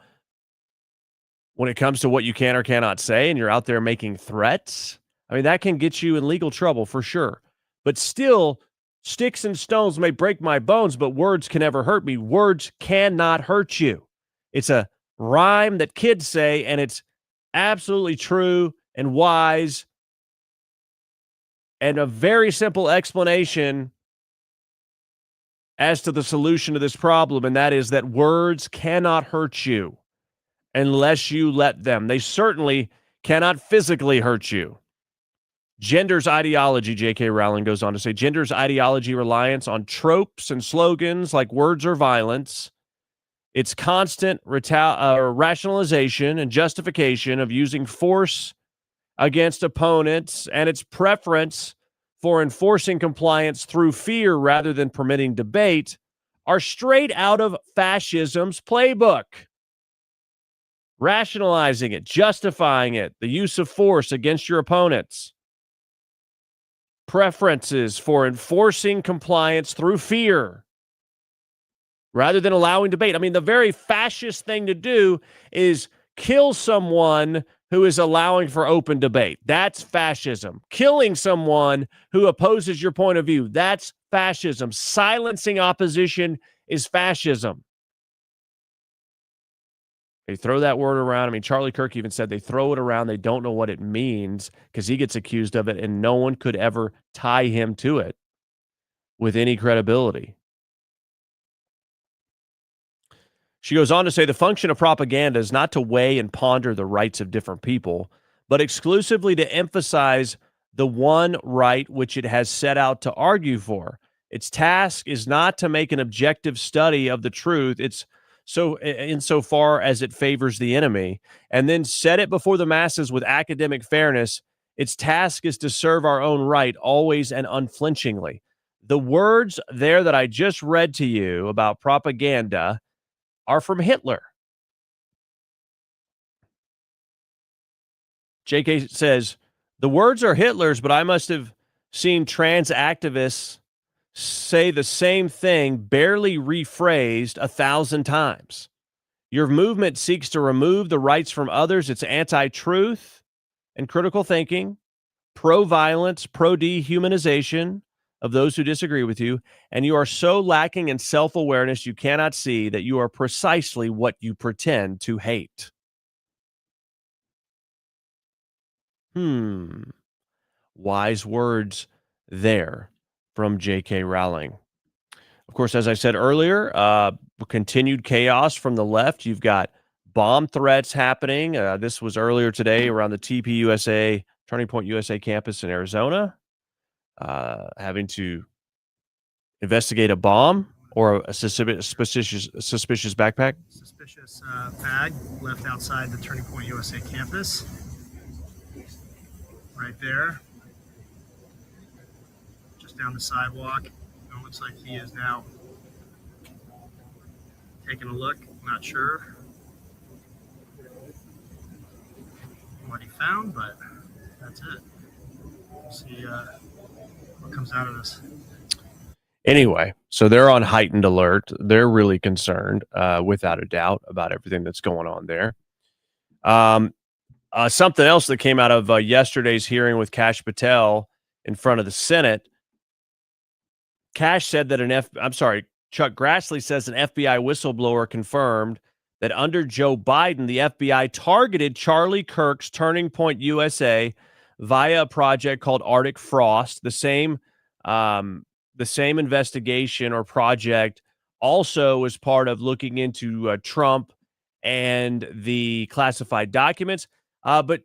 when it comes to what you can or cannot say, and you're out there making threats, I mean, that can get you in legal trouble for sure. But still, sticks and stones may break my bones, but words can never hurt me. Words cannot hurt you. It's a rhyme that kids say, and it's absolutely true and wise, and a very simple explanation as to the solution to this problem, and that is that words cannot hurt you unless you let them. They certainly cannot physically hurt you. Gender's ideology, J.K. Rowling goes on to say, gender's ideology reliance on tropes and slogans like words are violence. Its constant rationalization and justification of using force against opponents, and its preference for enforcing compliance through fear rather than permitting debate are straight out of fascism's playbook. Rationalizing it, justifying it, the use of force against your opponents. Preferences for enforcing compliance through fear rather than allowing debate. I mean, the very fascist thing to do is kill someone who is allowing for open debate. That's fascism. Killing someone who opposes your point of view, that's fascism. Silencing opposition is fascism. They throw that word around. I mean, Charlie Kirk even said they throw it around. They don't know what it means because he gets accused of it, and no one could ever tie him to it with any credibility. She goes on to say the function of propaganda is not to weigh and ponder the rights of different people, but exclusively to emphasize the one right which it has set out to argue for. Its task is not to make an objective study of the truth. It's so insofar as it favors the enemy, and then set it before the masses with academic fairness. Its task is to serve our own right always and unflinchingly. The words there that I just read to you about propaganda are from Hitler. JK says, the words are Hitler's, but I must have seen trans activists say the same thing, barely rephrased 1,000 times. Your movement seeks to remove the rights from others. It's anti-truth and critical thinking, pro-violence, pro-dehumanization of those who disagree with you, and you are so lacking in self-awareness you cannot see that you are precisely what you pretend to hate. Wise words there from J.K. Rowling. Of course, as I said earlier, continued chaos from the left. You've got bomb threats happening. This was earlier today around the TPUSA, Turning Point USA campus in Arizona, having to investigate a bomb or a suspicious backpack. Suspicious bag left outside the Turning Point USA campus. Right there. Just down the sidewalk. It looks like he is now taking a look. Not sure what he found, but that's it. We'll see what comes out of this. Anyway, so they're on heightened alert. They're really concerned, without a doubt, about everything that's going on there. Something else that came out of yesterday's hearing with Kash Patel in front of the Senate. Kash said that Chuck Grassley says an FBI whistleblower confirmed that under Joe Biden, the FBI targeted Charlie Kirk's Turning Point USA via a project called Arctic Frost, the same investigation or project also was part of looking into Trump and the classified documents. But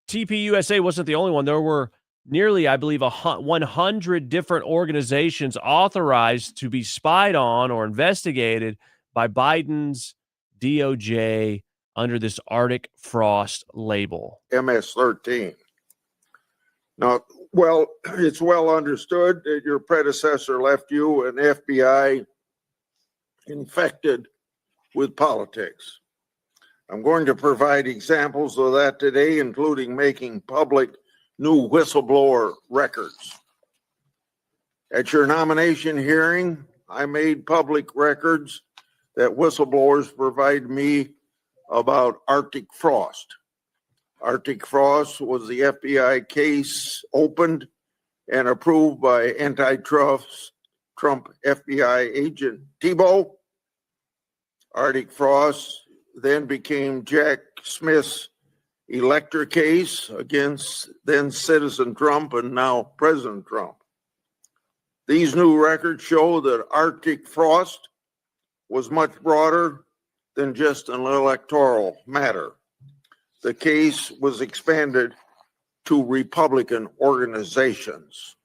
TPUSA wasn't the only one. There were nearly, I believe, 100 different organizations authorized to be spied on or investigated by Biden's DOJ under this Arctic Frost label. MS-13. Now, well, it's well understood that your predecessor left you an FBI infected with politics. I'm going to provide examples of that today, including making public new whistleblower records. At your nomination hearing, I made public records that whistleblowers provide me about Arctic Frost. Arctic Frost was the FBI case opened and approved by antitrust Trump FBI agent Thibault. Arctic Frost then became Jack Smith's elector case against then citizen Trump and now President Trump. These new records show that Arctic Frost was much broader than just an electoral matter. The case was expanded to Republican organizations.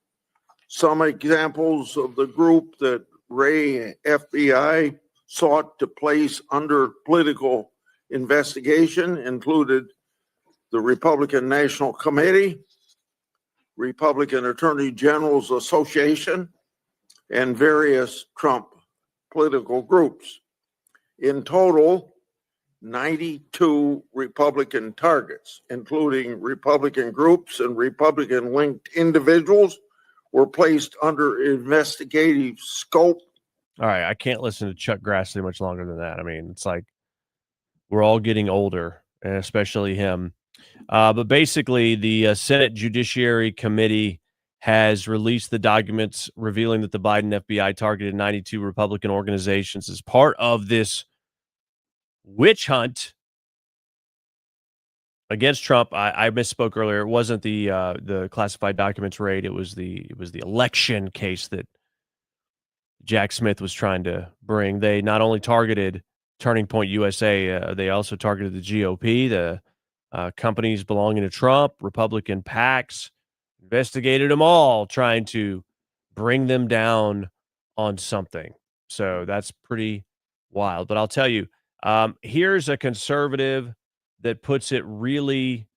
Some examples of the group that Ray FBI sought to place under political investigation included the Republican National Committee, Republican Attorney General's Association, and various Trump political groups. In total, 92 Republican targets, including Republican groups and Republican-linked individuals, were placed under investigative scope. All right, I can't listen to Chuck Grassley much longer than that. I mean, it's like we're all getting older, and especially him. But basically, the Senate Judiciary Committee has released the documents revealing that the Biden FBI targeted 92 Republican organizations as part of this witch hunt against Trump. I misspoke earlier. It wasn't the classified documents raid. It was the election case that Jack Smith was trying to bring. They not only targeted Turning Point USA, they also targeted the GOP, the companies belonging to Trump, Republican PACs, investigated them all, trying to bring them down on something. So that's pretty wild. But I'll tell you, here's a conservative that puts it really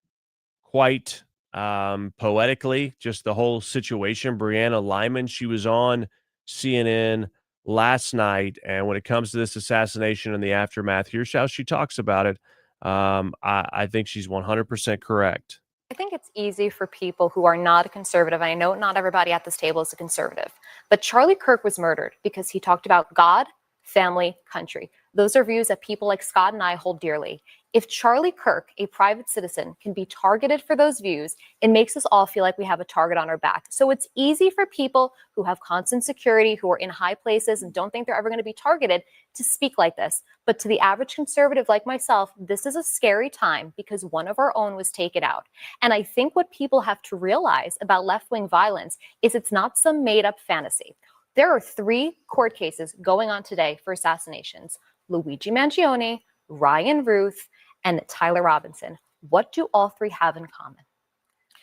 quite poetically, just the whole situation. Brianna Lyman, she was on CNN last night, and when it comes to this assassination and the aftermath, here's how she talks about it. I think she's 100% correct. I think it's easy for people who are not a conservative. And I know not everybody at this table is a conservative, but Charlie Kirk was murdered because he talked about God, family, country. Those are views that people like Scott and I hold dearly. If Charlie Kirk, a private citizen, can be targeted for those views, it makes us all feel like we have a target on our back. So it's easy for people who have constant security, who are in high places and don't think they're ever going to be targeted, to speak like this. But to the average conservative like myself, this is a scary time because one of our own was taken out. And I think what people have to realize about left-wing violence is it's not some made-up fantasy. There are 3 court cases going on today for assassinations: Luigi Mangione, Ryan Ruth, and Tyler Robinson. What do all 3 have in common?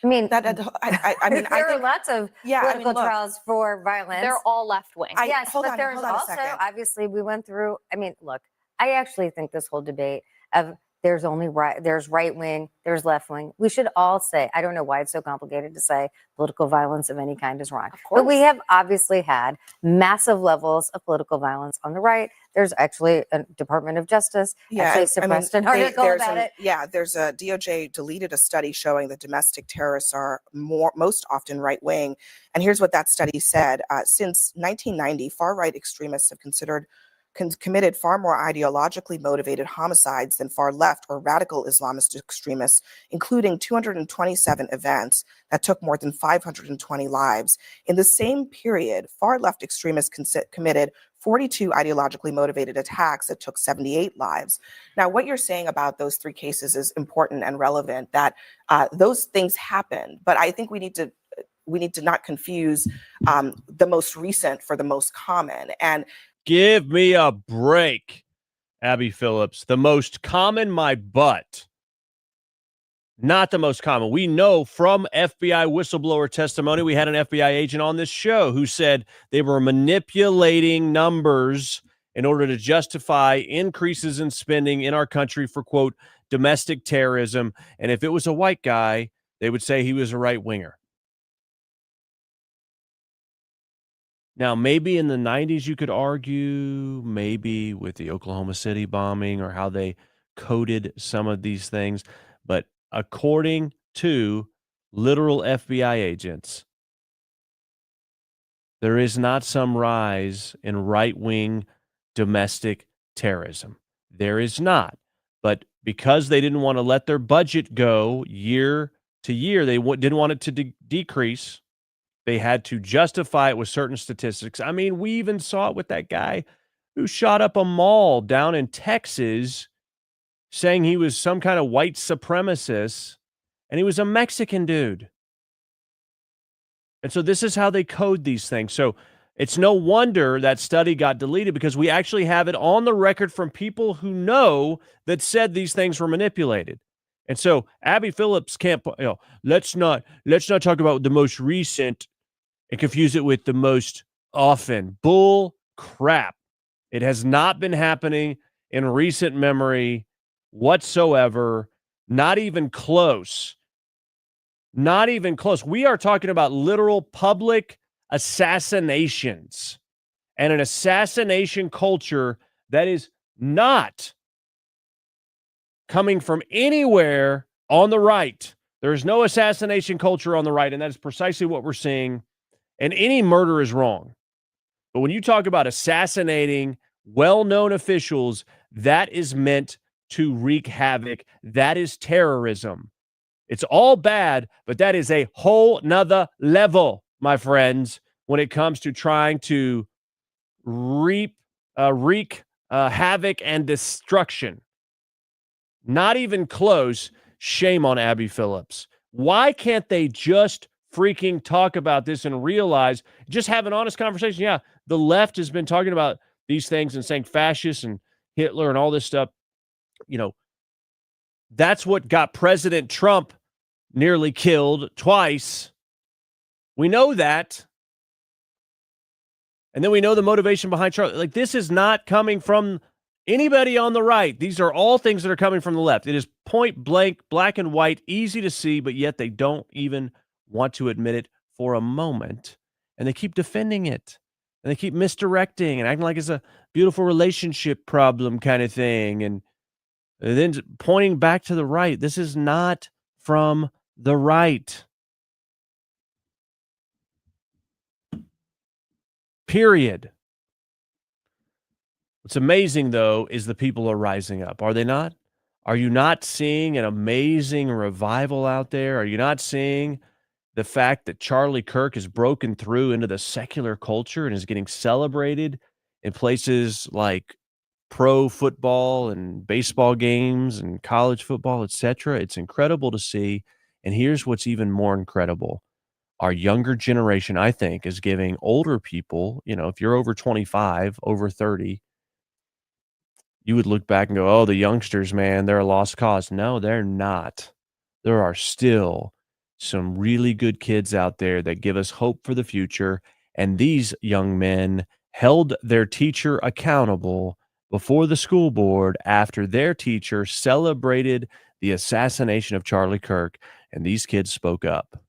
I mean, I mean, there are lots of political trials for violence. They're all left-wing. Yes, but there's also, obviously, we went through, I mean, look, I actually think this whole debate of there's right wing, there's left wing. We should all say, I don't know why it's so complicated to say political violence of any kind is wrong. But we have obviously had massive levels of political violence on the right. There's actually a Department of Justice actually suppressed an article about it. Yeah, there's a DOJ deleted a study showing that domestic terrorists are most often right wing. And here's what that study said. Since 1990, far right extremists have committed far more ideologically motivated homicides than far left or radical Islamist extremists, including 227 events that took more than 520 lives. In the same period, far left extremists committed 42 ideologically motivated attacks that took 78 lives. Now, what you're saying about those 3 cases is important and relevant, that those things happen, but I think we need to not confuse the most recent for the most common. And Give me a break, Abby Phillips. The most common, my butt. Not the most common. We know from FBI whistleblower testimony, we had an FBI agent on this show who said they were manipulating numbers in order to justify increases in spending in our country for, quote, domestic terrorism. And if it was a white guy, they would say he was a right-winger. Now, maybe in the 90s you could argue, maybe with the Oklahoma City bombing or how they coded some of these things. But according to literal FBI agents, there is not some rise in right-wing domestic terrorism. There is not. But because they didn't want to let their budget go year to year, they didn't want it to decrease. They had to justify it with certain statistics. I mean, we even saw it with that guy who shot up a mall down in Texas saying he was some kind of white supremacist, and he was a Mexican dude. And so this is how they code these things. So it's no wonder that study got deleted, because we actually have it on the record from people who know that said these things were manipulated. And so Abby Phillips can't, let's not talk about the most recent and confuse it with the most often. Bull crap. It has not been happening in recent memory whatsoever. Not even close. Not even close. We are talking about literal public assassinations and an assassination culture that is not coming from anywhere on the right. There is no assassination culture on the right, and that is precisely what we're seeing. And any murder is wrong. But when you talk about assassinating well-known officials, that is meant to wreak havoc. That is terrorism. It's all bad, but that is a whole nother level, my friends, when it comes to trying to wreak havoc and destruction. Not even close. Shame on Abby Phillips. Why can't they just freaking talk about this and realize, just have an honest conversation? Yeah, the left has been talking about these things and saying fascist and Hitler and all this stuff. That's what got President Trump nearly killed twice. We know that. And then we know the motivation behind Charlie. Like, this is not coming from anybody on the right. These are all things that are coming from the left. It is point blank, black and white, easy to see, but yet they don't even want to admit it for a moment. And they keep defending it. And they keep misdirecting and acting like it's a beautiful relationship problem kind of thing. And then pointing back to the right. This is not from the right. Period. What's amazing, though, is the people are rising up. Are they not? Are you not seeing an amazing revival out there? Are you not seeing the fact that Charlie Kirk has broken through into the secular culture and is getting celebrated in places like pro football and baseball games and college football, etc.? It's incredible to see. And here's what's even more incredible. Our younger generation, I think, is giving older people, if you're over 25, over 30, you would look back and go, oh, the youngsters, man, they're a lost cause. No, they're not. There are still some really good kids out there that give us hope for the future. And these young men held their teacher accountable before the school board after their teacher celebrated the assassination of Charlie Kirk. And these kids spoke up.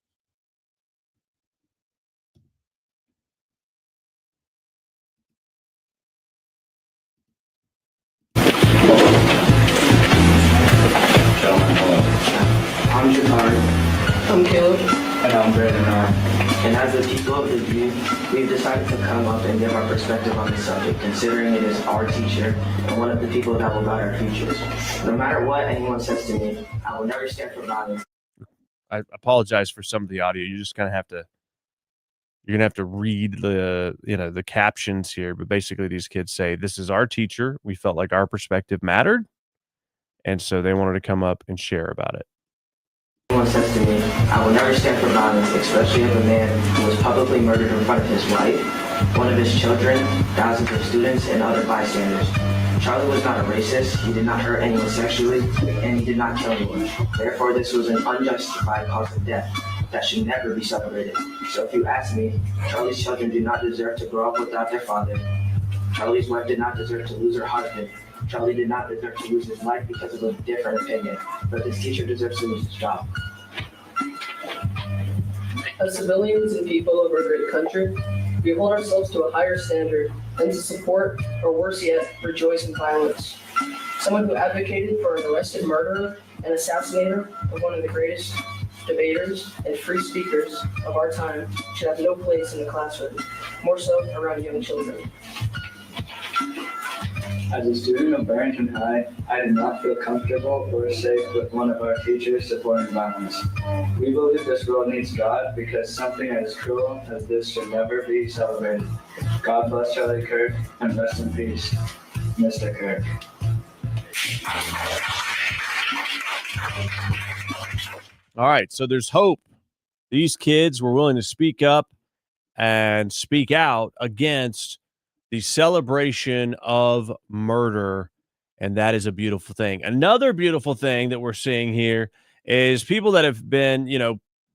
I'm Jabari. I'm Caleb. And I'm Brandon. And as the people of the view, we've decided to come up and give our perspective on the subject, considering it is our teacher and one of the people that will guide our futures. No matter what anyone says to me, I will never stand for violence. I apologize for some of the audio. You just kind of have to, you're gonna have to read the captions here. But basically, these kids say, "This is our teacher. We felt like our perspective mattered, and so they wanted to come up and share about it." Anyone says to me, I will never stand for violence, especially of a man who was publicly murdered in front of his wife, one of his children, thousands of students, and other bystanders. Charlie was not a racist, he did not hurt anyone sexually, and he did not kill anyone. Therefore, this was an unjustified cause of death that should never be celebrated. So if you ask me, Charlie's children do not deserve to grow up without their father. Charlie's wife did not deserve to lose her husband. Charlie did not deserve to lose his life because of a different opinion, but this teacher deserves to lose his job. As civilians and people of our great country, we hold ourselves to a higher standard than to support, or worse yet, rejoice in violence. Someone who advocated for an arrested murderer and assassinator of one of the greatest debaters and free speakers of our time should have no place in the classroom, more so around young children. As a student of Barrington High, I did not feel comfortable or safe with one of our teachers supporting violence. We believe this world needs God because something as cruel as this should never be celebrated. God bless Charlie Kirk and rest in peace, Mr. Kirk. All right, so there's hope. These kids were willing to speak up and speak out against the celebration of murder, and that is a beautiful thing. Another beautiful thing that we're seeing here is people that have been,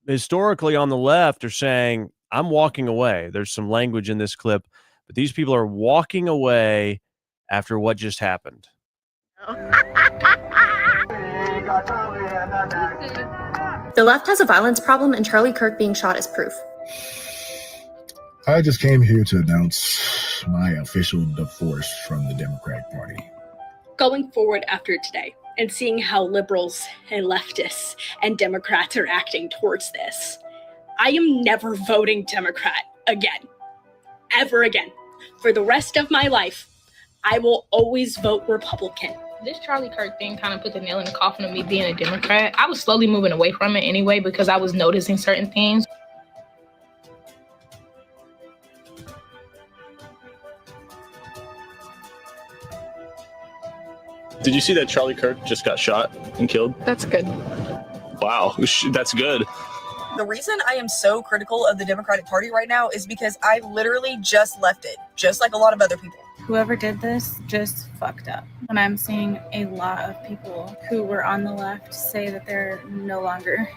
historically on the left are saying, I'm walking away. There's some language in this clip, but these people are walking away after what just happened. The left has a violence problem, and Charlie Kirk being shot is proof. I just came here to announce my official divorce from the Democratic Party. Going forward after today and seeing how liberals and leftists and Democrats are acting towards this, I am never voting Democrat again. Ever again. For the rest of my life, I will always vote Republican. This Charlie Kirk thing kind of put the nail in the coffin of me being a Democrat. I was slowly moving away from it anyway because I was noticing certain things. Did you see that Charlie Kirk just got shot and killed? That's good. Wow, that's good. The reason I am so critical of the Democratic Party right now is because I literally just left it, just like a lot of other people. Whoever did this just fucked up. And I'm seeing a lot of people who were on the left say that they're no longer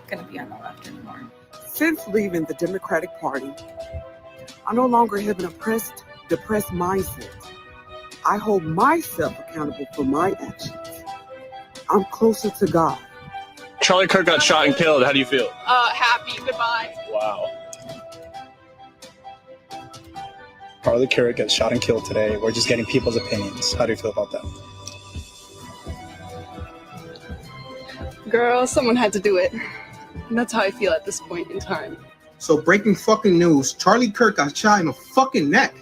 going to be on the left anymore. Since leaving the Democratic Party, I no longer have an depressed mindset. I hold myself accountable for my actions. I'm closer to God. Charlie Kirk got shot and killed. How do you feel? Happy. Goodbye. Wow. Charlie Kirk gets shot and killed today. We're just getting people's opinions. How do you feel about that? Girl, someone had to do it. And that's how I feel at this point in time. So breaking fucking news, Charlie Kirk got shot in the fucking neck.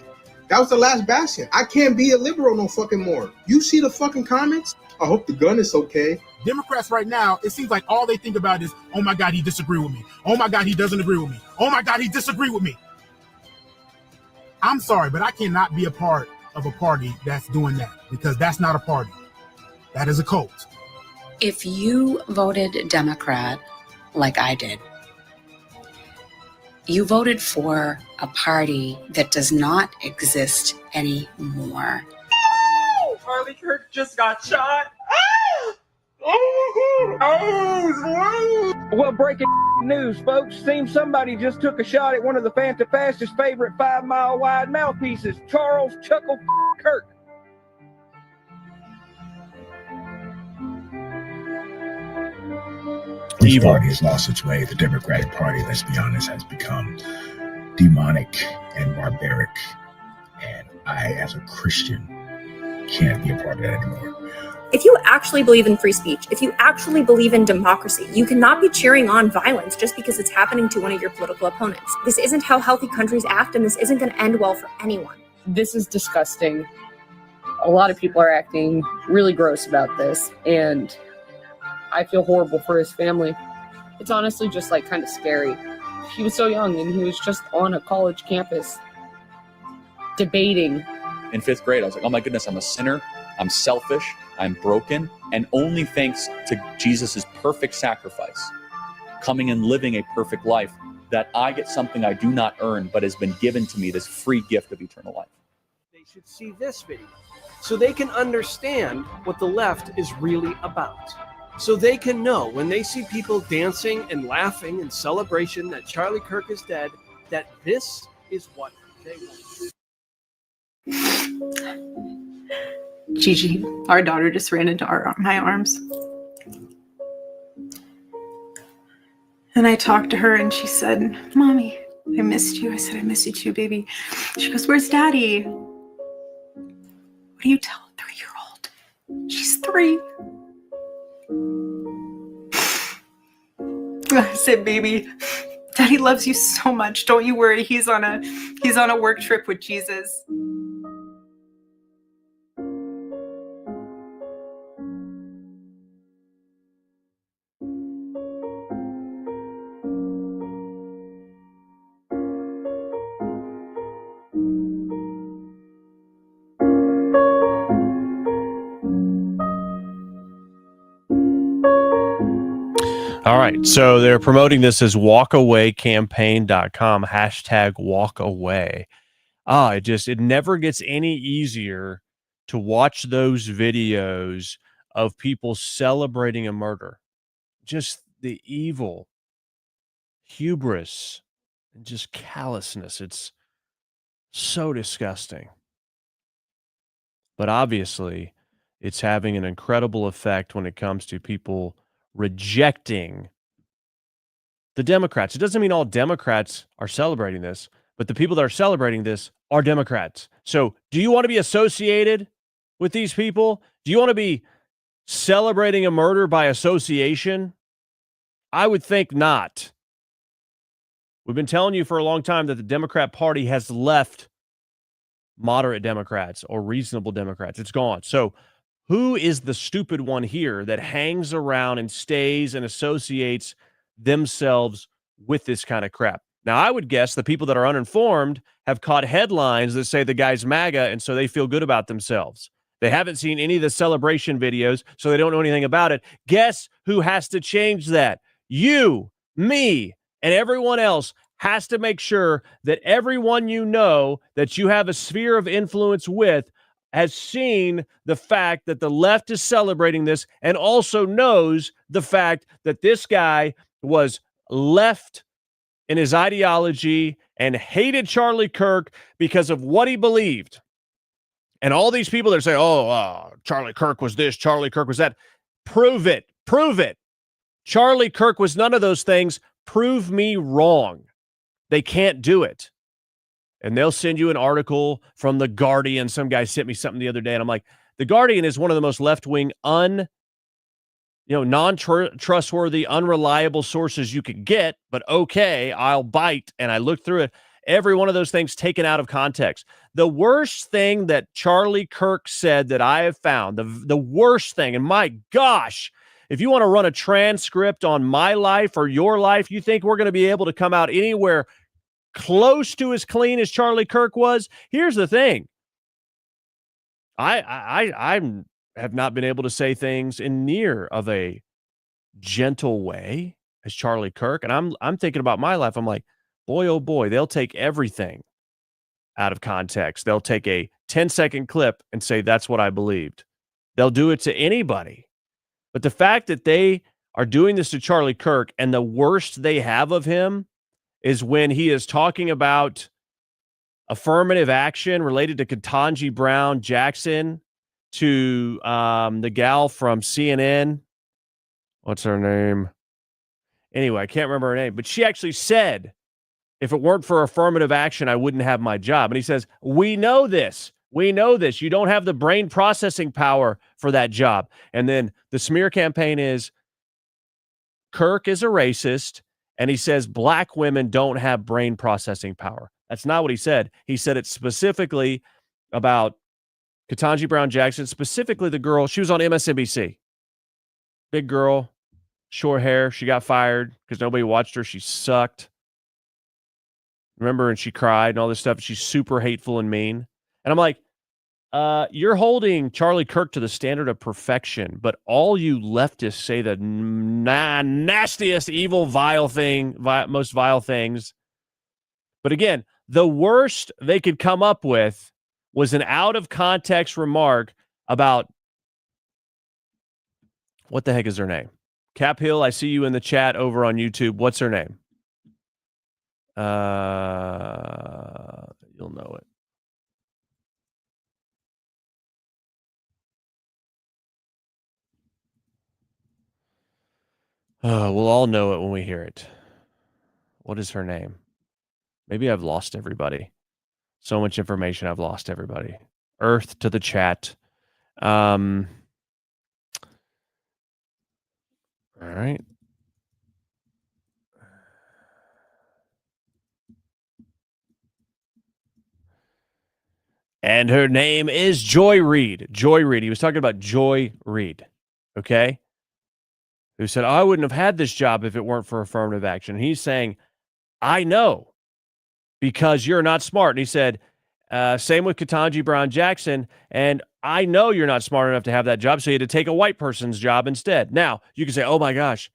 That was the last bastion. I can't be a liberal no fucking more. You see the fucking comments? I hope the gun is okay. Democrats right now, it seems like all they think about is, oh my God, he disagreed with me. Oh my God, he doesn't agree with me. Oh my God, he disagreed with me. I'm sorry, but I cannot be a part of a party that's doing that because that's not a party. That is a cult. If you voted Democrat like I did, you voted for a party that does not exist anymore. Charlie Kirk just got shot. Well, breaking news, folks. Seems somebody just took a shot at one of the Fastest favorite 5-mile-wide mouthpieces, Charles Chuckle Kirk. This party has lost its way. The Democratic Party, let's be honest, has become demonic and barbaric. And I, as a Christian, can't be a part of that anymore. If you actually believe in free speech, if you actually believe in democracy, you cannot be cheering on violence just because it's happening to one of your political opponents. This isn't how healthy countries act, and this isn't going to end well for anyone. This is disgusting. A lot of people are acting really gross about this, and I feel horrible for his family. It's honestly just like kind of scary. He was so young, and he was just on a college campus debating. In 5th grade, I was like, oh my goodness, I'm a sinner. I'm selfish. I'm broken. And only thanks to Jesus' perfect sacrifice, coming and living a perfect life, that I get something I do not earn, but has been given to me, this free gift of eternal life. They should see this video so they can understand what the left is really about. So they can know when they see people dancing and laughing in celebration that Charlie Kirk is dead, that this is what they want. Gigi, our daughter, just ran into my arms. And I talked to her and she said, "Mommy, I missed you." I said, "I missed you too, baby." She goes, "Where's Daddy?" What do you tell a 3-year-old? She's 3. I said, "Baby, Daddy loves you so much. Don't you worry. He's on a work trip with Jesus." All right. So they're promoting this as walkawaycampaign.com, #walkaway. It never gets any easier to watch those videos of people celebrating a murder. Just the evil, hubris, and just callousness. It's so disgusting. But obviously, it's having an incredible effect when it comes to people rejecting the Democrats. It doesn't mean all Democrats are celebrating this, but the people that are celebrating this are Democrats. So do you want to be associated with these people? Do you want to be celebrating a murder by association? I would think not. We've been telling you for a long time that the Democrat Party has left moderate Democrats or reasonable Democrats. It's gone. So who is the stupid one here that hangs around and stays and associates themselves with this kind of crap? Now, I would guess the people that are uninformed have caught headlines that say the guy's MAGA, and so they feel good about themselves. They haven't seen any of the celebration videos, so they don't know anything about it. Guess who has to change that? You, me, and everyone else has to make sure that everyone you know that you have a sphere of influence with has seen the fact that the left is celebrating this and also knows the fact that this guy was left in his ideology and hated Charlie Kirk because of what he believed. And all these people that say, Charlie Kirk was this, Charlie Kirk was that. Prove it. Prove it. Charlie Kirk was none of those things. Prove me wrong. They can't do it. And they'll send you an article from The Guardian. Some guy sent me something the other day, and I'm like, The Guardian is one of the most left-wing, non-trustworthy, unreliable sources you could get, but okay, I'll bite. And I looked through it. Every one of those things taken out of context. The worst thing that Charlie Kirk said that I have found, the worst thing, and my gosh, if you want to run a transcript on my life or your life, you think we're going to be able to come out anywhere close to as clean as Charlie Kirk was? Here's the thing. I have not been able to say things in near of a gentle way as Charlie Kirk. And I'm thinking about my life. I'm like, boy, oh boy, they'll take everything out of context. They'll take a 10-second clip and say, that's what I believed. They'll do it to anybody. But the fact that they are doing this to Charlie Kirk, and the worst they have of him is when he is talking about affirmative action related to Ketanji Brown Jackson, to the gal from CNN. What's her name? Anyway, I can't remember her name, but she actually said, if it weren't for affirmative action, I wouldn't have my job. And he says, we know this. We know this. You don't have the brain processing power for that job. And then the smear campaign is Kirk is a racist, and he says black women don't have brain processing power. That's not what he said. He said it specifically about Ketanji Brown Jackson, specifically the girl. She was on MSNBC. Big girl, short hair. She got fired because nobody watched her. She sucked. Remember, and she cried and all this stuff. She's super hateful and mean. And I'm like, You're holding Charlie Kirk to the standard of perfection, but all you leftists say the nastiest, evil, most vile things. But again, the worst they could come up with was an out-of-context remark about what the heck is her name? Cap Hill, I see you in the chat over on YouTube. What's her name? You'll know it. We'll all know it when we hear it. What is her name? Maybe I've lost everybody. So much information, I've lost everybody. Earth to the chat. All right. And her name is Joy Reid. Joy Reid. He was talking about Joy Reid. Okay? Who said, I wouldn't have had this job if it weren't for affirmative action. And he's saying, I know, because you're not smart. And he said, same with Ketanji Brown Jackson. And I know you're not smart enough to have that job, so you had to take a white person's job instead. Now, you can say, oh my gosh,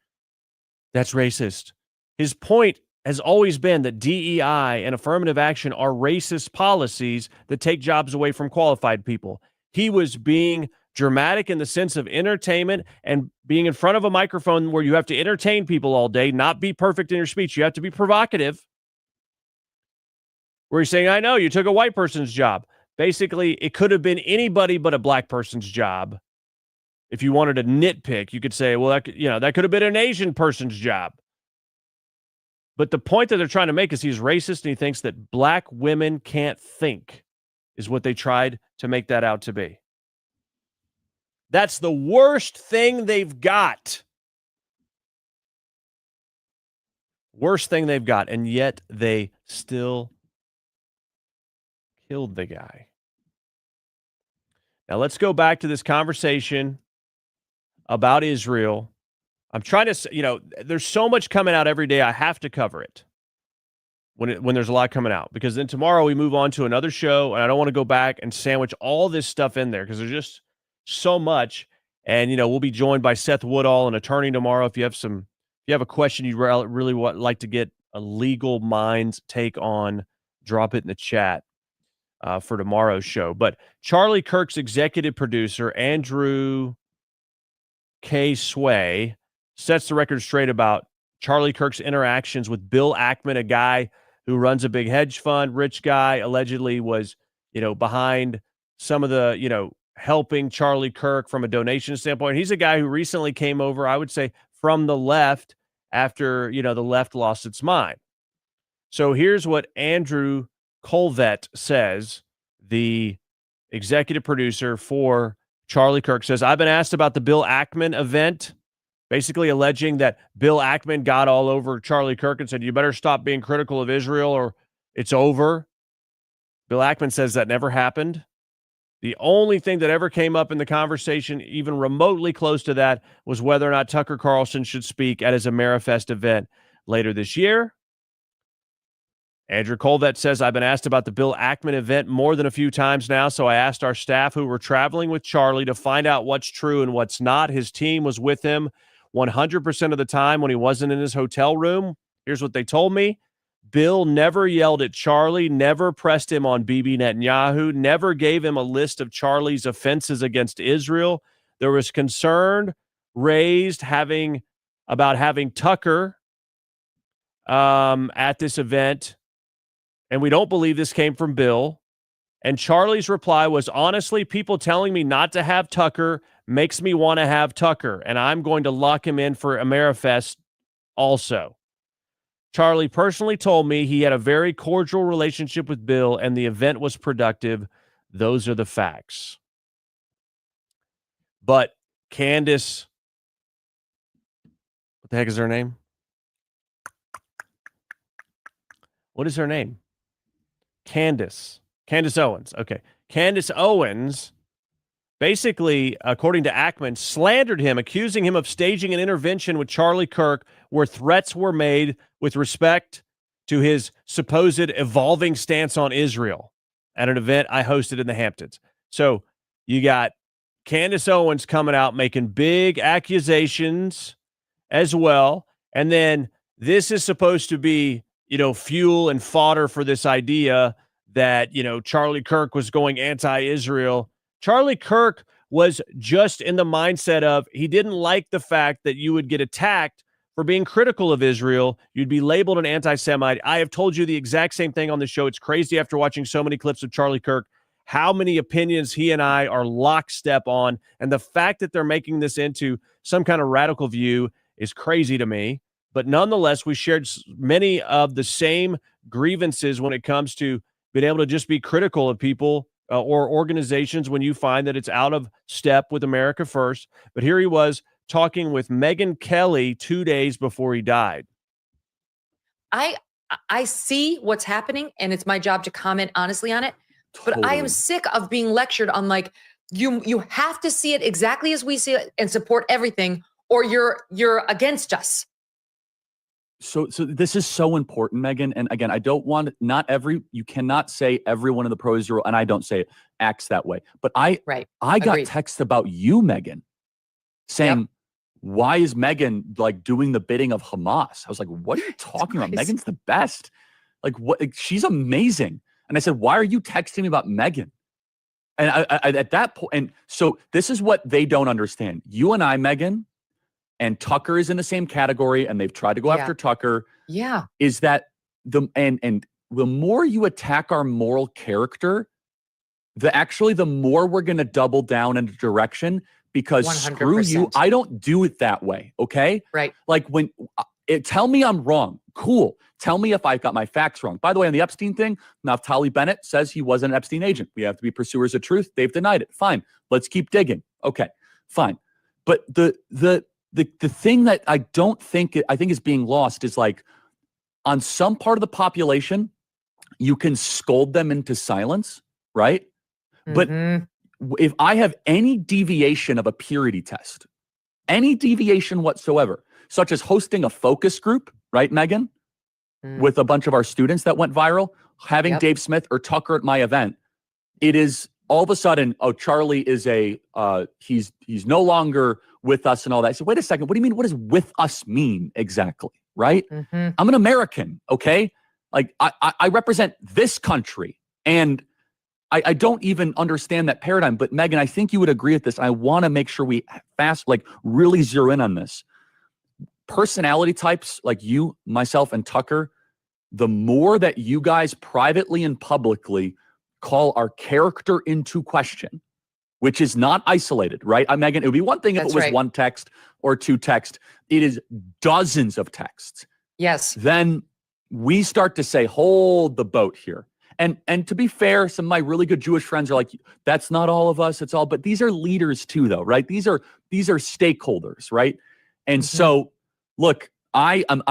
that's racist. His point has always been that DEI and affirmative action are racist policies that take jobs away from qualified people. He was being dramatic in the sense of entertainment and being in front of a microphone where you have to entertain people all day, not be perfect in your speech. You have to be provocative. Where he's saying, I know, you took a white person's job. Basically, it could have been anybody but a black person's job. If you wanted to nitpick, you could say, well, that could have been an Asian person's job. But the point that they're trying to make is he's racist and he thinks that black women can't think, is what they tried to make that out to be. That's the worst thing they've got. Worst thing they've got. And yet they still killed the guy. Now let's go back to this conversation about Israel. I'm trying to, there's so much coming out every day. I have to cover it when there's a lot coming out, because then tomorrow we move on to another show, and I don't want to go back and sandwich all this stuff in there because there's just so much. And, we'll be joined by Seth Woodall, an attorney, tomorrow. If you have a question you'd really like to get a legal mind's take on, drop it in the chat for tomorrow's show. But Charlie Kirk's executive producer, Andrew K. Sway, sets the record straight about Charlie Kirk's interactions with Bill Ackman, a guy who runs a big hedge fund, rich guy, allegedly was, behind some of the, helping Charlie Kirk from a donation standpoint. He's a guy who recently came over, I would say, from the left after, the left lost its mind. So here's what Andrew Colvett says, the executive producer for Charlie Kirk, says, I've been asked about the Bill Ackman event, basically alleging that Bill Ackman got all over Charlie Kirk and said, you better stop being critical of Israel or it's over. Bill Ackman says that never happened. The only thing that ever came up in the conversation, even remotely close to that, was whether or not Tucker Carlson should speak at his AmeriFest event later this year. Andrew Colvett says, I've been asked about the Bill Ackman event more than a few times now, so I asked our staff who were traveling with Charlie to find out what's true and what's not. His team was with him 100% of the time when he wasn't in his hotel room. Here's what they told me. Bill never yelled at Charlie, never pressed him on Bibi Netanyahu, never gave him a list of Charlie's offenses against Israel. There was concern raised about having Tucker at this event, and we don't believe this came from Bill. And Charlie's reply was, honestly, people telling me not to have Tucker makes me want to have Tucker, and I'm going to lock him in for AmeriFest also. Charlie personally told me he had a very cordial relationship with Bill and the event was productive. Those are the facts. But Candace, what the heck is her name? What is her name? Candace Owens. Okay. Candace Owens, basically, according to Ackman, slandered him, accusing him of staging an intervention with Charlie Kirk where threats were made with respect to his supposed evolving stance on Israel at an event I hosted in the Hamptons. So you got Candace Owens coming out making big accusations as well. And then this is supposed to be, fuel and fodder for this idea that, Charlie Kirk was going anti-Israel. Charlie Kirk was just in the mindset of he didn't like the fact that you would get attacked for being critical of Israel. You'd be labeled an anti-Semite. I have told you the exact same thing on the show. It's crazy after watching so many clips of Charlie Kirk, how many opinions he and I are lockstep on. And the fact that they're making this into some kind of radical view is crazy to me. But nonetheless, we shared many of the same grievances when it comes to being able to just be critical of people or organizations when you find that it's out of step with America First. But here he was talking with Megyn Kelly 2 days before he died. I see what's happening, and it's my job to comment honestly on it. But I am sick of being lectured on you have to see it exactly as we see it and support everything, or you're against us. So this is so important, Megyn. And again, I don't want you cannot say everyone in the pro-Israel, and I don't say it, acts that way. But I got texts about you, Megyn, saying, why is Megyn doing the bidding of Hamas? I was like, what are you talking about? Megyn's the best. She's amazing. And I said, why are you texting me about Megyn? And I at that point, and so this is what they don't understand. You and I, Megyn, and Tucker is in the same category, and they've tried to go after Tucker. Yeah. Is that the more you attack our moral character, the more we're going to double down in a direction, because 100%. Screw you, I don't do it that way. Okay. Right. Tell me I'm wrong. Cool. Tell me if I've got my facts wrong. By the way, on the Epstein thing, Naftali Bennett says he wasn't an Epstein agent. We have to be pursuers of truth. They've denied it. Fine. Let's keep digging. Okay. Fine. But the thing that I think is being lost is on some part of the population, you can scold them into silence, right? Mm-hmm. But if I have any deviation of a purity test, any deviation whatsoever, such as hosting a focus group, right, Megyn, with a bunch of our students that went viral, having Dave Smith or Tucker at my event, it is all of a sudden, Charlie is he's no longer with us and all that. I said, wait a second, what do you mean? What does with us mean exactly, right? Mm-hmm. I'm an American, okay? I represent this country, and I don't even understand that paradigm. But Megyn, I think you would agree with this. I want to make sure we really zero in on this. Personality types like you, myself, and Tucker, the more that you guys privately and publicly call our character into question, which is not isolated, right? Megyn, it would be one thing if it was one text or two text. It is dozens of texts. Yes. Then we start to say, hold the boat here. And to be fair, some of my really good Jewish friends are like, that's not all of us, it's all, but these are leaders too, though, right? These are stakeholders, right? And so, look, I'm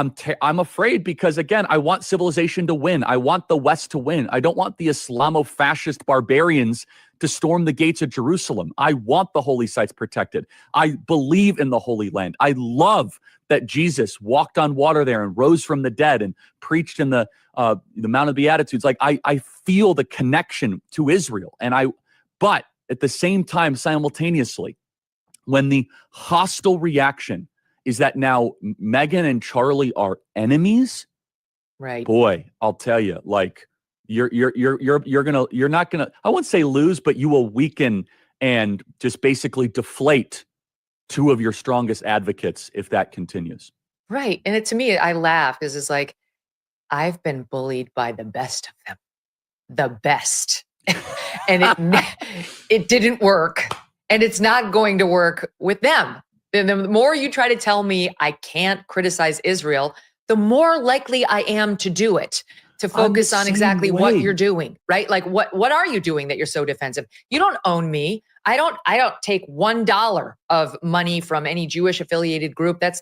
afraid because, again, I want civilization to win. I want the West to win. I don't want the Islamo-fascist barbarians to storm the gates of Jerusalem. I want the holy sites protected. I believe in the Holy Land. I love that Jesus walked on water there and rose from the dead and preached in the Mount of Beatitudes. I feel the connection to Israel. But at the same time, simultaneously, when the hostile reaction is that now Megyn and Charlie are enemies, right? Boy, I'll tell you, you're not gonna, I won't say lose, but you will weaken and just basically deflate two of your strongest advocates if that continues. Right. And to me, I laugh because it's I've been bullied by the best of them, the best, and it didn't work, and it's not going to work with them. The more you try to tell me I can't criticize Israel, the more likely I am to do it, to focus on exactly what you're doing, right? What are you doing that you're so defensive? You don't own me. I don't take $1 of money from any Jewish affiliated group. That's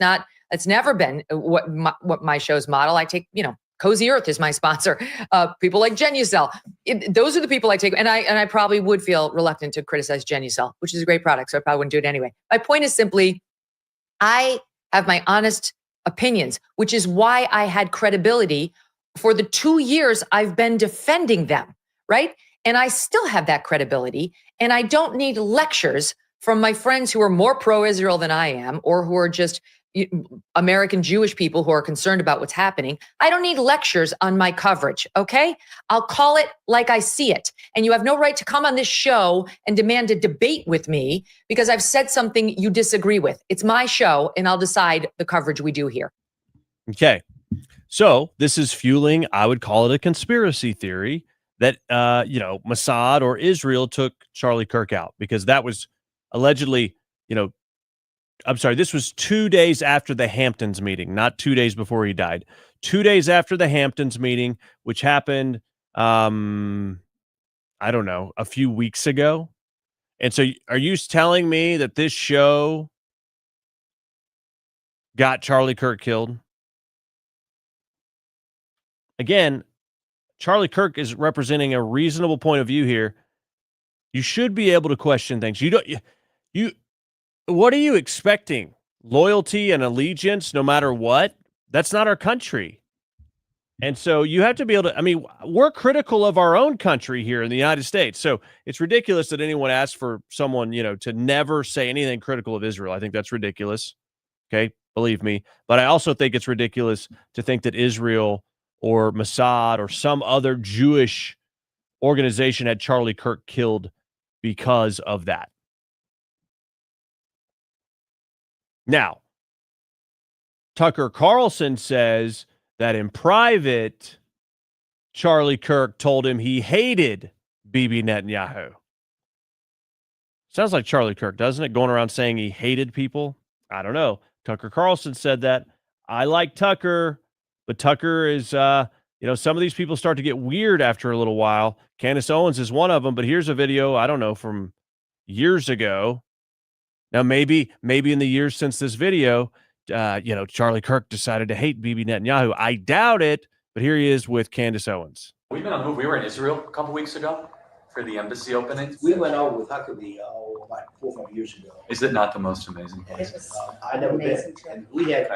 never been what my show's model. I take, Cozy Earth is my sponsor. People like Genucel. Those are the people I take. And I probably would feel reluctant to criticize Genucel, which is a great product. So I probably wouldn't do it anyway. My point is simply, I have my honest opinions, which is why I had credibility for the 2 years I've been defending them, right? And I still have that credibility. And I don't need lectures from my friends who are more pro-Israel than I am, or who are just American Jewish people who are concerned about what's happening. I don't need lectures on my coverage, okay? I'll call it like I see it. And you have no right to come on this show and demand a debate with me because I've said something you disagree with. It's my show, and I'll decide the coverage we do here. Okay. So this is fueling, I would call it a conspiracy theory that, Mossad or Israel took Charlie Kirk out, because that was allegedly, I'm sorry, this was 2 days after the Hamptons meeting, not 2 days before he died. 2 days after the Hamptons meeting, which happened, I don't know, a few weeks ago. And so are you telling me that this show got Charlie Kirk killed? Again, Charlie Kirk is representing a reasonable point of view here. You should be able to question things. What are you expecting? Loyalty and allegiance no matter what? That's not our country. And so you have to be able to, we're critical of our own country here in the United States. So it's ridiculous that anyone asks for someone, to never say anything critical of Israel. I think that's ridiculous. Okay. Believe me. But I also think it's ridiculous to think that Israel or Mossad or some other Jewish organization had Charlie Kirk killed because of that. Now, Tucker Carlson says that in private, Charlie Kirk told him he hated Bibi Netanyahu. Sounds like Charlie Kirk, doesn't it? Going around saying he hated people. I don't know. Tucker Carlson said that. I like Tucker, but Tucker is, some of these people start to get weird after a little while. Candace Owens is one of them, but here's a video, I don't know, from years ago. Now, maybe in the years since this video, Charlie Kirk decided to hate Bibi Netanyahu. I doubt it, but here he is with Candace Owens. We've been on the move. We were in Israel a couple weeks ago for the embassy opening. We went over with Huckabee like 4 or 5 years ago. Is it not the most amazing place? I never been, and we had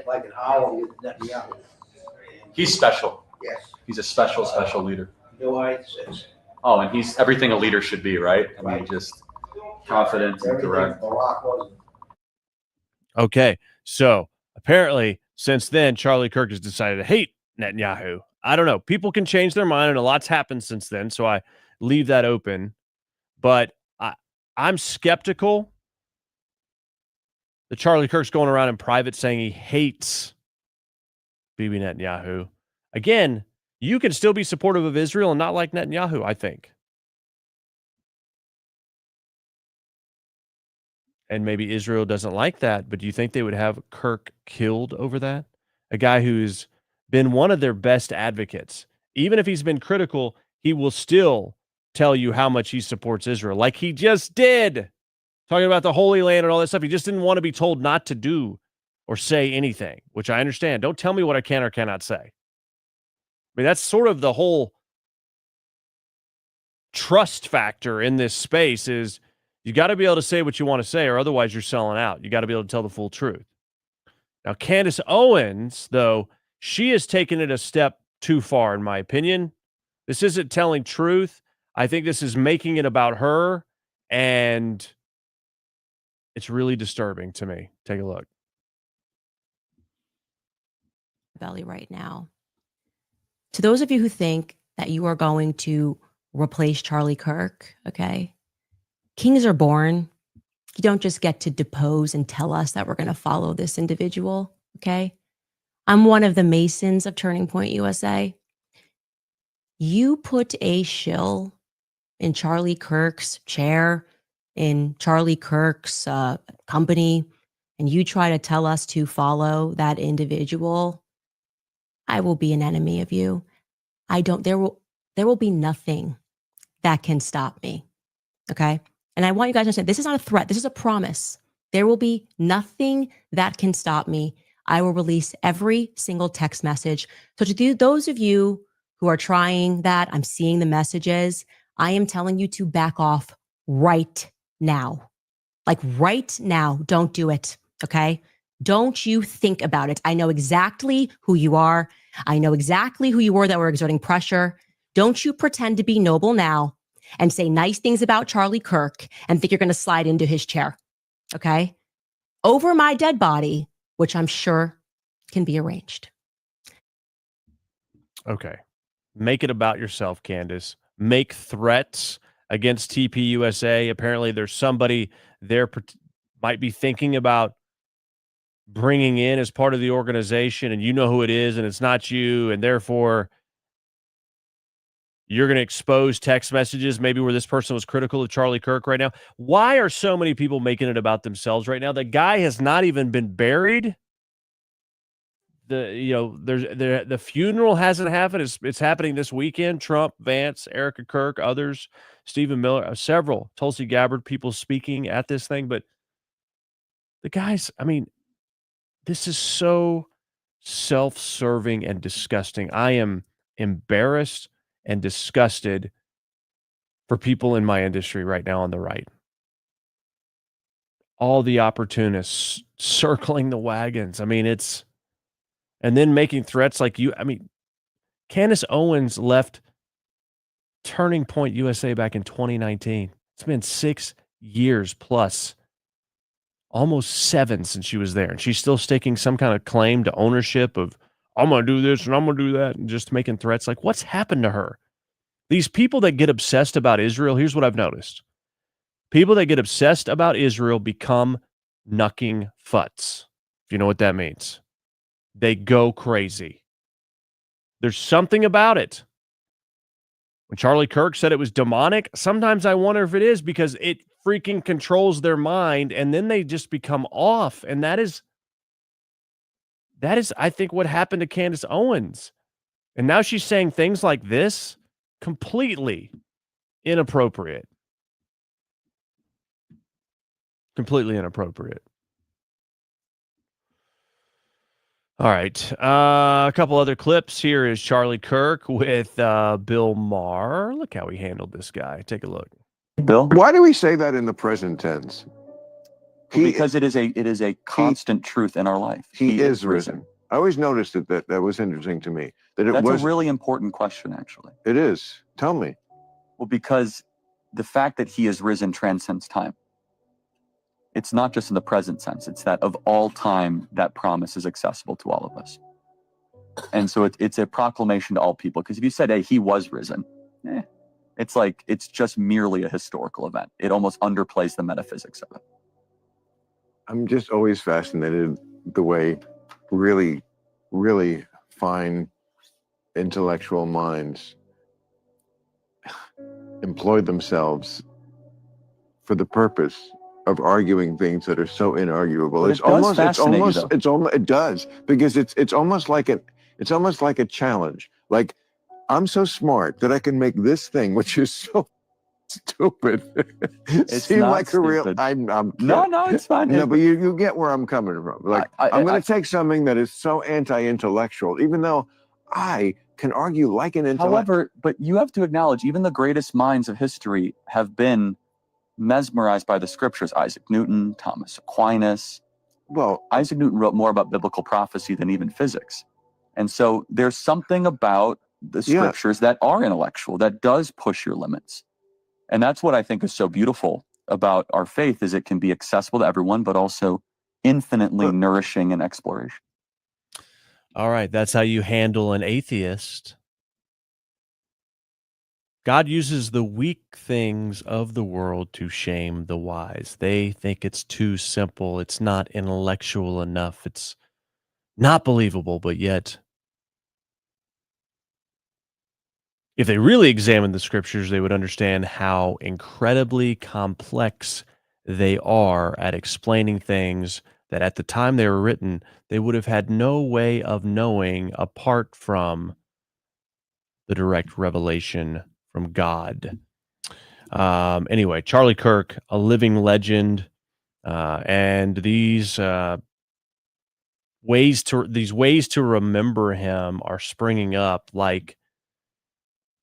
like an hour with Netanyahu. He's special. Yes. He's a special leader. No, I says. Oh, and he's everything a leader should be, right? Just confident and direct. Okay, so apparently since then, Charlie Kirk has decided to hate Netanyahu. I don't know. People can change their mind, and a lot's happened since then, so I leave that open. But I'm skeptical that Charlie Kirk's going around in private saying he hates Bibi Netanyahu. Again, you can still be supportive of Israel and not like Netanyahu, I think. And maybe Israel doesn't like that, but do you think they would have Kirk killed over that? A guy who's been one of their best advocates. Even if he's been critical, he will still tell you how much he supports Israel, like he just did, talking about the Holy Land and all that stuff. He just didn't want to be told not to do or say anything, which I understand. Don't tell me what I can or cannot say. That's sort of the whole trust factor in this space is you got to be able to say what you want to say, or otherwise you're selling out. You got to be able to tell the full truth. Now, Candace Owens, though, she has taken it a step too far, in my opinion. This isn't telling truth. I think this is making it about her, and it's really disturbing to me. Take a look. Belly right now. To those of you who think that you are going to replace Charlie Kirk, okay? Kings are born. You don't just get to depose and tell us that we're going to follow this individual, okay? I'm one of the Masons of Turning Point USA. You put a shill in Charlie Kirk's chair, in Charlie Kirk's company, and you try to tell us to follow that individual, I will be an enemy of you. There will be nothing that can stop me. Okay. And I want you guys to understand, this is not a threat. This is a promise. There will be nothing that can stop me. I will release every single text message. So to those of you who are trying that, I'm seeing the messages. I am telling you to back off right now. Like right now. Don't do it. Okay. Don't you think about it. I know exactly who you are. I know exactly who you were that were exerting pressure. Don't you pretend to be noble now and say nice things about Charlie Kirk and think you're going to slide into his chair. Okay? Over my dead body, which I'm sure can be arranged. Okay. Make it about yourself, Candace. Make threats against TPUSA. Apparently, there's somebody there might be thinking about bringing in as part of the organization, and you know who it is, and it's not you, and therefore you're going to expose text messages maybe where this person was critical of Charlie Kirk right now. Why are so many people making it about themselves right now? The guy has not even been buried. The funeral hasn't happened. It's happening this weekend. Trump, Vance, Erica Kirk, others, Stephen Miller, several, Tulsi Gabbard, people speaking at this thing. But the guys, I mean, this is so self-serving and disgusting. I am embarrassed and disgusted for people in my industry right now on the right. All the opportunists circling the wagons. I mean, and then making threats like you. I mean, Candace Owens left Turning Point USA back in 2019. It's been 6 years plus, almost 7 since she was there. And she's still staking some kind of claim to ownership of, I'm going to do this and I'm going to do that, and just making threats. Like, what's happened to her? These people that get obsessed about Israel, here's what I've noticed. People that get obsessed about Israel become knucking futs. If you know what that means. They go crazy. There's something about it. When Charlie Kirk said it was demonic, sometimes I wonder if it is, because it freaking controls their mind, and then they just become off. And that is, I think, what happened to Candace Owens. And now she's saying things like this, completely inappropriate. Completely inappropriate. All right. A couple other clips. Here is Charlie Kirk with Bill Maher. Look how he handled this guy. Take a look. Bill? Why do we say that in the present tense? Because it is a constant truth in our life. He is risen. I always noticed that was interesting to me. That's a really important question, actually. It is. Tell me. Well, because the fact that he is risen transcends time. It's not just in the present sense. It's that of all time, that promise is accessible to all of us. And so it's a proclamation to all people. Because if you said, hey, he was risen, it's like, it's just merely a historical event. It almost underplays the metaphysics of it. I'm just always fascinated the way really, really fine intellectual minds employ themselves for the purpose of arguing things that are so inarguable. It does, because it's almost like a challenge. Like, I'm so smart that I can make this thing, which is so stupid, seem like a real. I'm no, it's fine. No, but you get where I'm coming from. Like, I'm going to take something that is so anti-intellectual, even though I can argue like an intellect. However, but you have to acknowledge, even the greatest minds of history have been mesmerized by the scriptures. Isaac Newton, Thomas Aquinas. Well, Isaac Newton wrote more about biblical prophecy than even physics. And so there's something about the scriptures that are intellectual, that does push your limits. And that's what I think is so beautiful about our faith, is it can be accessible to everyone, but also infinitely nourishing and exploration. All right, that's how you handle an atheist. God uses the weak things of the world to shame the wise. They think it's too simple. It's not intellectual enough. It's not believable, but yet, if they really examined the scriptures, they would understand how incredibly complex they are at explaining things that at the time they were written, they would have had no way of knowing apart from the direct revelation from God. Anyway, Charlie Kirk, a living legend, and these ways to remember him are springing up. Like,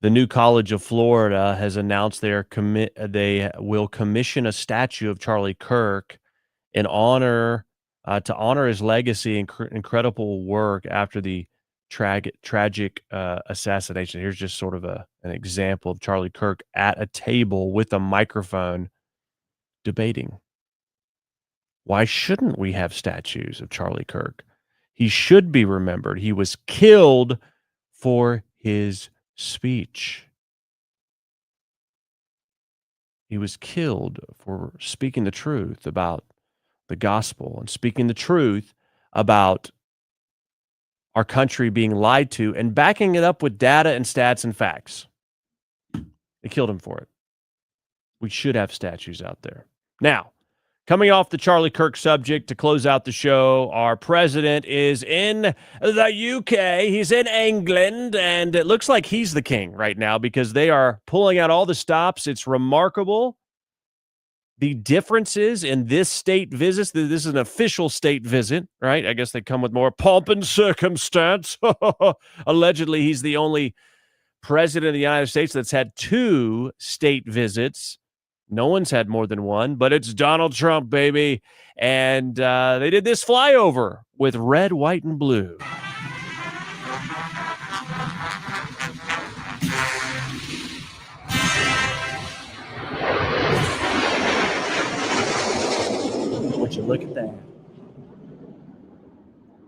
the new College of Florida has announced they will commission a statue of Charlie Kirk in honor to honor his legacy and incredible work after the tragic assassination. Here's just sort of an example of Charlie Kirk at a table with a microphone debating. Why shouldn't we have statues of Charlie Kirk? He should be remembered. He was killed for his speech. He was killed for speaking the truth about the gospel and speaking the truth about our country being lied to and backing it up with data and stats and facts. They killed him for it. We should have statues out there. Now, coming off the Charlie Kirk subject to close out the show, our president is in the UK. He's in England, and it looks like he's the king right now because they are pulling out all the stops. It's remarkable. The differences in this state visits, this is an official state visit, right? I guess they come with more pomp and circumstance. Allegedly, he's the only president of the United States that's had 2 state visits. No one's had more than one, but it's Donald Trump, baby. And they did this flyover with red, white, and blue. Would you look at that?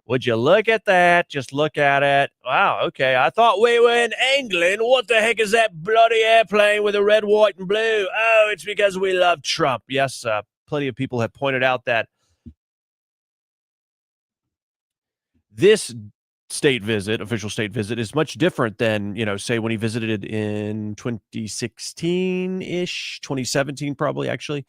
Would you look at that? Just look at it. Wow, okay. I thought we were in England. What the heck is that bloody airplane with the red, white, and blue? Oh, it's because we love Trump. Yes, plenty of people have pointed out that this state visit, official state visit, is much different than, say when he visited in 2016-ish, 2017 probably, actually.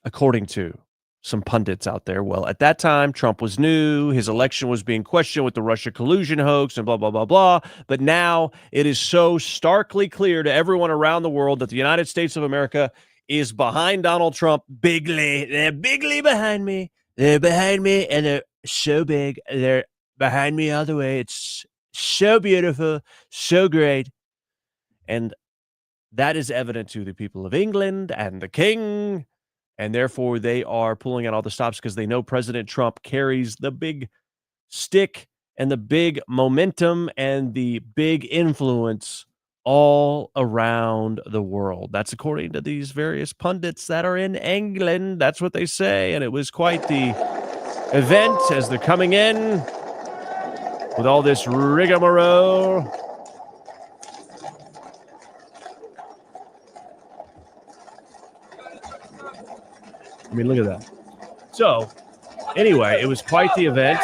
According to some pundits out there. Well, at that time, Trump was new. His election was being questioned with the Russia collusion hoax and blah, blah, blah, blah. But now it is so starkly clear to everyone around the world that the United States of America is behind Donald Trump bigly. They're bigly behind me. They're behind me, and they're so big. They're behind me all the way. It's so beautiful, so great. And that is evident to the people of England and the king. And therefore, they are pulling out all the stops because they know President Trump carries the big stick and the big momentum and the big influence all around the world. That's according to these various pundits that are in England. That's what they say. And it was quite the event as they're coming in with all this rigmarole. I mean, look at that. So, anyway, it was quite the event.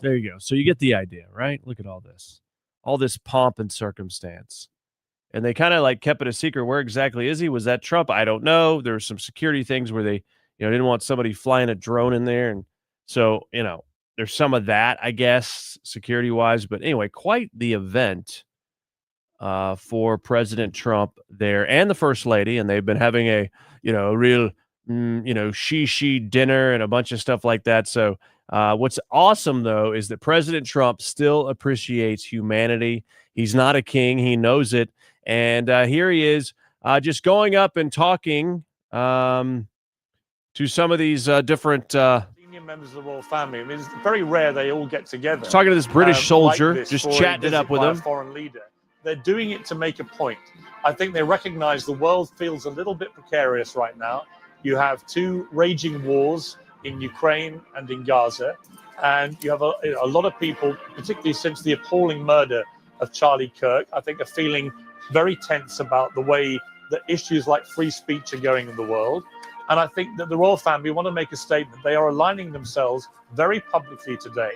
There you go. So you get the idea, right? Look at all this pomp and circumstance. And they kind of like kept it a secret. Where exactly is he? Was that Trump? I don't know. There were some security things where they, didn't want somebody flying a drone in there. And so, there's some of that, I guess, security wise. But anyway, quite the event for President Trump there and the First Lady. And they've been having a, real, she dinner and a bunch of stuff like that. So what's awesome, though, is that President Trump still appreciates humanity. He's not a king. He knows it. And here he is just going up and talking to some of these different senior members of the royal family. I mean, it's very rare they all get together. Talking to this British soldier, like just chatting it up with him. Foreign leader. They're doing it to make a point. I think they recognize the world feels a little bit precarious right now. You have 2 raging wars in Ukraine and in Gaza, and you have a lot of people, particularly since the appalling murder of Charlie Kirk, I think are feeling very tense about the way that issues like free speech are going in the world. And I think that the royal family want to make a statement. They are aligning themselves very publicly today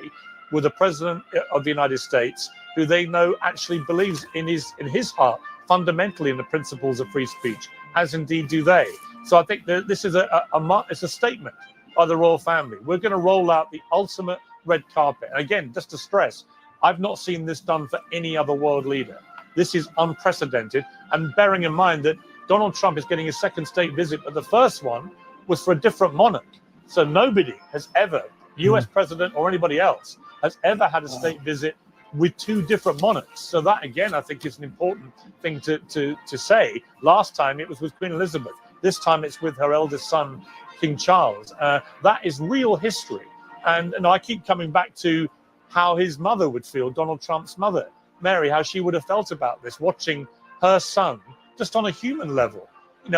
with the President of the United States, who they know actually believes in his heart fundamentally in the principles of free speech, as indeed do they. So I think that this is it's a statement by the royal family. We're going to roll out the ultimate red carpet. And again, just to stress, I've not seen this done for any other world leader. This is unprecedented. And bearing in mind that Donald Trump is getting his second state visit, but the first one was for a different monarch. So nobody has ever, US president or anybody else, has ever had a state visit with two different monarchs. So that, again, I think is an important thing to say. Last time it was with Queen Elizabeth. This time it's with her eldest son, King Charles. That is real history. And I keep coming back to how his mother would feel, Donald Trump's mother, Mary, how she would have felt about this, watching her son, just on a human level,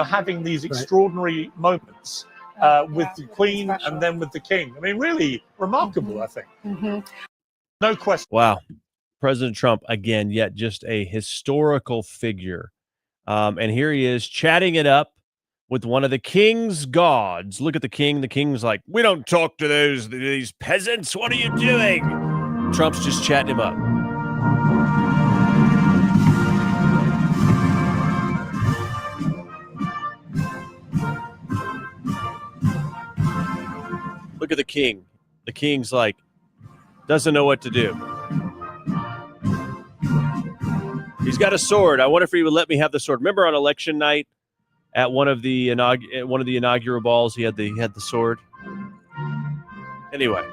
having these extraordinary moments with the Queen and then with the King. I mean, really remarkable, I think. No question. Wow. President Trump, again, yet just a historical figure. And here he is chatting it up with one of the king's gods. Look at the king. The king's like, we don't talk to these peasants. What are you doing? Trump's just chatting him up. Look at the king. The king's like, doesn't know what to do. He's got a sword. I wonder if he would let me have the sword. Remember on election night at one of the inaugural balls, he had the sword. Anyway,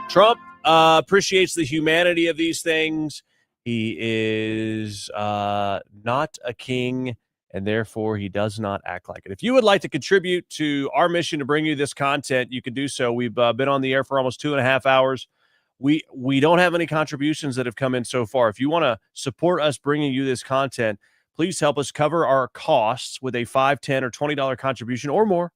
Trump appreciates the humanity of these things. He is not a king, and therefore he does not act like it. If you would like to contribute to our mission to bring you this content, you can do so. We've been on the air for almost 2.5 hours. We don't have any contributions that have come in so far. If you want to support us bringing you this content, please help us cover our costs with a $5, $10, or $20 contribution or more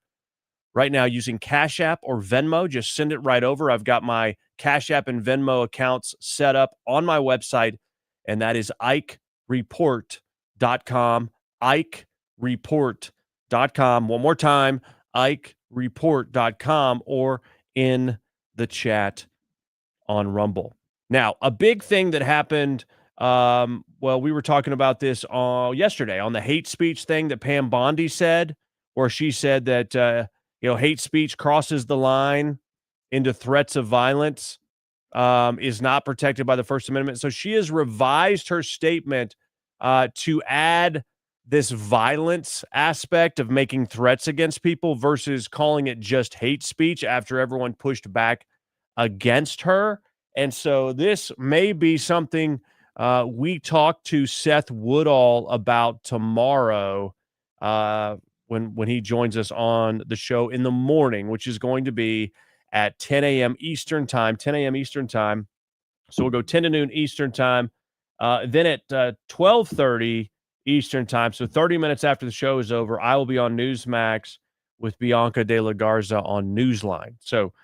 right now using Cash App or Venmo. Just send it right over. I've got my Cash App and Venmo accounts set up on my website, and that is IkeReport.com. IkeReport.com. One more time, IkeReport.com, or in the chat on Rumble. Now, a big thing that happened, we were talking about this yesterday on the hate speech thing that Pam Bondi said, where she said that, hate speech crosses the line into threats of violence, is not protected by the First Amendment. So she has revised her statement to add this violence aspect of making threats against people versus calling it just hate speech after everyone pushed back against her. And so this may be something we talk to Seth Woodall about tomorrow when he joins us on the show in the morning, which is going to be at 10 a.m. Eastern time. So we'll go 10 to noon Eastern time. Then at 12:30 Eastern time, so 30 minutes after the show is over, I will be on Newsmax with Bianca De La Garza on Newsline. So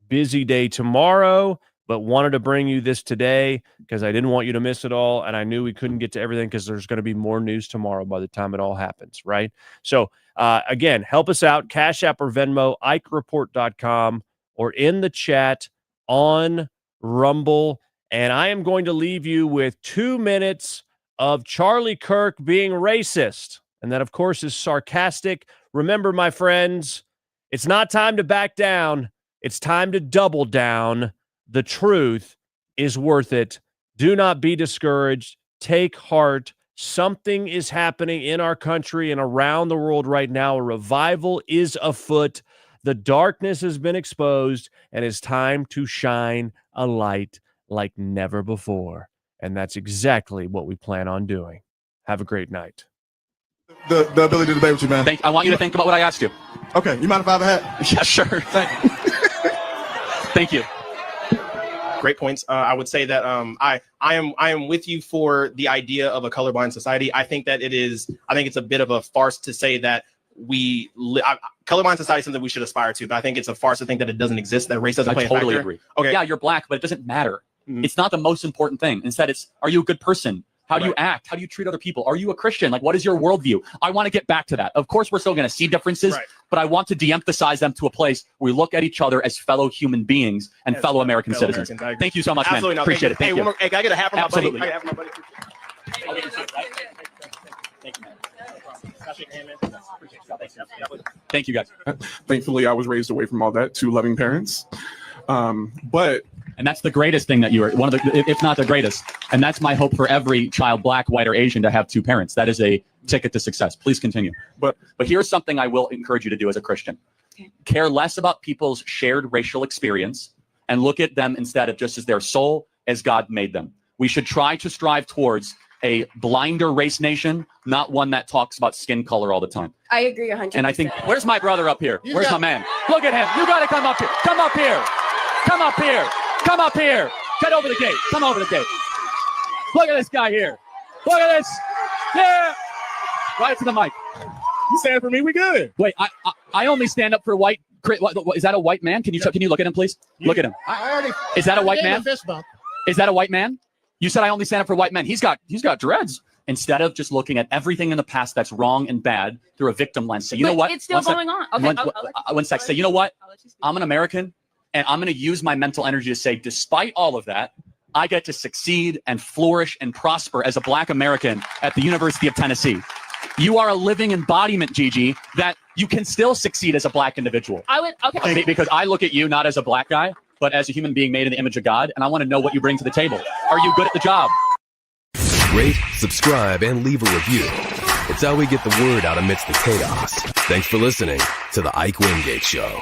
busy day tomorrow, but wanted to bring you this today because I didn't want you to miss it all, and I knew we couldn't get to everything because there's going to be more news tomorrow by the time it all happens, right? So, again, help us out, Cash App or Venmo, IkeReport.com, or in the chat on Rumble. And I am going to leave you with 2 minutes of Charlie Kirk being racist. And that, of course, is sarcastic. Remember, my friends, it's not time to back down. It's time to double down. The truth is worth it. Do not be discouraged. Take heart. Something is happening in our country and around the world right now. A revival is afoot. The darkness has been exposed, and it's time to shine a light like never before. And that's exactly what we plan on doing. Have a great night. The ability to debate with you, man. I want you to think about what I asked you. Okay, you mind if I have a hat? Yeah, sure. Thank you. Thank you. Great points. I would say that I am with you for the idea of a colorblind society. I think it's a bit of a farce to say that colorblind society is something we should aspire to, but I think it's a farce to think that it doesn't exist, that race doesn't play a factor. I totally agree. Okay. Yeah, you're black, but it doesn't matter. Mm-hmm. It's not the most important thing. Instead, it's, are you a good person? How do you act? How do you treat other people? Are you a Christian? Like, what is your worldview? I want to get back to that. Of course, we're still going to see differences, but I want to de-emphasize them to a place where we look at each other as fellow human beings and fellow American citizens. Thank you so much, Absolutely man. Appreciate it. Thank you. Hey, can I get a hat from my buddy? Absolutely. I have my buddy. Thank you, guys. Thankfully, I was raised away from all that, 2 loving parents. And that's the greatest thing that you were, one of the, if not the greatest. And that's my hope for every child, black, white, or Asian, to have two parents. That is a ticket to success. Please continue. But here's something I will encourage you to do as a Christian. Okay. Care less about people's shared racial experience and look at them instead of just as their soul, as God made them. We should try to strive towards a blinder race nation, not one that talks about skin color all the time. I agree 100%. And I think, where's my brother up here? Where's my man? Look at him. You got to come up here. Come up here. Come up here. Come up here. Get over the gate. Come over the gate. Look at this guy here. Look at this. Yeah. Right to the mic. You stand for me, we good. Wait, I only stand up for white. Is that a white man? Can you look at him, please? Look at him. Is that a white man? Is that a white man? You said I only stand up for white men. He's got dreads. Instead of just looking at everything in the past that's wrong and bad through a victim lens, say, you know what? It's still going on. Okay. One sec. Say, you know what? I'm an American, and I'm going to use my mental energy to say, despite all of that, I get to succeed and flourish and prosper as a black American at the University of Tennessee. You are a living embodiment, Gigi, that you can still succeed as a black individual. Okay. Because I look at you not as a black guy, but as a human being made in the image of God, and I want to know what you bring to the table. Are you good at the job? Rate, subscribe, and leave a review. It's how we get the word out amidst the chaos. Thanks for listening to The Ike Wingate Show.